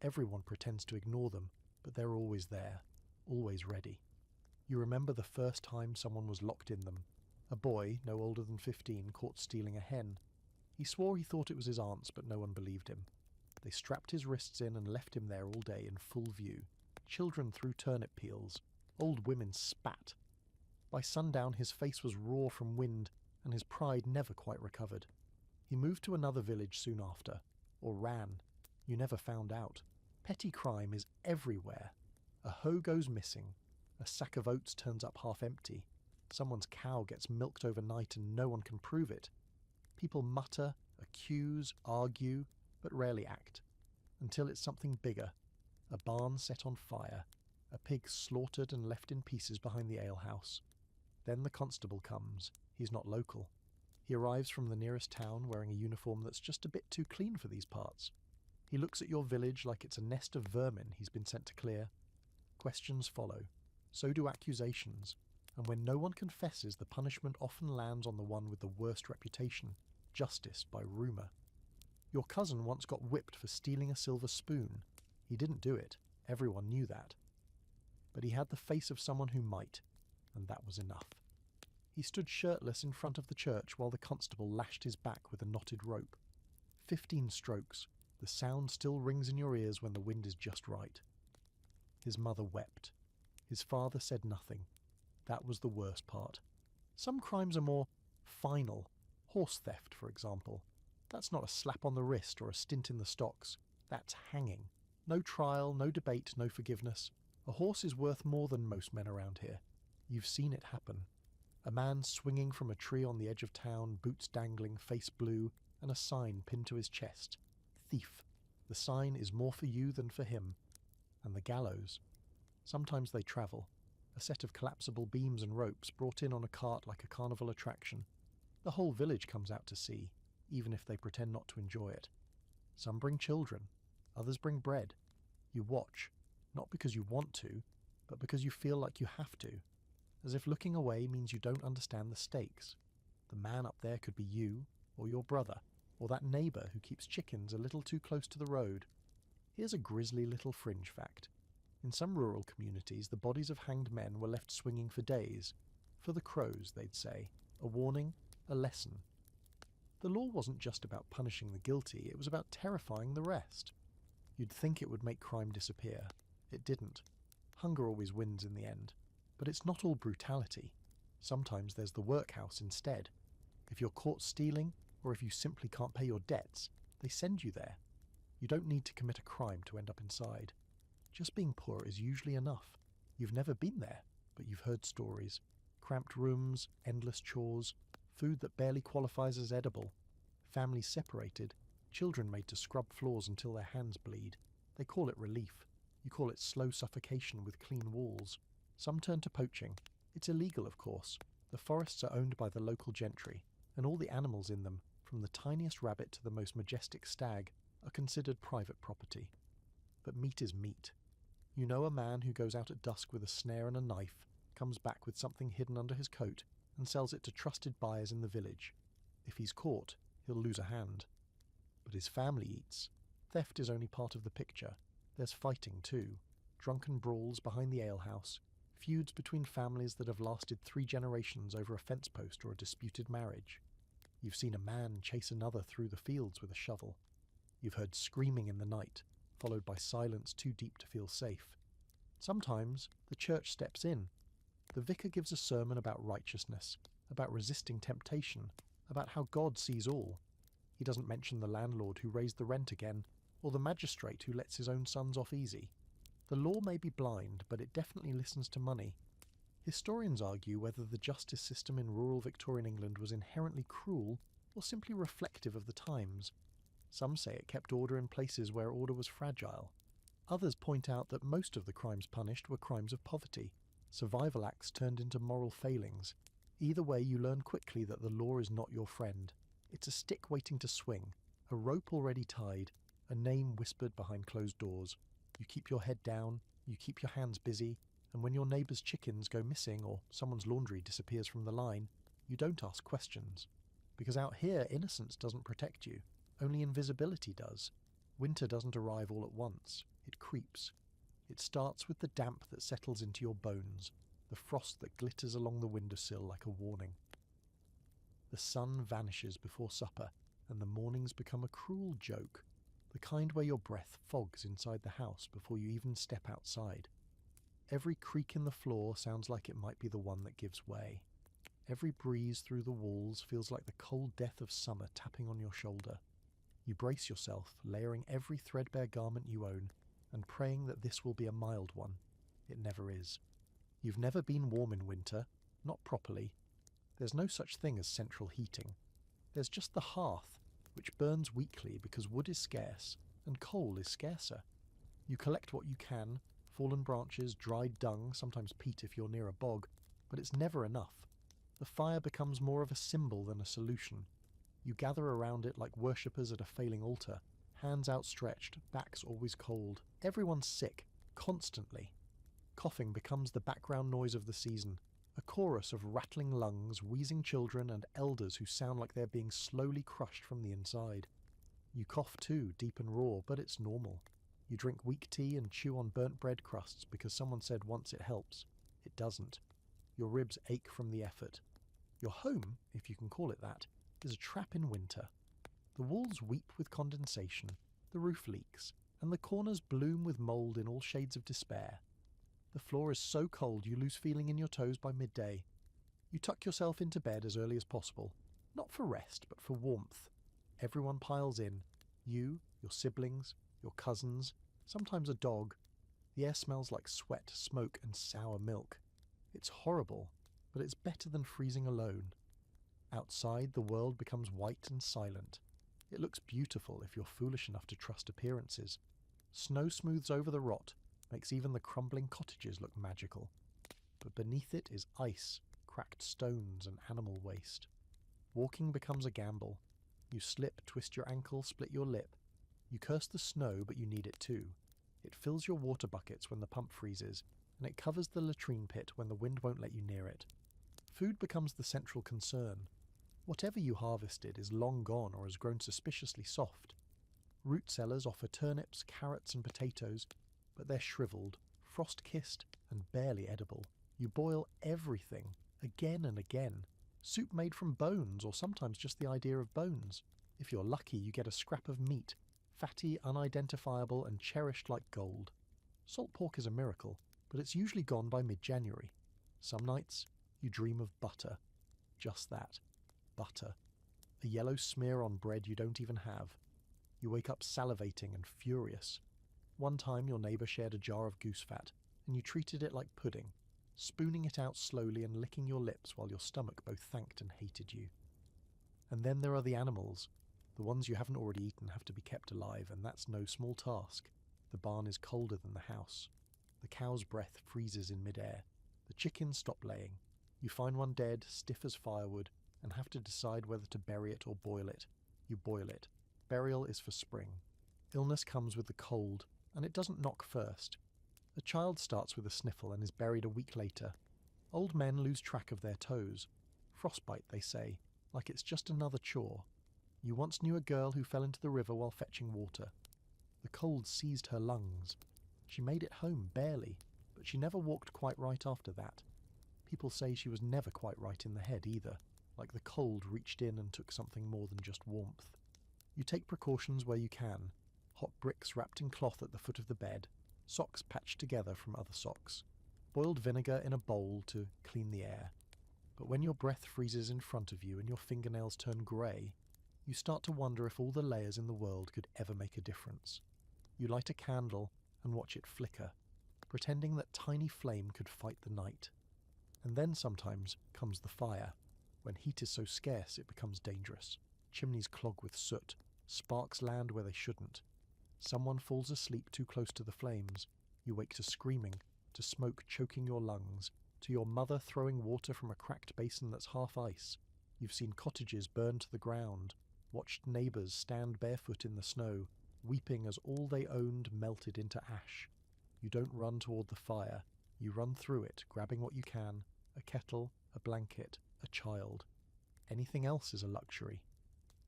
A: Everyone pretends to ignore them, but they're always there, always ready. You remember the first time someone was locked in them. A boy, no older than 15, caught stealing a hen. He swore he thought it was his aunt's, but no one believed him. They strapped his wrists in and left him there all day in full view. Children threw turnip peels. Old women spat. By sundown his face was raw from wind, and his pride never quite recovered. He moved to another village soon after, or ran. You never found out. Petty crime is everywhere. A hoe goes missing. A sack of oats turns up half empty. Someone's cow gets milked overnight and no one can prove it. People mutter, accuse, argue, but rarely act. Until it's something bigger. A barn set on fire. A pig slaughtered and left in pieces behind the alehouse. Then the constable comes. He's not local. He arrives from the nearest town wearing a uniform that's just a bit too clean for these parts. He looks at your village like it's a nest of vermin he's been sent to clear. Questions follow. So do accusations. And when no one confesses, the punishment often lands on the one with the worst reputation. Justice by rumour. Your cousin once got whipped for stealing a silver spoon. He didn't do it. Everyone knew that. But he had the face of someone who might, and that was enough. He stood shirtless in front of the church while the constable lashed his back with a knotted rope. 15 strokes. The sound still rings in your ears when the wind is just right. His mother wept. His father said nothing. That was the worst part. Some crimes are more final. Horse theft, for example. That's not a slap on the wrist or a stint in the stocks. That's hanging. No trial, no debate, no forgiveness. A horse is worth more than most men around here. You've seen it happen. A man swinging from a tree on the edge of town, boots dangling, face blue, and a sign pinned to his chest. Thief. The sign is more for you than for him. And the gallows. Sometimes they travel. A set of collapsible beams and ropes brought in on a cart like a carnival attraction. The whole village comes out to see, even if they pretend not to enjoy it. Some bring children. Others bring bread. You watch, not because you want to, but because you feel like you have to. As if looking away means you don't understand the stakes. The man up there could be you, or your brother, or that neighbour who keeps chickens a little too close to the road. Here's a grisly little fringe fact. In some rural communities, the bodies of hanged men were left swinging for days. For the crows, they'd say. A warning, a lesson. The law wasn't just about punishing the guilty, it was about terrifying the rest. You'd think it would make crime disappear. It didn't. Hunger always wins in the end. But it's not all brutality. Sometimes there's the workhouse instead. If you're caught stealing, or if you simply can't pay your debts, they send you there. You don't need to commit a crime to end up inside. Just being poor is usually enough. You've never been there, but you've heard stories. Cramped rooms, endless chores, food that barely qualifies as edible, families separated, children made to scrub floors until their hands bleed. They call it relief. You call it slow suffocation with clean walls. Some turn to poaching. It's illegal, of course. The forests are owned by the local gentry, and all the animals in them, from the tiniest rabbit to the most majestic stag, are considered private property. But meat is meat. You know a man who goes out at dusk with a snare and a knife, comes back with something hidden under his coat, and sells it to trusted buyers in the village. If he's caught, he'll lose a hand. But his family eats. Theft is only part of the picture. There's fighting too. Drunken brawls behind the alehouse. Feuds between families that have lasted 3 generations over a fence post or a disputed marriage. You've seen a man chase another through the fields with a shovel. You've heard screaming in the night, followed by silence too deep to feel safe. Sometimes the church steps in. The vicar gives a sermon about righteousness, about resisting temptation, about how God sees all. He doesn't mention the landlord who raised the rent again, or the magistrate who lets his own sons off easy. The law may be blind, but it definitely listens to money. Historians argue whether the justice system in rural Victorian England was inherently cruel or simply reflective of the times. Some say it kept order in places where order was fragile. Others point out that most of the crimes punished were crimes of poverty, survival acts turned into moral failings. Either way, you learn quickly that the law is not your friend. It's a stick waiting to swing, a rope already tied, a name whispered behind closed doors. You keep your head down, you keep your hands busy, And when your neighbour's chickens go missing or someone's laundry disappears from the line, you don't ask questions. Because out here, innocence doesn't protect you. Only invisibility does. Winter doesn't arrive all at once. It creeps. It starts with the damp that settles into your bones, the frost that glitters along the windowsill like a warning. The sun vanishes before supper, and the mornings become a cruel joke, the kind where your breath fogs inside the house before you even step outside. Every creak in the floor sounds like it might be the one that gives way. Every breeze through the walls feels like the cold death of summer tapping on your shoulder. You brace yourself, layering every threadbare garment you own, and praying that this will be a mild one. It never is. You've never been warm in winter, not properly. There's no such thing as central heating. There's just the hearth, which burns weakly because wood is scarce, and coal is scarcer. You collect what you can, fallen branches, dried dung, sometimes peat if you're near a bog, but it's never enough. The fire becomes more of a symbol than a solution. You gather around it like worshippers at a failing altar, hands outstretched, backs always cold. Everyone's sick, constantly. Coughing becomes the background noise of the season, a chorus of rattling lungs, wheezing children, and elders who sound like they're being slowly crushed from the inside. You cough too, deep and raw, but it's normal. You drink weak tea and chew on burnt bread crusts because someone said once it helps. It doesn't. Your ribs ache from the effort. Your home, if you can call it that, is a trap in winter. The walls weep with condensation, the roof leaks, and the corners bloom with mould in all shades of despair. The floor is so cold you lose feeling in your toes by midday. You tuck yourself into bed as early as possible, not for rest, but for warmth. Everyone piles in. You, your siblings, your cousins, sometimes a dog. The air smells like sweat, smoke, and sour milk. It's horrible, but it's better than freezing alone. Outside, the world becomes white and silent. It looks beautiful if you're foolish enough to trust appearances. Snow smooths over the rot, makes even the crumbling cottages look magical. But beneath it is ice, cracked stones, and animal waste. Walking becomes a gamble. You slip, twist your ankle, split your lip. You curse the snow, but you need it too. It fills your water buckets when the pump freezes, and it covers the latrine pit when the wind won't let you near it. Food becomes the central concern. Whatever you harvested is long gone or has grown suspiciously soft. Root sellers offer turnips, carrots, and potatoes, but they're shriveled, frost-kissed, and barely edible. You boil everything, again and again. Soup made from bones, or sometimes just the idea of bones. If you're lucky, you get a scrap of meat, fatty, unidentifiable, and cherished like gold. Salt pork is a miracle, but it's usually gone by mid-January. Some nights, you dream of butter. Just that. Butter. A yellow smear on bread you don't even have. You wake up salivating and furious. One time your neighbour shared a jar of goose fat, and you treated it like pudding, spooning it out slowly and licking your lips while your stomach both thanked and hated you. And then there are the animals. The ones you haven't already eaten have to be kept alive, and that's no small task. The barn is colder than the house. The cow's breath freezes in mid-air. The chickens stop laying. You find one dead, stiff as firewood, and have to decide whether to bury it or boil it. You boil it. Burial is for spring. Illness comes with the cold, and it doesn't knock first. A child starts with a sniffle and is buried a week later. Old men lose track of their toes. Frostbite, they say, like it's just another chore. You once knew a girl who fell into the river while fetching water. The cold seized her lungs. She made it home barely, but she never walked quite right after that. People say she was never quite right in the head either, like the cold reached in and took something more than just warmth. You take precautions where you can. Hot bricks wrapped in cloth at the foot of the bed, socks patched together from other socks, boiled vinegar in a bowl to clean the air. But when your breath freezes in front of you and your fingernails turn grey, you start to wonder if all the layers in the world could ever make a difference. You light a candle and watch it flicker, pretending that tiny flame could fight the night. And then sometimes comes the fire. When heat is so scarce it becomes dangerous. Chimneys clog with soot, sparks land where they shouldn't. Someone falls asleep too close to the flames. You wake to screaming, to smoke choking your lungs, to your mother throwing water from a cracked basin that's half ice. You've seen cottages burn to the ground, watched neighbours stand barefoot in the snow, weeping as all they owned melted into ash. You don't run toward the fire. You run through it, grabbing what you can: a kettle, a blanket, a child. Anything else is a luxury.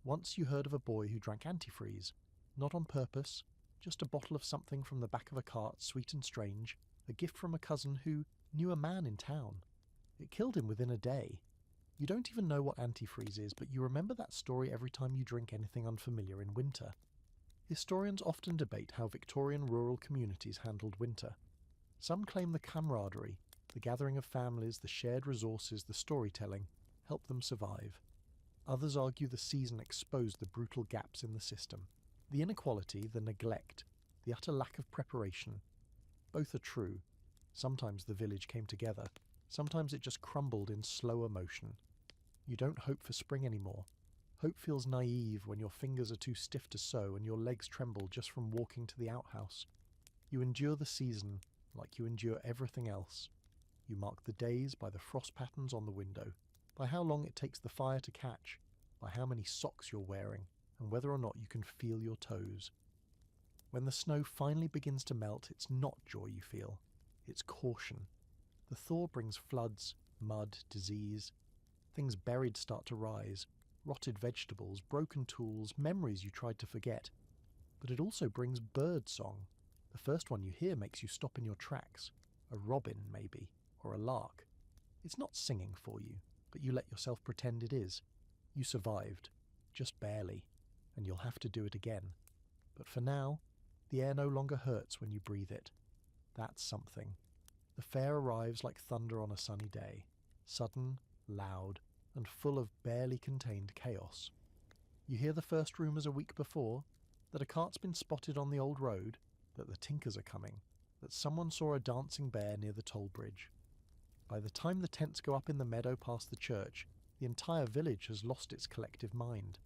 A: Once you heard of a boy who drank antifreeze, not on purpose, just a bottle of something from the back of a cart, sweet and strange, a gift from a cousin who knew a man in town. It killed him within a day. You don't even know what antifreeze is, but you remember that story every time you drink anything unfamiliar in winter. Historians often debate how Victorian rural communities handled winter. Some claim the camaraderie, the gathering of families, the shared resources, the storytelling, helped them survive. Others argue the season exposed the brutal gaps in the system. The inequality, the neglect, the utter lack of preparation. Both are true. Sometimes the village came together. Sometimes it just crumbled in slower motion. You don't hope for spring anymore. Hope feels naive when your fingers are too stiff to sew and your legs tremble just from walking to the outhouse. You endure the season like you endure everything else. You mark the days by the frost patterns on the window, by how long it takes the fire to catch, by how many socks you're wearing, and whether or not you can feel your toes. When the snow finally begins to melt, it's not joy you feel, it's caution. The thaw brings floods, mud, disease. Things buried start to rise, rotted vegetables, broken tools, memories you tried to forget. But it also brings bird song. The first one you hear makes you stop in your tracks. A robin, maybe, or a lark. It's not singing for you, but you let yourself pretend it is. You survived, just barely, and you'll have to do it again. But for now, the air no longer hurts when you breathe it. That's something. The fair arrives like thunder on a sunny day, sudden, loud, and full of barely contained chaos. You hear the first rumours a week before, that a cart's been spotted on the old road, that the tinkers are coming, that someone saw a dancing bear near the toll bridge. By the time the tents go up in the meadow past the church, the entire village has lost its collective mind.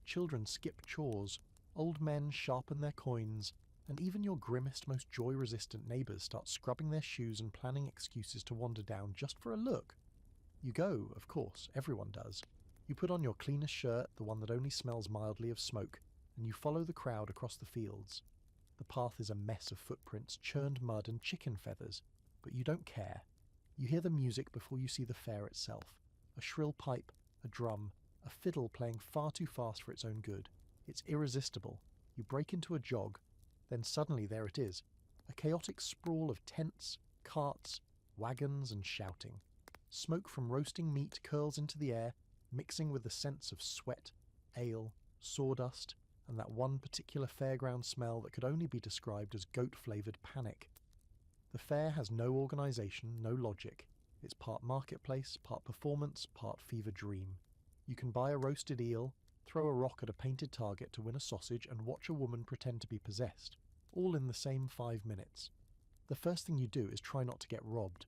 A: Children skip chores, old men sharpen their coins, and even your grimmest, most joy-resistant neighbours start scrubbing their shoes and planning excuses to wander down just for a look. You go, of course, everyone does. You put on your cleanest shirt, the one that only smells mildly of smoke, and you follow the crowd across the fields. The path is a mess of footprints, churned mud and chicken feathers, but you don't care. You hear the music before you see the fair itself. A shrill pipe, a drum, a fiddle playing far too fast for its own good. It's irresistible. You break into a jog, then suddenly there it is, a chaotic sprawl of tents, carts, wagons and shouting. Smoke from roasting meat curls into the air, mixing with the scents of sweat, ale, sawdust, and that one particular fairground smell that could only be described as goat-flavoured panic. The fair has no organisation, no logic. It's part marketplace, part performance, part fever dream. You can buy a roasted eel, throw a rock at a painted target to win a sausage, and watch a woman pretend to be possessed, all in the same 5 minutes. The first thing you do is try not to get robbed,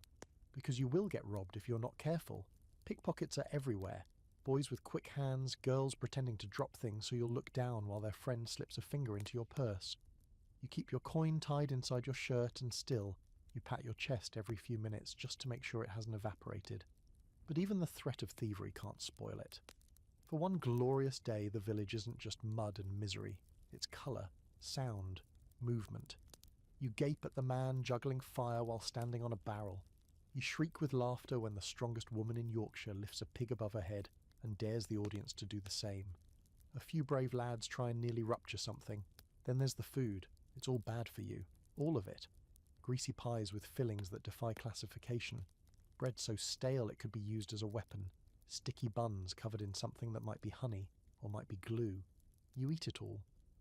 A: because you will get robbed if you're not careful. Pickpockets are everywhere. Boys with quick hands, girls pretending to drop things so you'll look down while their friend slips a finger into your purse. You keep your coin tied inside your shirt, and still, you pat your chest every few minutes just to make sure it hasn't evaporated. But even the threat of thievery can't spoil it. For one glorious day, the village isn't just mud and misery. It's colour, sound, movement. You gape at the man juggling fire while standing on a barrel. You shriek with laughter when the strongest woman in Yorkshire lifts a pig above her head and dares the audience to do the same. A few brave lads try and nearly rupture something. Then there's the food. It's all bad for you. All of it. Greasy pies with fillings that defy classification. Bread so stale it could be used as a weapon. Sticky buns covered in something that might be honey or might be glue. You eat it all.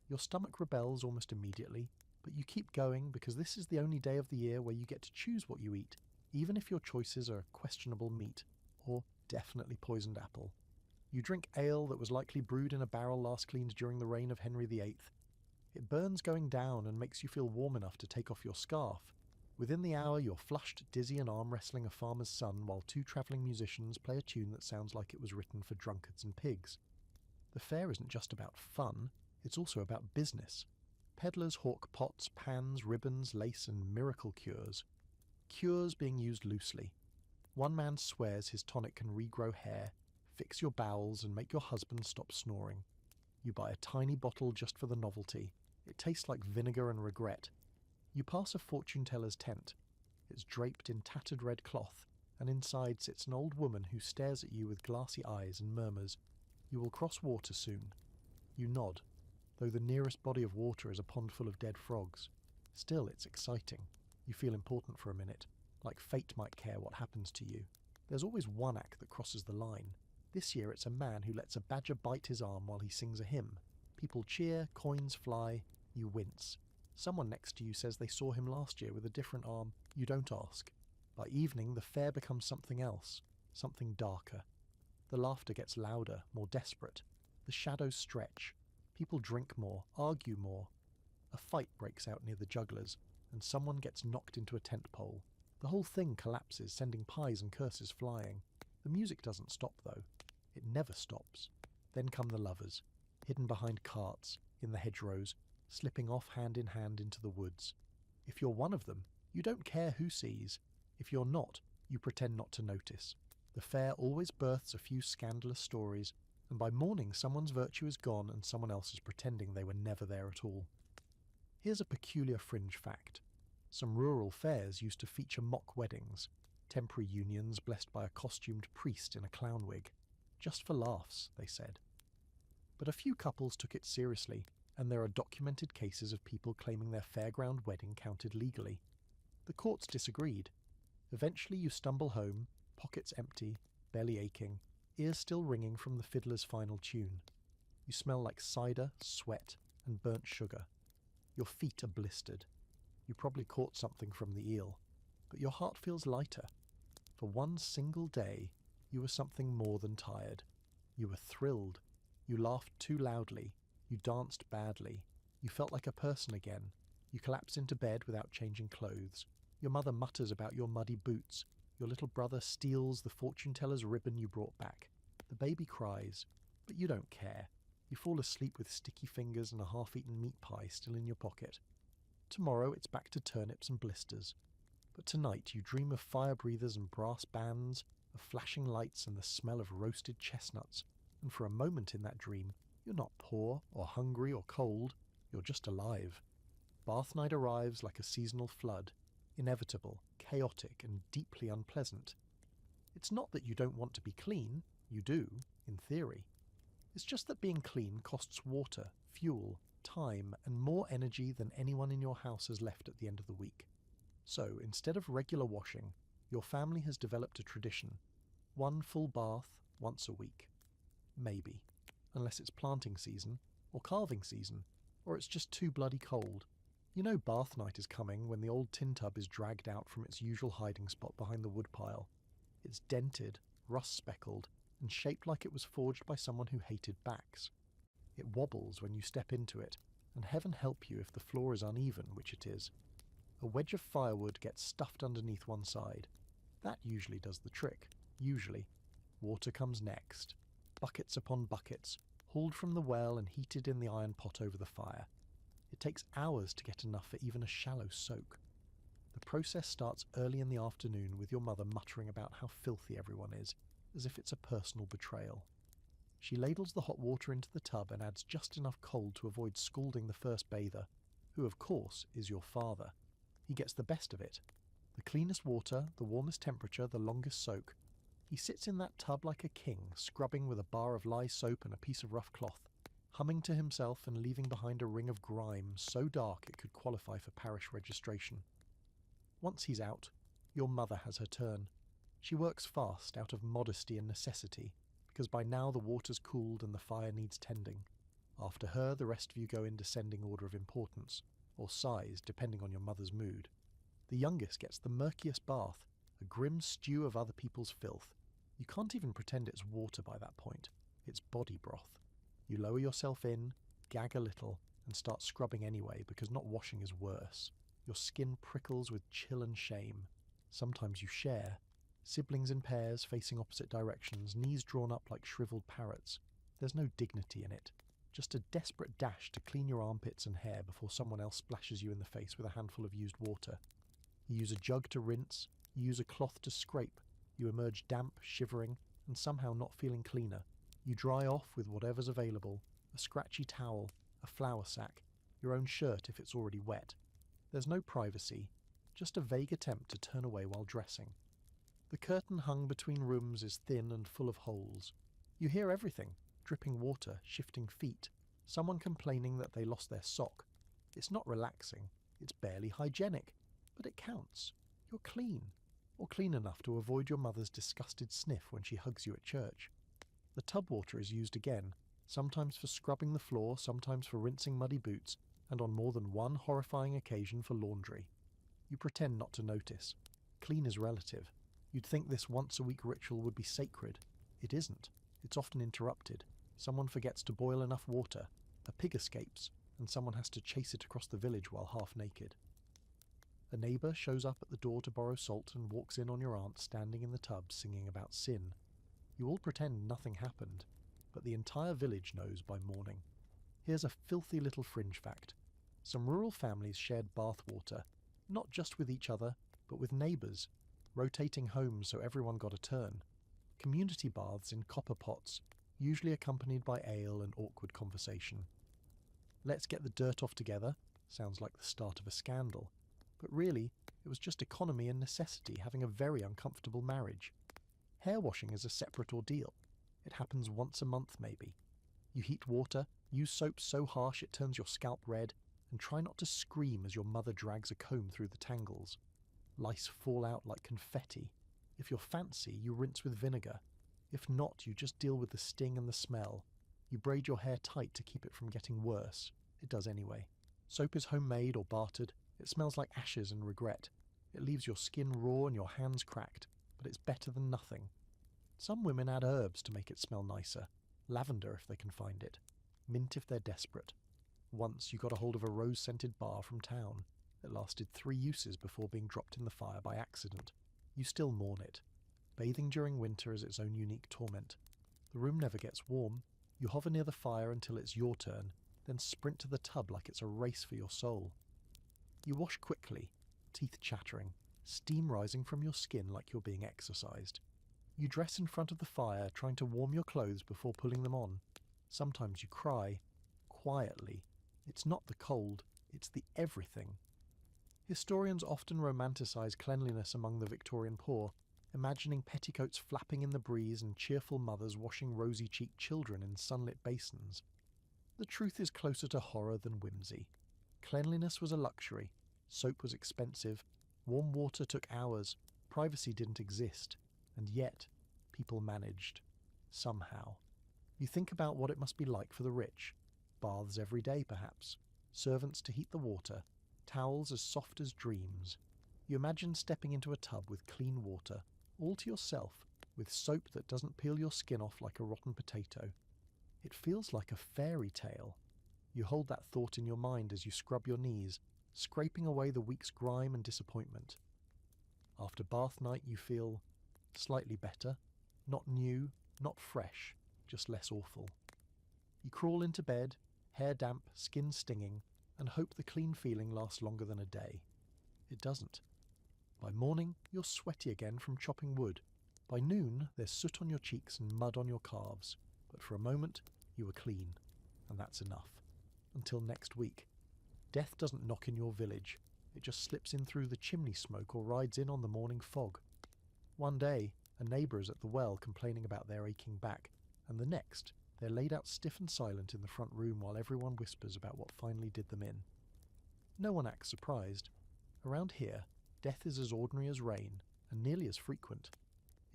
A: Your stomach rebels almost immediately, but you keep going because this is the only day of the year where you get to choose what you eat, even if your choices are questionable meat or definitely poisoned apple. You drink ale that was likely brewed in a barrel last cleaned during the reign of Henry VIII. It burns going down and makes you feel warm enough to take off your scarf. Within the hour, you're flushed, dizzy and arm-wrestling a farmer's son while two travelling musicians play a tune that sounds like it was written for drunkards and pigs. The fair isn't just about fun, it's also about business. Peddlers hawk pots, pans, ribbons, lace and miracle cures. Cures being used loosely. One man swears his tonic can regrow hair, fix your bowels and make your husband stop snoring. You buy a tiny bottle just for the novelty. It tastes like vinegar and regret. You pass a fortune-teller's tent. It's draped in tattered red cloth, and inside sits an old woman who stares at you with glassy eyes and murmurs, "You will cross water soon." You nod, though the nearest body of water is a pond full of dead frogs. Still, it's exciting. You feel important for a minute, like fate might care what happens to you. There's always one act that crosses the line. This year it's a man who lets a badger bite his arm while he sings a hymn. People cheer, coins fly, you wince. Someone next to you says they saw him last year with a different arm. You don't ask. By evening, the fair becomes something else, something darker. The laughter gets louder, more desperate. The shadows stretch. People drink more, argue more. A fight breaks out near the jugglers, and someone gets knocked into a tent pole. The whole thing collapses, sending pies and curses flying. The music doesn't stop, though. It never stops. Then come the lovers, hidden behind carts, in the hedgerows, slipping off hand in hand into the woods. If you're one of them, you don't care who sees. If you're not, you pretend not to notice. The fair always births a few scandalous stories, and by morning someone's virtue is gone and someone else is pretending they were never there at all. Here's a peculiar fringe fact. Some rural fairs used to feature mock weddings, temporary unions blessed by a costumed priest in a clown wig. Just for laughs, they said. But a few couples took it seriously, and there are documented cases of people claiming their fairground wedding counted legally. The courts disagreed. Eventually you stumble home, pockets empty, belly aching, ears still ringing from the fiddler's final tune. You smell like cider, sweat, and burnt sugar. Your feet are blistered. You probably caught something from the eel, but your heart feels lighter. For one single day, you were something more than tired. You were thrilled. You laughed too loudly. You danced badly. You felt like a person again. You collapse into bed without changing clothes. Your mother mutters about your muddy boots. Your little brother steals the fortune-teller's ribbon you brought back. The baby cries, but you don't care. You fall asleep with sticky fingers and a half-eaten meat pie still in your pocket. Tomorrow it's back to turnips and blisters. But tonight you dream of fire breathers and brass bands, of flashing lights and the smell of roasted chestnuts. And for a moment in that dream, you're not poor or hungry or cold. You're just alive. Bath night arrives like a seasonal flood, inevitable, chaotic, and deeply unpleasant. It's not that you don't want to be clean. You do, in theory. It's just that being clean costs water, fuel, time, and more energy than anyone in your house has left at the end of the week. So, instead of regular washing, your family has developed a tradition. One full bath once a week. Maybe. Unless it's planting season, or calving season, or it's just too bloody cold. You know bath night is coming when the old tin tub is dragged out from its usual hiding spot behind the woodpile. It's dented, rust-speckled, and shaped like it was forged by someone who hated backs. It wobbles when you step into it, and heaven help you if the floor is uneven, which it is. A wedge of firewood gets stuffed underneath one side. That usually does the trick. Usually. Water comes next. Buckets upon buckets, hauled from the well and heated in the iron pot over the fire. It takes hours to get enough for even a shallow soak. The process starts early in the afternoon with your mother muttering about how filthy everyone is, as if it's a personal betrayal. She ladles the hot water into the tub and adds just enough cold to avoid scalding the first bather, who of course is your father. He gets the best of it. The cleanest water, the warmest temperature, the longest soak. He sits in that tub like a king, scrubbing with a bar of lye soap and a piece of rough cloth, humming to himself and leaving behind a ring of grime so dark it could qualify for parish registration. Once he's out, your mother has her turn. She works fast out of modesty and necessity, because by now the water's cooled and the fire needs tending. After her, the rest of you go in descending order of importance, or size, depending on your mother's mood. The youngest gets the murkiest bath, a grim stew of other people's filth. You can't even pretend it's water by that point. It's body broth. You lower yourself in, gag a little, and start scrubbing anyway, because not washing is worse. Your skin prickles with chill and shame. Sometimes you share. Siblings in pairs, facing opposite directions, knees drawn up like shriveled parrots. There's no dignity in it. Just a desperate dash to clean your armpits and hair before someone else splashes you in the face with a handful of used water. You use a jug to rinse, you use a cloth to scrape. You emerge damp, shivering, and somehow not feeling cleaner. You dry off with whatever's available, a scratchy towel, a flour sack, your own shirt if it's already wet. There's no privacy. just a vague attempt to turn away while dressing. The curtain hung between rooms is thin and full of holes. You hear everything: dripping water, shifting feet, someone complaining that they lost their sock. It's not relaxing, it's barely hygienic, but it counts. You're clean, or clean enough to avoid your mother's disgusted sniff when she hugs you at church. The tub water is used again, sometimes for scrubbing the floor, sometimes for rinsing muddy boots, and on more than one horrifying occasion for laundry. You pretend not to notice. Clean is relative. You'd think this once-a-week ritual would be sacred. It isn't. It's often interrupted. Someone forgets to boil enough water, a pig escapes, and someone has to chase it across the village while half naked. A neighbour shows up at the door to borrow salt and walks in on your aunt standing in the tub singing about sin. You all pretend nothing happened, but the entire village knows by morning. Here's a filthy little fringe fact. Some rural families shared bath water, not just with each other, but with neighbours, rotating homes so everyone got a turn. Community baths in copper pots, usually accompanied by ale and awkward conversation. Let's get the dirt off together sounds like the start of a scandal, but really it was just economy and necessity having a very uncomfortable marriage. Hair washing is a separate ordeal. It happens once a month maybe. You heat water, use soap so harsh it turns your scalp red, and try not to scream as your mother drags a comb through the tangles. Lice fall out like confetti. If you're fancy, you rinse with vinegar. If not, you just deal with the sting and the smell. You braid your hair tight to keep it from getting worse. It does anyway. Soap is homemade or bartered. It smells like ashes and regret. It leaves your skin raw and your hands cracked, but it's better than nothing. Some women add herbs to make it smell nicer. Lavender if they can find it. Mint if they're desperate. Once you got a hold of a rose-scented bar from town. It lasted 3 uses before being dropped in the fire by accident. You still mourn it. Bathing during winter is its own unique torment. The room never gets warm. You hover near the fire until it's your turn, then sprint to the tub like it's a race for your soul. You wash quickly, teeth chattering, steam rising from your skin like you're being exercised. You dress in front of the fire, trying to warm your clothes before pulling them on. Sometimes you cry, quietly. It's not the cold, it's the everything. Historians often romanticize cleanliness among the Victorian poor, imagining petticoats flapping in the breeze and cheerful mothers washing rosy-cheeked children in sunlit basins. The truth is closer to horror than whimsy. Cleanliness was a luxury, soap was expensive, warm water took hours, privacy didn't exist, and yet people managed. Somehow. You think about what it must be like for the rich. Baths every day, perhaps. Servants to heat the water. Towels as soft as dreams. You imagine stepping into a tub with clean water, all to yourself, with soap that doesn't peel your skin off like a rotten potato. It feels like a fairy tale. You hold that thought in your mind as you scrub your knees, scraping away the week's grime and disappointment. After bath night you feel slightly better, not new, not fresh, just less awful. You crawl into bed, hair damp, skin stinging, and hope the clean feeling lasts longer than a day. It doesn't. By morning, you're sweaty again from chopping wood. By noon, there's soot on your cheeks and mud on your calves. But for a moment, you are clean, and that's enough. Until next week. Death doesn't knock in your village. It just slips in through the chimney smoke or rides in on the morning fog. One day, a neighbour is at the well complaining about their aching back, and the next, they're laid out stiff and silent in the front room while everyone whispers about what finally did them in. No one acts surprised. Around here, death is as ordinary as rain, and nearly as frequent.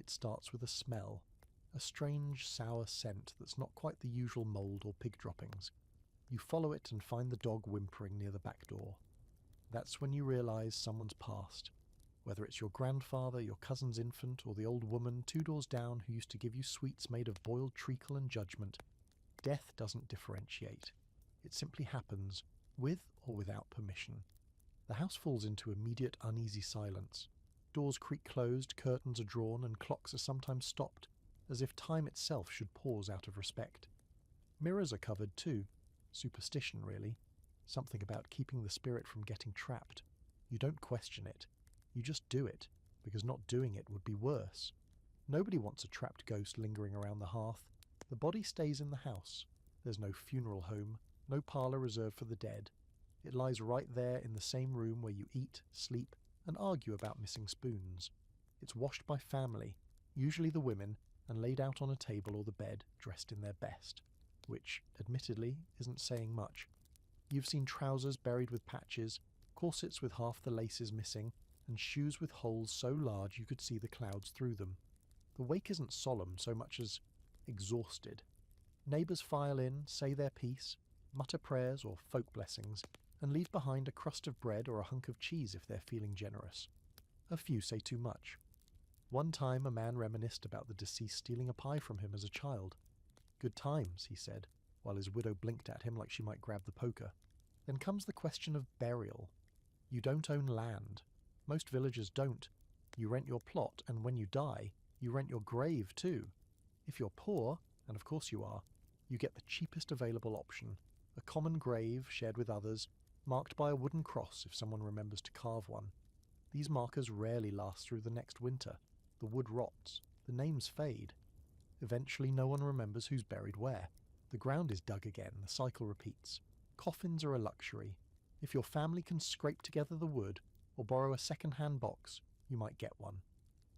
A: It starts with a smell, a strange sour scent that's not quite the usual mould or pig droppings. You follow it and find the dog whimpering near the back door. That's when you realise someone's passed. Whether it's your grandfather, your cousin's infant, or the old woman 2 doors down who used to give you sweets made of boiled treacle and judgment, death doesn't differentiate. It simply happens, with or without permission. The house falls into immediate uneasy silence. Doors creak closed, curtains are drawn, and clocks are sometimes stopped, as if time itself should pause out of respect. Mirrors are covered too. Superstition, really. Something about keeping the spirit from getting trapped. You don't question it. You just do it, because not doing it would be worse. Nobody wants a trapped ghost lingering around the hearth. The body stays in the house. There's no funeral home, no parlour reserved for the dead. It lies right there in the same room where you eat, sleep, and argue about missing spoons. It's washed by family, usually the women, and laid out on a table or the bed dressed in their best, which, admittedly, isn't saying much. You've seen trousers buried with patches, corsets with half the laces missing, and shoes with holes so large you could see the clouds through them. The wake isn't solemn so much as exhausted. Neighbours file in, say their piece, mutter prayers or folk blessings, and leave behind a crust of bread or a hunk of cheese if they're feeling generous. A few say too much. One time a man reminisced about the deceased stealing a pie from him as a child. "Good times," he said, while his widow blinked at him like she might grab the poker. Then comes the question of burial. You don't own land. Most villagers don't. You rent your plot, and when you die, you rent your grave too. If you're poor, and of course you are, you get the cheapest available option, a common grave shared with others, marked by a wooden cross if someone remembers to carve one. These markers rarely last through the next winter. The wood rots, the names fade. Eventually no one remembers who's buried where. The ground is dug again, the cycle repeats. Coffins are a luxury. If your family can scrape together the wood, or borrow a second-hand box, you might get one.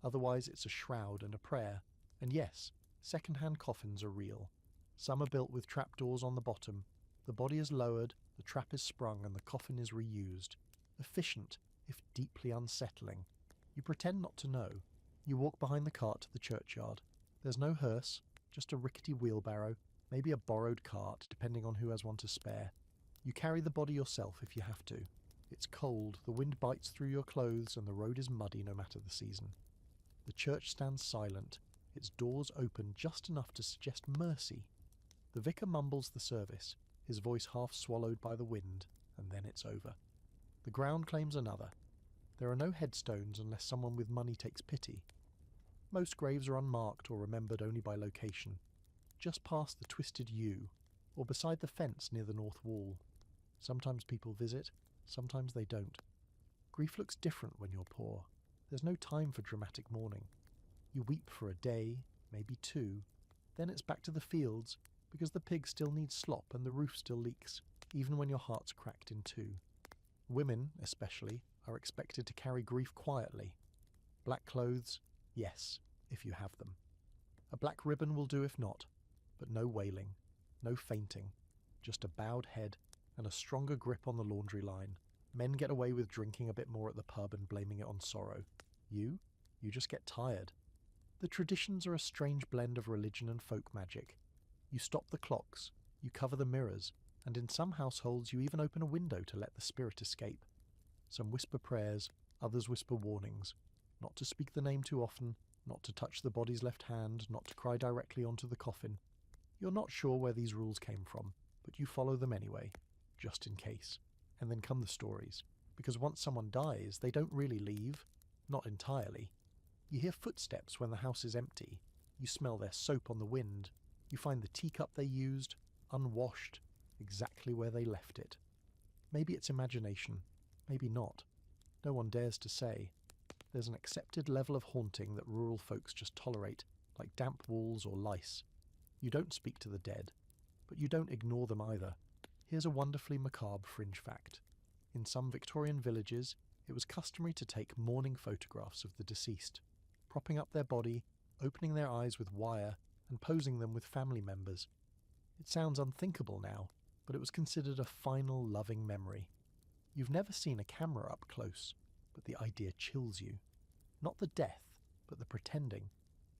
A: Otherwise it's a shroud and a prayer. And yes, second-hand coffins are real. Some are built with trapdoors on the bottom. The body is lowered, the trap is sprung, and the coffin is reused. Efficient, if deeply unsettling. You pretend not to know. You walk behind the cart to the churchyard. There's no hearse, just a rickety wheelbarrow, maybe a borrowed cart, depending on who has one to spare. You carry the body yourself if you have to. It's cold, the wind bites through your clothes, and the road is muddy no matter the season. The church stands silent, its doors open just enough to suggest mercy. The vicar mumbles the service, his voice half swallowed by the wind, and then it's over. The ground claims another. There are no headstones unless someone with money takes pity. Most graves are unmarked or remembered only by location, just past the twisted U, or beside the fence near the north wall. Sometimes people visit, sometimes they don't. Grief looks different when you're poor. There's no time for dramatic mourning. You weep for a day, maybe two, then it's back to the fields, because the pig still needs slop and the roof still leaks, even when your heart's cracked in two. Women, especially, are expected to carry grief quietly. Black clothes, yes, if you have them. A black ribbon will do if not, but no wailing, no fainting, just a bowed head and a stronger grip on the laundry line. Men get away with drinking a bit more at the pub and blaming it on sorrow. You just get tired. The traditions are a strange blend of religion and folk magic. You stop the clocks, you cover the mirrors, and in some households you even open a window to let the spirit escape. Some whisper prayers, others whisper warnings. Not to speak the name too often, not to touch the body's left hand, not to cry directly onto the coffin. You're not sure where these rules came from, but you follow them anyway, just in case. And then come the stories, because once someone dies, they don't really leave, not entirely. You hear footsteps when the house is empty. You smell their soap on the wind. You find the teacup they used, unwashed, exactly where they left it. Maybe it's imagination, maybe not. No one dares to say. There's an accepted level of haunting that rural folks just tolerate, like damp walls or lice. You don't speak to the dead, but you don't ignore them either. Here's a wonderfully macabre fringe fact. In some Victorian villages, it was customary to take mourning photographs of the deceased, propping up their body, opening their eyes with wire, and posing them with family members. It sounds unthinkable now, but it was considered a final loving memory. You've never seen a camera up close, but the idea chills you. Not the death, but the pretending,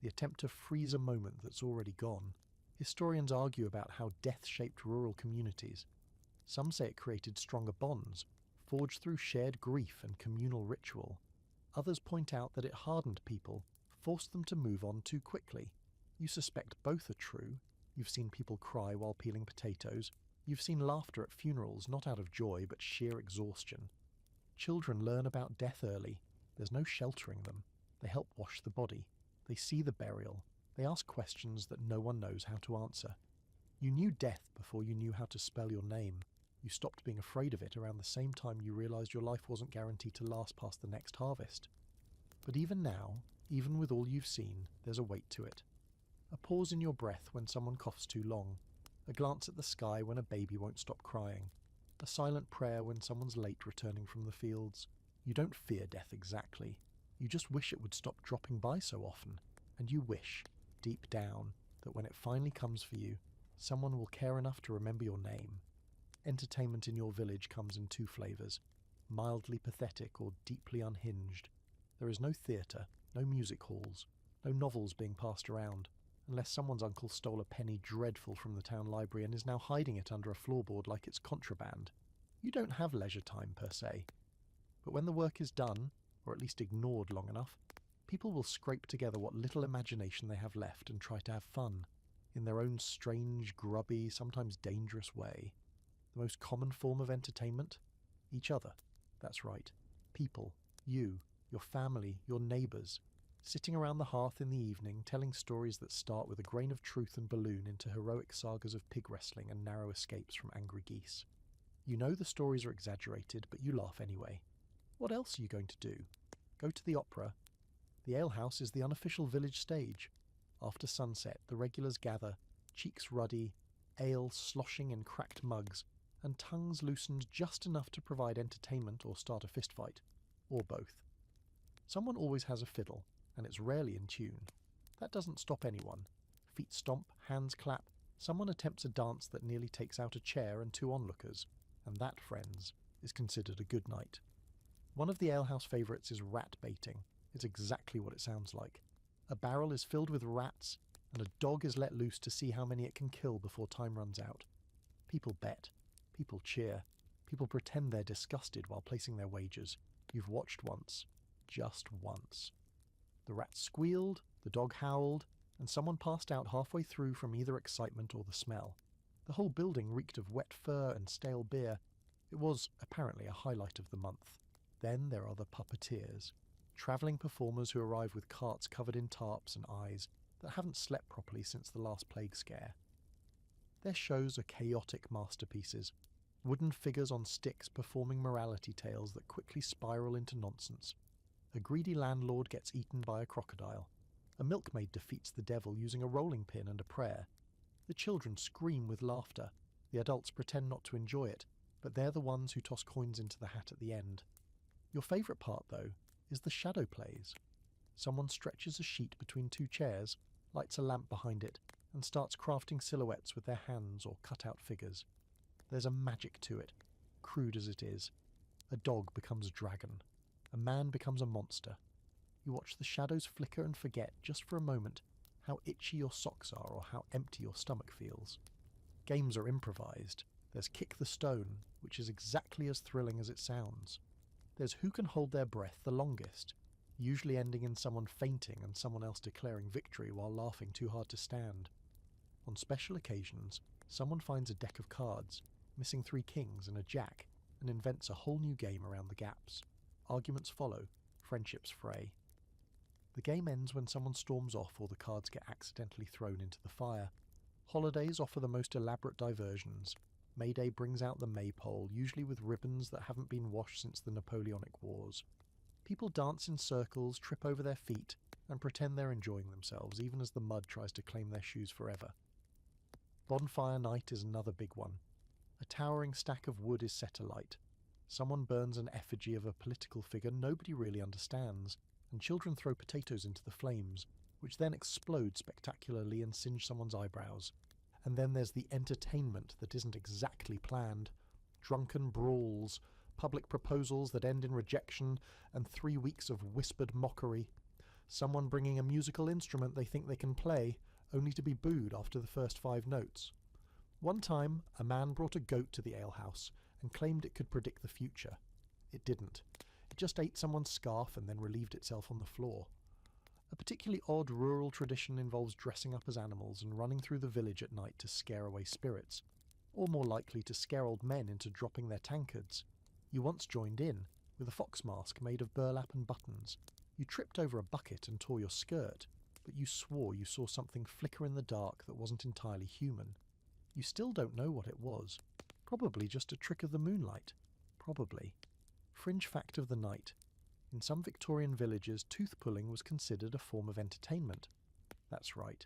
A: the attempt to freeze a moment that's already gone. Historians argue about how death shaped rural communities. Some say it created stronger bonds, forged through shared grief and communal ritual. Others point out that it hardened people, forced them to move on too quickly. You suspect both are true. You've seen people cry while peeling potatoes. You've seen laughter at funerals, not out of joy, but sheer exhaustion. Children learn about death early. There's no sheltering them. They help wash the body. They see the burial. They ask questions that no one knows how to answer. You knew death before you knew how to spell your name. You stopped being afraid of it around the same time you realised your life wasn't guaranteed to last past the next harvest. But even now, even with all you've seen, there's a weight to it. A pause in your breath when someone coughs too long. A glance at the sky when a baby won't stop crying. A silent prayer when someone's late returning from the fields. You don't fear death exactly. You just wish it would stop dropping by so often, and you wish, deep down, that when it finally comes for you, someone will care enough to remember your name. Entertainment in your village comes in two flavours, mildly pathetic or deeply unhinged. There is no theatre, no music halls, no novels being passed around, unless someone's uncle stole a penny dreadful from the town library and is now hiding it under a floorboard like it's contraband. You don't have leisure time per se. But when the work is done, or at least ignored long enough, people will scrape together what little imagination they have left and try to have fun, in their own strange, grubby, sometimes dangerous way. The most common form of entertainment? Each other. That's right. People. You. Your family. Your neighbours. Sitting around the hearth in the evening, telling stories that start with a grain of truth and balloon into heroic sagas of pig wrestling and narrow escapes from angry geese. You know the stories are exaggerated, but you laugh anyway. What else are you going to do? Go to the opera? The alehouse is the unofficial village stage. After sunset, the regulars gather, cheeks ruddy, ale sloshing in cracked mugs, and tongues loosened just enough to provide entertainment or start a fistfight. Or both. Someone always has a fiddle, and it's rarely in tune. That doesn't stop anyone. Feet stomp, hands clap, someone attempts a dance that nearly takes out a chair and two onlookers, and that, friends, is considered a good night. One of the alehouse favourites is rat baiting. It's exactly what it sounds like. A barrel is filled with rats, and a dog is let loose to see how many it can kill before time runs out. People bet. People cheer. People pretend they're disgusted while placing their wagers. You've watched once. Just once. The rat squealed, the dog howled, and someone passed out halfway through from either excitement or the smell. The whole building reeked of wet fur and stale beer. It was, apparently, a highlight of the month. Then there are the puppeteers, travelling performers who arrive with carts covered in tarps and eyes that haven't slept properly since the last plague scare. Their shows are chaotic masterpieces, wooden figures on sticks performing morality tales that quickly spiral into nonsense. A greedy landlord gets eaten by a crocodile. A milkmaid defeats the devil using a rolling pin and a prayer. The children scream with laughter. The adults pretend not to enjoy it, but they're the ones who toss coins into the hat at the end. Your favourite part, though, is the shadow plays. Someone stretches a sheet between two chairs, lights a lamp behind it, and starts crafting silhouettes with their hands or cut-out figures. There's a magic to it, crude as it is. A dog becomes a dragon. A man becomes a monster. You watch the shadows flicker and forget, just for a moment, how itchy your socks are or how empty your stomach feels. Games are improvised. There's Kick the Stone, which is exactly as thrilling as it sounds. There's who can hold their breath the longest, usually ending in someone fainting and someone else declaring victory while laughing too hard to stand. On special occasions, someone finds a deck of cards, missing 3 kings and a jack, and invents a whole new game around the gaps. Arguments follow, friendships fray. The game ends when someone storms off or the cards get accidentally thrown into the fire. Holidays offer the most elaborate diversions. May Day brings out the maypole, usually with ribbons that haven't been washed since the Napoleonic Wars. People dance in circles, trip over their feet, and pretend they're enjoying themselves, even as the mud tries to claim their shoes forever. Bonfire night is another big one. A towering stack of wood is set alight. Someone burns an effigy of a political figure nobody really understands, and children throw potatoes into the flames, which then explode spectacularly and singe someone's eyebrows. And then there's the entertainment that isn't exactly planned. Drunken brawls, public proposals that end in rejection, and 3 weeks of whispered mockery. Someone bringing a musical instrument they think they can play, only to be booed after the first 5 notes. One time, a man brought a goat to the alehouse and claimed it could predict the future. It didn't. It just ate someone's scarf and then relieved itself on the floor. A particularly odd rural tradition involves dressing up as animals and running through the village at night to scare away spirits, or more likely to scare old men into dropping their tankards. You once joined in, with a fox mask made of burlap and buttons. You tripped over a bucket and tore your skirt, but you swore you saw something flicker in the dark that wasn't entirely human. You still don't know what it was. Probably just a trick of the moonlight. Probably. Fringe fact of the night. In some Victorian villages, tooth-pulling was considered a form of entertainment. That's right.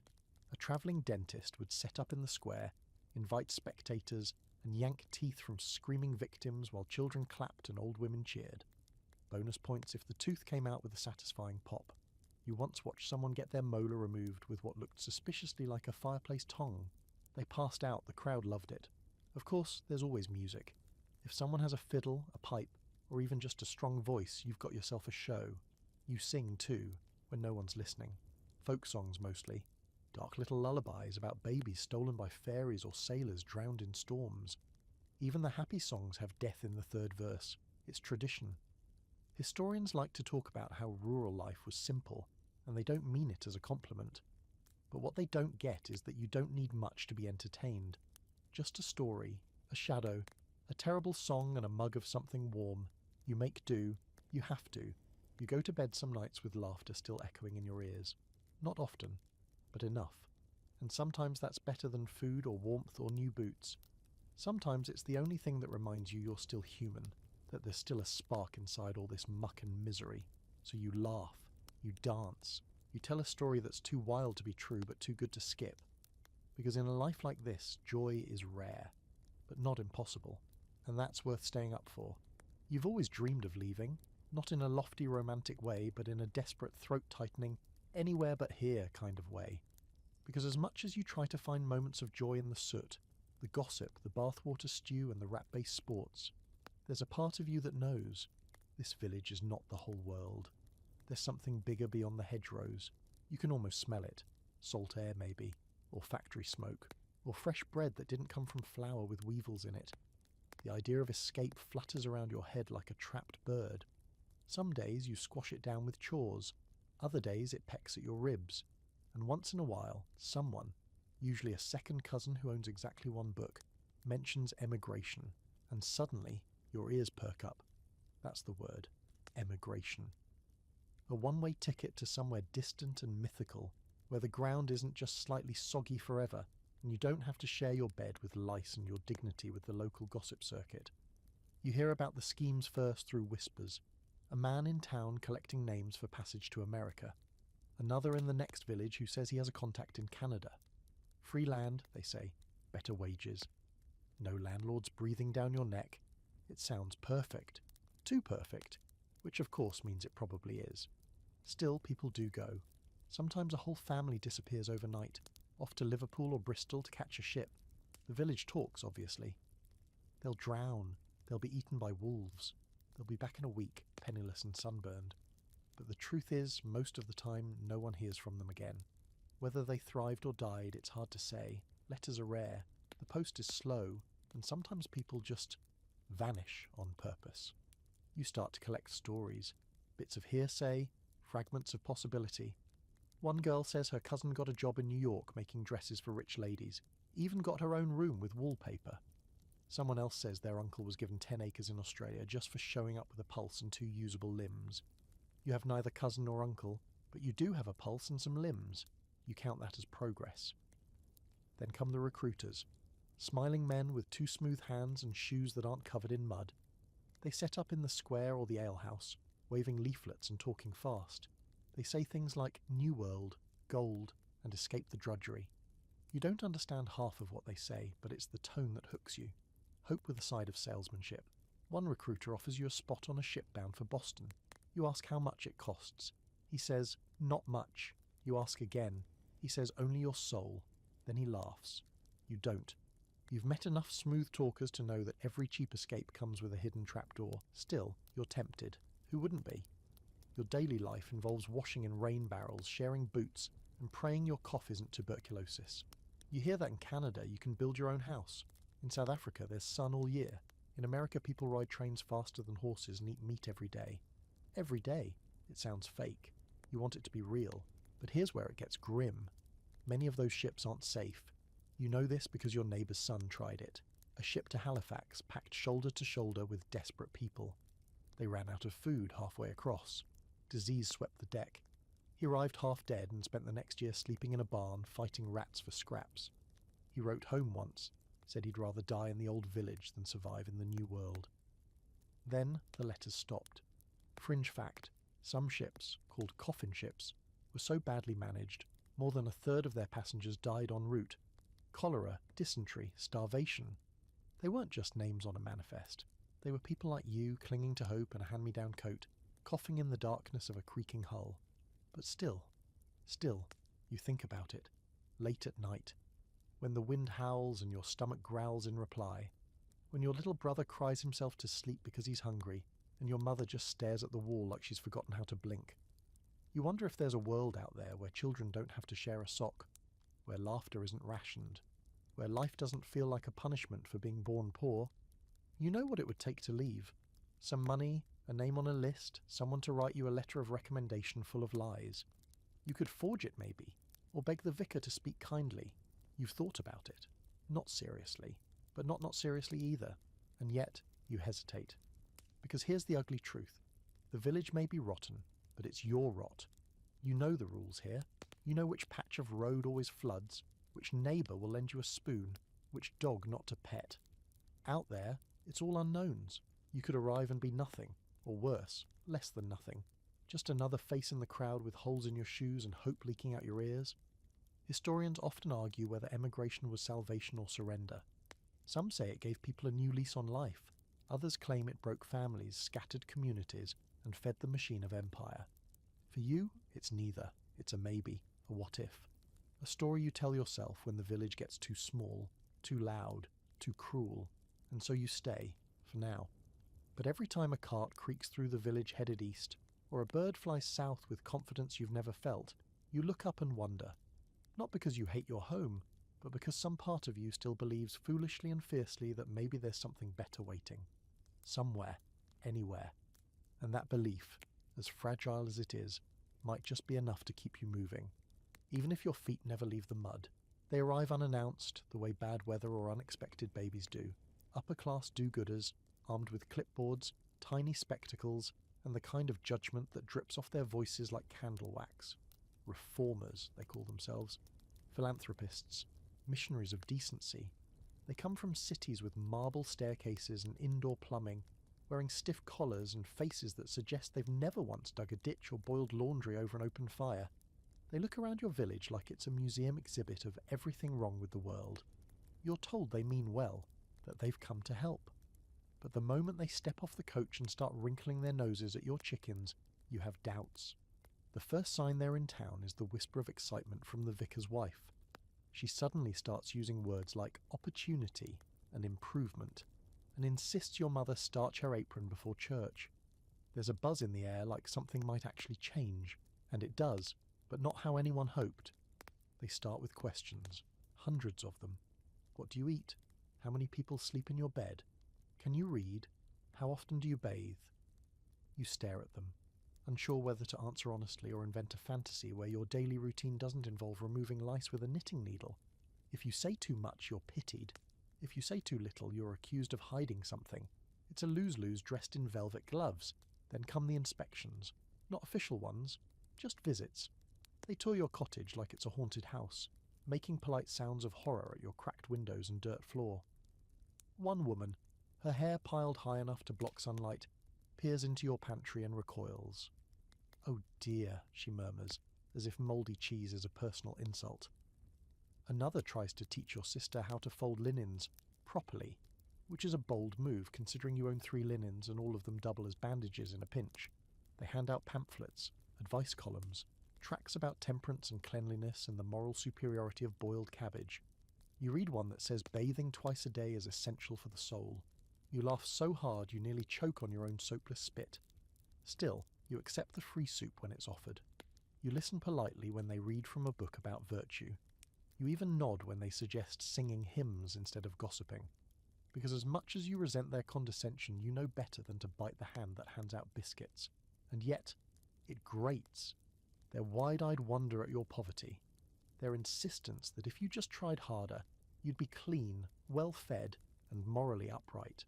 A: A travelling dentist would set up in the square, invite spectators, and yank teeth from screaming victims while children clapped and old women cheered. Bonus points if the tooth came out with a satisfying pop. You once watched someone get their molar removed with what looked suspiciously like a fireplace tong. They passed out, the crowd loved it. Of course, there's always music. If someone has a fiddle, a pipe, or even just a strong voice, you've got yourself a show. You sing too, when no one's listening. Folk songs mostly. Dark little lullabies about babies stolen by fairies or sailors drowned in storms. Even the happy songs have death in the third verse. It's tradition. Historians like to talk about how rural life was simple, and they don't mean it as a compliment. But what they don't get is that you don't need much to be entertained. Just a story, a shadow, a terrible song and a mug of something warm. You make do, you have to. You go to bed some nights with laughter still echoing in your ears. Not often, but enough. And sometimes that's better than food or warmth or new boots. Sometimes it's the only thing that reminds you you're still human, that there's still a spark inside all this muck and misery. So you laugh, you dance, you tell a story that's too wild to be true but too good to skip. Because in a life like this, joy is rare, but not impossible, and that's worth staying up for. You've always dreamed of leaving, not in a lofty romantic way, but in a desperate throat-tightening, anywhere but here kind of way. Because as much as you try to find moments of joy in the soot, the gossip, the bathwater stew and the rat-based sports, there's a part of you that knows this village is not the whole world. There's something bigger beyond the hedgerows. You can almost smell it. Salt air maybe, or factory smoke, or fresh bread that didn't come from flour with weevils in it. The idea of escape flutters around your head like a trapped bird. Some days you squash it down with chores, other days it pecks at your ribs, and once in a while, someone, usually a second cousin who owns exactly one book, mentions emigration, and suddenly your ears perk up. That's the word, emigration. A one-way ticket to somewhere distant and mythical, where the ground isn't just slightly soggy forever, and you don't have to share your bed with lice and your dignity with the local gossip circuit. You hear about the schemes first through whispers. A man in town collecting names for passage to America. Another in the next village who says he has a contact in Canada. Free land, they say, better wages. No landlords breathing down your neck. It sounds perfect. Too perfect, which of course means it probably is. Still, people do go. Sometimes a whole family disappears overnight, off to Liverpool or Bristol to catch a ship. The village talks, obviously. They'll drown. They'll be eaten by wolves. They'll be back in a week, penniless and sunburned. But the truth is, most of the time, no one hears from them again. Whether they thrived or died, it's hard to say. Letters are rare. The post is slow, and sometimes people just vanish on purpose. You start to collect stories, bits of hearsay, fragments of possibility. One girl says her cousin got a job in New York making dresses for rich ladies, even got her own room with wallpaper. Someone else says their uncle was given 10 acres in Australia just for showing up with a pulse and 2 usable limbs. You have neither cousin nor uncle, but you do have a pulse and some limbs. You count that as progress. Then come the recruiters, smiling men with 2 smooth hands and shoes that aren't covered in mud. They set up in the square or the alehouse, waving leaflets and talking fast. They say things like New World, Gold, and Escape the Drudgery. You don't understand half of what they say, but it's the tone that hooks you. Hope with a side of salesmanship. One recruiter offers you a spot on a ship bound for Boston. You ask how much it costs. He says, not much. You ask again. He says, only your soul. Then he laughs. You don't. You've met enough smooth talkers to know that every cheap escape comes with a hidden trapdoor. Still, you're tempted. Who wouldn't be? Your daily life involves washing in rain barrels, sharing boots, and praying your cough isn't tuberculosis. You hear that in Canada you can build your own house. In South Africa there's sun all year. In America people ride trains faster than horses and eat meat every day. Every day. It sounds fake. You want it to be real. But here's where it gets grim. Many of those ships aren't safe. You know this because your neighbour's son tried it. A ship to Halifax, packed shoulder to shoulder with desperate people. They ran out of food halfway across. Disease swept the deck. He arrived half dead and spent the next year sleeping in a barn fighting rats for scraps. He wrote home once, said he'd rather die in the old village than survive in the new world. Then the letters stopped. Fringe fact, some ships, called coffin ships, were so badly managed, more than a third of their passengers died en route. Cholera, dysentery, starvation. They weren't just names on a manifest. They were people like you clinging to hope and a hand-me-down coat, coughing in the darkness of a creaking hull. But still, you think about it, late at night, when the wind howls and your stomach growls in reply, when your little brother cries himself to sleep because he's hungry, and your mother just stares at the wall like she's forgotten how to blink. You wonder if there's a world out there where children don't have to share a sock, where laughter isn't rationed, where life doesn't feel like a punishment for being born poor. You know what it would take to leave. Some money, a name on a list, someone to write you a letter of recommendation full of lies. You could forge it maybe, or beg the vicar to speak kindly. You've thought about it. Not seriously, but not seriously either. And yet, you hesitate. Because here's the ugly truth. The village may be rotten, but it's your rot. You know the rules here. You know which patch of road always floods, which neighbour will lend you a spoon, which dog not to pet. Out there, it's all unknowns. You could arrive and be nothing, or worse, less than nothing. Just another face in the crowd with holes in your shoes and hope leaking out your ears. Historians often argue whether emigration was salvation or surrender. Some say it gave people a new lease on life. Others claim it broke families, scattered communities, and fed the machine of empire. For you, it's neither. It's a maybe, a what if. A story you tell yourself when the village gets too small, too loud, too cruel, and so you stay, for now. But every time a cart creaks through the village headed east, or a bird flies south with confidence you've never felt, you look up and wonder. Not because you hate your home, but because some part of you still believes foolishly and fiercely that maybe there's something better waiting. Somewhere, anywhere. And that belief, as fragile as it is, might just be enough to keep you moving. Even if your feet never leave the mud. They arrive unannounced, the way bad weather or unexpected babies do. Upper-class do-gooders, armed with clipboards, tiny spectacles, and the kind of judgment that drips off their voices like candle wax. Reformers, they call themselves. Philanthropists. Missionaries of decency. They come from cities with marble staircases and indoor plumbing, wearing stiff collars and faces that suggest they've never once dug a ditch or boiled laundry over an open fire. They look around your village like it's a museum exhibit of everything wrong with the world. You're told they mean well, that they've come to help. But the moment they step off the coach and start wrinkling their noses at your chickens, you have doubts. The first sign they're in town is the whisper of excitement from the vicar's wife. She suddenly starts using words like opportunity and improvement, and insists your mother starch her apron before church. There's a buzz in the air like something might actually change, and it does, but not how anyone hoped. They start with questions, hundreds of them. What do you eat? How many people sleep in your bed? Can you read? How often do you bathe? You stare at them, unsure whether to answer honestly or invent a fantasy where your daily routine doesn't involve removing lice with a knitting needle. If you say too much, you're pitied. If you say too little, you're accused of hiding something. It's a lose-lose dressed in velvet gloves. Then come the inspections. Not official ones, just visits. They tour your cottage like it's a haunted house, making polite sounds of horror at your cracked windows and dirt floor. One woman, her hair piled high enough to block sunlight, peers into your pantry and recoils. "Oh dear," she murmurs, as if mouldy cheese is a personal insult. Another tries to teach your sister how to fold linens properly, which is a bold move considering you own 3 linens and all of them double as bandages in a pinch. They hand out pamphlets, advice columns, tracts about temperance and cleanliness and the moral superiority of boiled cabbage. You read one that says bathing twice a day is essential for the soul. You laugh so hard you nearly choke on your own soapless spit. Still, you accept the free soup when it's offered. You listen politely when they read from a book about virtue. You even nod when they suggest singing hymns instead of gossiping. Because as much as you resent their condescension, you know better than to bite the hand that hands out biscuits. And yet, it grates. Their wide-eyed wonder at your poverty. Their insistence that if you just tried harder, you'd be clean, well-fed, and morally upright.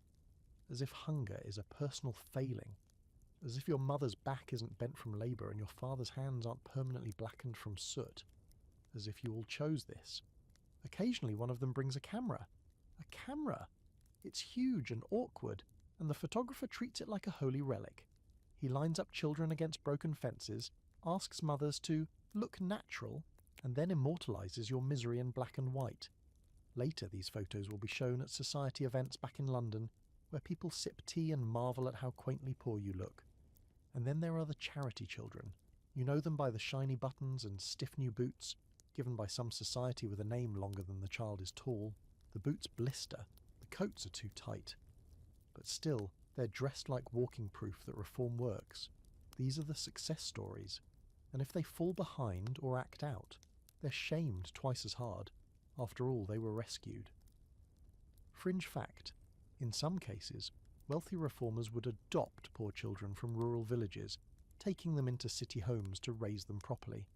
A: As if hunger is a personal failing. As if your mother's back isn't bent from labour and your father's hands aren't permanently blackened from soot. As if you all chose this. Occasionally one of them brings a camera. A camera! It's huge and awkward, and the photographer treats it like a holy relic. He lines up children against broken fences, asks mothers to look natural, and then immortalises your misery in black and white. Later these photos will be shown at society events back in London, where people sip tea and marvel at how quaintly poor you look. And then there are the charity children. You know them by the shiny buttons and stiff new boots, given by some society with a name longer than the child is tall. The boots blister, the coats are too tight. But still, they're dressed like walking proof that reform works. These are the success stories. And if they fall behind or act out, they're shamed twice as hard. After all, they were rescued. Fringe fact: in some cases, wealthy reformers would adopt poor children from rural villages, taking them into city homes to raise them properly.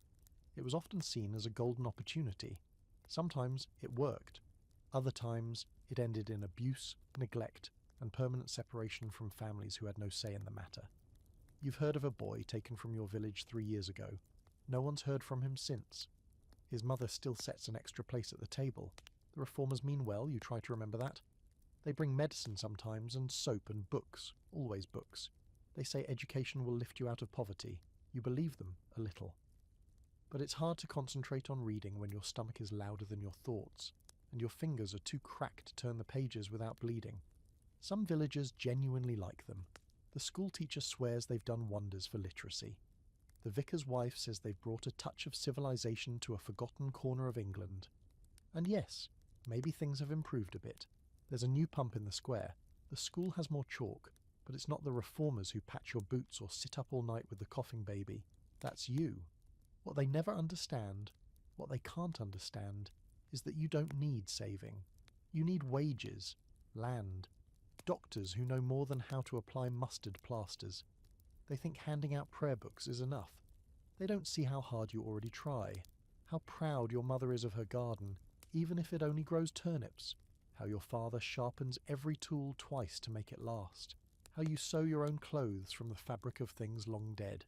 A: It was often seen as a golden opportunity. Sometimes it worked. Other times it ended in abuse, neglect, and permanent separation from families who had no say in the matter. You've heard of a boy taken from your village 3 years ago. No one's heard from him since. His mother still sets an extra place at the table. The reformers mean well, you try to remember that. They bring medicine sometimes, and soap and books, always books. They say education will lift you out of poverty. You believe them, a little. But it's hard to concentrate on reading when your stomach is louder than your thoughts, and your fingers are too cracked to turn the pages without bleeding. Some villagers genuinely like them. The school teacher swears they've done wonders for literacy. The vicar's wife says they've brought a touch of civilization to a forgotten corner of England. And yes, maybe things have improved a bit. There's a new pump in the square. The school has more chalk, but it's not the reformers who patch your boots or sit up all night with the coughing baby. That's you. What they never understand, what they can't understand, is that you don't need saving. You need wages, land, doctors who know more than how to apply mustard plasters. They think handing out prayer books is enough. They don't see how hard you already try, how proud your mother is of her garden, even if it only grows turnips, how your father sharpens every tool twice to make it last, how you sew your own clothes from the fabric of things long dead.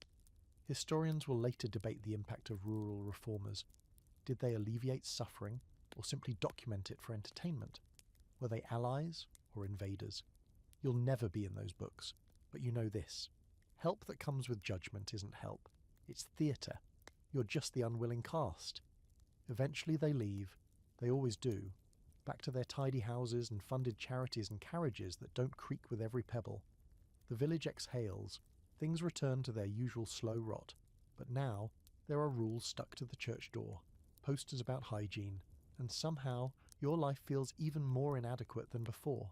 A: Historians will later debate the impact of rural reformers. Did they alleviate suffering, or simply document it for entertainment? Were they allies or invaders? You'll never be in those books, but you know this. Help that comes with judgment isn't help. It's theatre. You're just the unwilling cast. Eventually they leave. They always do. Back to their tidy houses and funded charities and carriages that don't creak with every pebble. The village exhales. Things return to their usual slow rot. But now there are rules stuck to the church door, posters about hygiene, and somehow your life feels even more inadequate than before.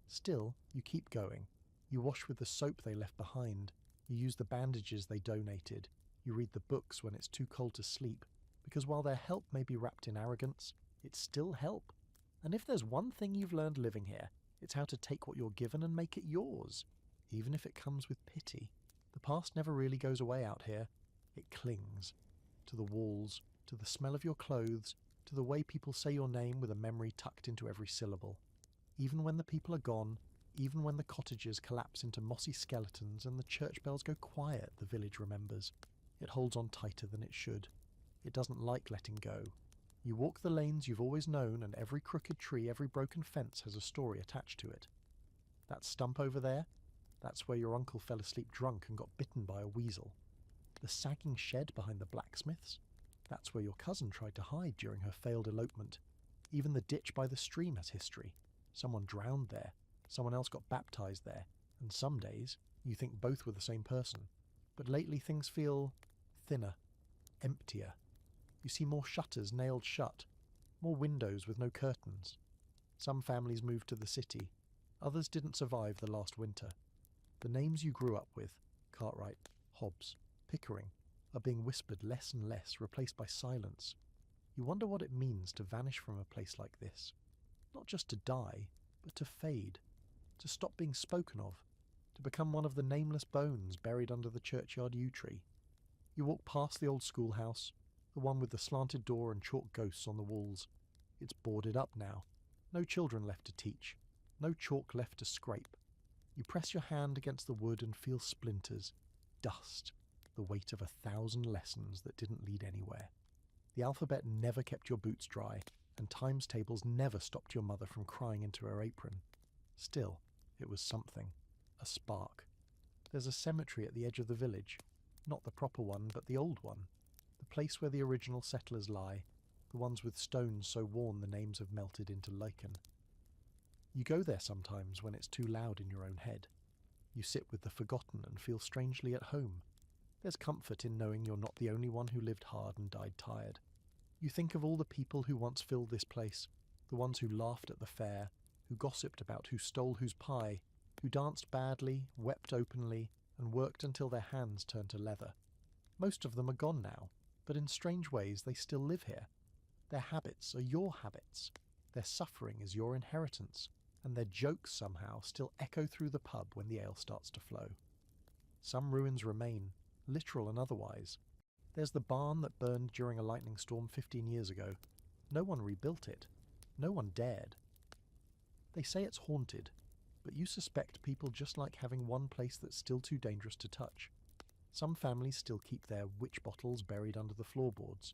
A: Still, you keep going. You wash with the soap they left behind. You use the bandages they donated. You read the books when it's too cold to sleep, because while their help may be wrapped in arrogance, it's still help. And if there's one thing you've learned living here, it's how to take what you're given and make it yours, even if it comes with pity. The past never really goes away out here. It clings. To the walls, to the smell of your clothes, to the way people say your name with a memory tucked into every syllable. Even when the people are gone, even when the cottages collapse into mossy skeletons and the church bells go quiet, the village remembers. It holds on tighter than it should. It doesn't like letting go. You walk the lanes you've always known, and every crooked tree, every broken fence has a story attached to it. That stump over there, that's where your uncle fell asleep drunk and got bitten by a weasel. The sagging shed behind the blacksmith's, that's where your cousin tried to hide during her failed elopement. Even the ditch by the stream has history. Someone drowned there, someone else got baptized there, and some days you think both were the same person. But lately things feel thinner, emptier. You see more shutters nailed shut, more windows with no curtains. Some families moved to the city. Others didn't survive the last winter. The names you grew up with, Cartwright, Hobbs, Pickering, are being whispered less and less, replaced by silence. You wonder what it means to vanish from a place like this. Not just to die, but to fade, to stop being spoken of, to become one of the nameless bones buried under the churchyard yew tree. You walk past the old schoolhouse, the one with the slanted door and chalk ghosts on the walls. It's boarded up now. No children left to teach. No chalk left to scrape. You press your hand against the wood and feel splinters, dust, the weight of 1,000 lessons that didn't lead anywhere. The alphabet never kept your boots dry, and times tables never stopped your mother from crying into her apron. Still, it was something. A spark. There's a cemetery at the edge of the village. Not the proper one, but the old one. The place where the original settlers lie, the ones with stones so worn the names have melted into lichen. You go there sometimes when it's too loud in your own head. You sit with the forgotten and feel strangely at home. There's comfort in knowing you're not the only one who lived hard and died tired. You think of all the people who once filled this place, the ones who laughed at the fair, who gossiped about who stole whose pie, who danced badly, wept openly, and worked until their hands turned to leather. Most of them are gone now, but in strange ways they still live here. Their habits are your habits. Their suffering is your inheritance, and their jokes somehow still echo through the pub when the ale starts to flow. Some ruins remain, literal and otherwise. There's the barn that burned during a lightning storm 15 years ago. No one rebuilt it. No one dared. They say it's haunted, but you suspect people just like having one place that's still too dangerous to touch. Some families still keep their witch bottles buried under the floorboards.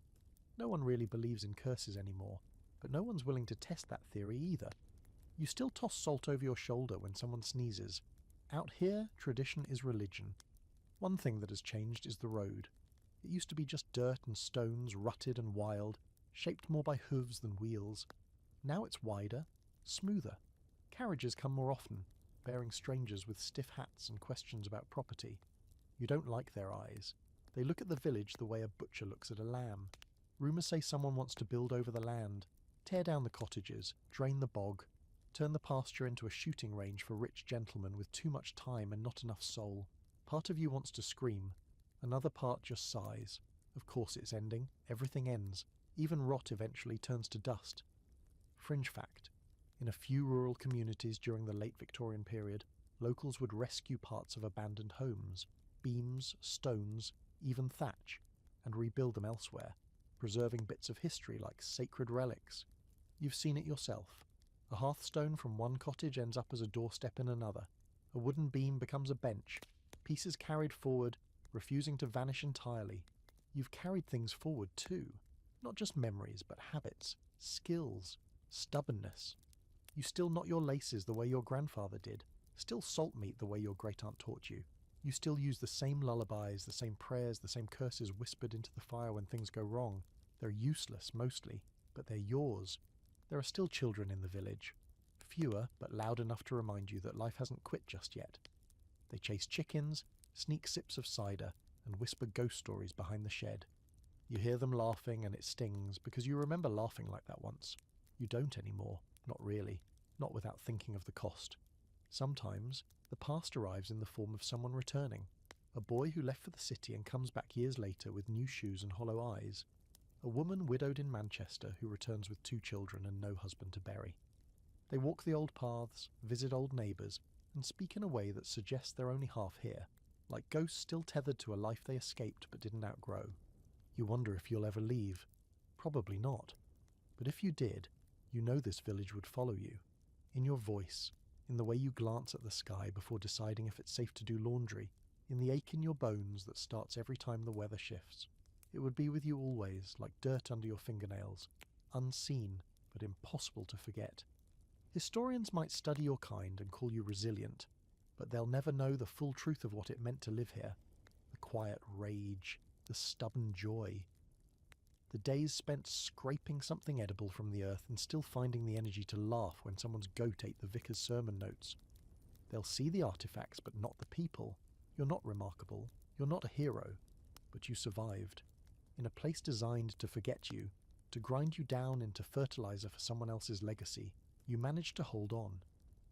A: No one really believes in curses anymore, but no one's willing to test that theory either. You still toss salt over your shoulder when someone sneezes. Out here, tradition is religion. One thing that has changed is the road. It used to be just dirt and stones, rutted and wild, shaped more by hooves than wheels. Now it's wider, smoother. Carriages come more often, bearing strangers with stiff hats and questions about property. You don't like their eyes. They look at the village the way a butcher looks at a lamb. Rumours say someone wants to build over the land, tear down the cottages, drain the bog, turn the pasture into a shooting range for rich gentlemen with too much time and not enough soul. Part of you wants to scream. Another part just sighs. Of course it's ending. Everything ends. Even rot eventually turns to dust. Fringe fact. In a few rural communities during the late Victorian period, locals would rescue parts of abandoned homes, beams, stones, even thatch, and rebuild them elsewhere, preserving bits of history like sacred relics. You've seen it yourself. A hearthstone from one cottage ends up as a doorstep in another. A wooden beam becomes a bench. Pieces carried forward, refusing to vanish entirely. You've carried things forward too. Not just memories, but habits, skills, stubbornness. You still knot your laces the way your grandfather did. Still salt meat the way your great-aunt taught you. You still use the same lullabies, the same prayers, the same curses whispered into the fire when things go wrong. They're useless, mostly, but they're yours. There are still children in the village. Fewer, but loud enough to remind you that life hasn't quit just yet. They chase chickens, sneak sips of cider, and whisper ghost stories behind the shed. You hear them laughing and it stings because you remember laughing like that once. You don't anymore, not really, not without thinking of the cost. Sometimes, the past arrives in the form of someone returning. A boy who left for the city and comes back years later with new shoes and hollow eyes. A woman widowed in Manchester who returns with 2 children and no husband to bury. They walk the old paths, visit old neighbours, and speak in a way that suggests they're only half here, like ghosts still tethered to a life they escaped but didn't outgrow. You wonder if you'll ever leave. Probably not. But if you did, you know this village would follow you. In your voice, in the way you glance at the sky before deciding if it's safe to do laundry, in the ache in your bones that starts every time the weather shifts. It would be with you always, like dirt under your fingernails, unseen but impossible to forget. Historians might study your kind and call you resilient, but they'll never know the full truth of what it meant to live here. The quiet rage, the stubborn joy. The days spent scraping something edible from the earth and still finding the energy to laugh when someone's goat ate the vicar's sermon notes. They'll see the artifacts but not the people. You're not remarkable, you're not a hero, but you survived. In a place designed to forget you, to grind you down into fertilizer for someone else's legacy, you managed to hold on.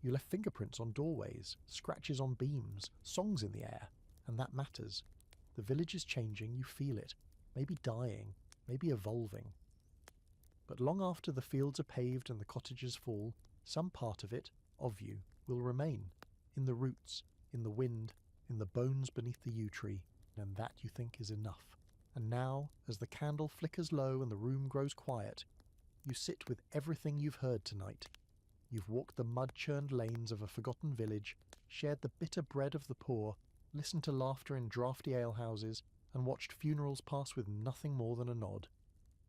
A: You left fingerprints on doorways, scratches on beams, songs in the air, and that matters. The village is changing, you feel it, maybe dying, maybe evolving. But long after the fields are paved and the cottages fall, some part of it, of you, will remain. In the roots, in the wind, in the bones beneath the yew tree, and that you think is enough. And now, as the candle flickers low and the room grows quiet, you sit with everything you've heard tonight. You've walked the mud-churned lanes of a forgotten village, shared the bitter bread of the poor, listened to laughter in draughty alehouses, and watched funerals pass with nothing more than a nod.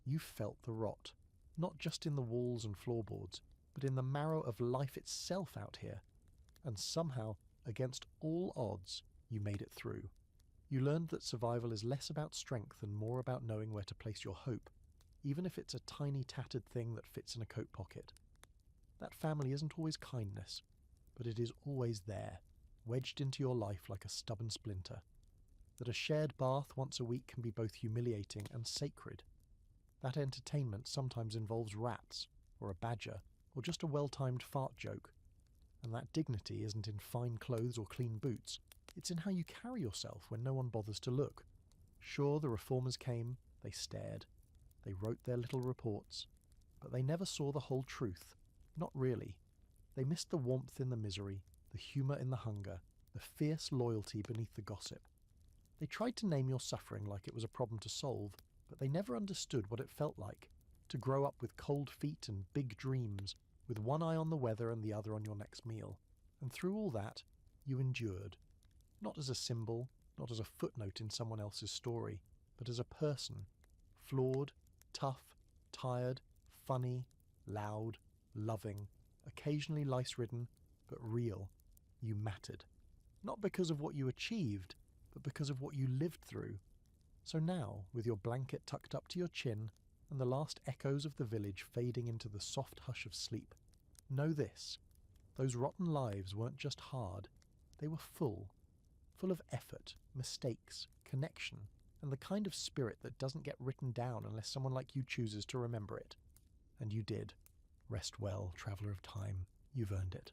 A: You've felt the rot, not just in the walls and floorboards, but in the marrow of life itself out here. And somehow, against all odds, you made it through. You learned that survival is less about strength and more about knowing where to place your hope, even if it's a tiny tattered thing that fits in a coat pocket. That family isn't always kindness, but it is always there. wedged into your life like a stubborn splinter. That a shared bath once a week can be both humiliating and sacred. That entertainment sometimes involves rats, or a badger, or just a well-timed fart joke. And that dignity isn't in fine clothes or clean boots, it's in how you carry yourself when no one bothers to look. Sure, the reformers came, they stared, they wrote their little reports, but they never saw the whole truth. Not really. They missed the warmth in the misery, the humour in the hunger, the fierce loyalty beneath the gossip. They tried to name your suffering like it was a problem to solve, but they never understood what it felt like to grow up with cold feet and big dreams, with one eye on the weather and the other on your next meal. And through all that, you endured. Not as a symbol, not as a footnote in someone else's story, but as a person. Flawed, tough, tired, funny, loud, loving, occasionally lice-ridden, but real. You mattered. Not because of what you achieved, but because of what you lived through. So now, with your blanket tucked up to your chin, and the last echoes of the village fading into the soft hush of sleep, know this: those rotten lives weren't just hard, they were full of effort, mistakes, connection, and the kind of spirit that doesn't get written down unless someone like you chooses to remember it. And you did. Rest well, traveller of time. You've earned it.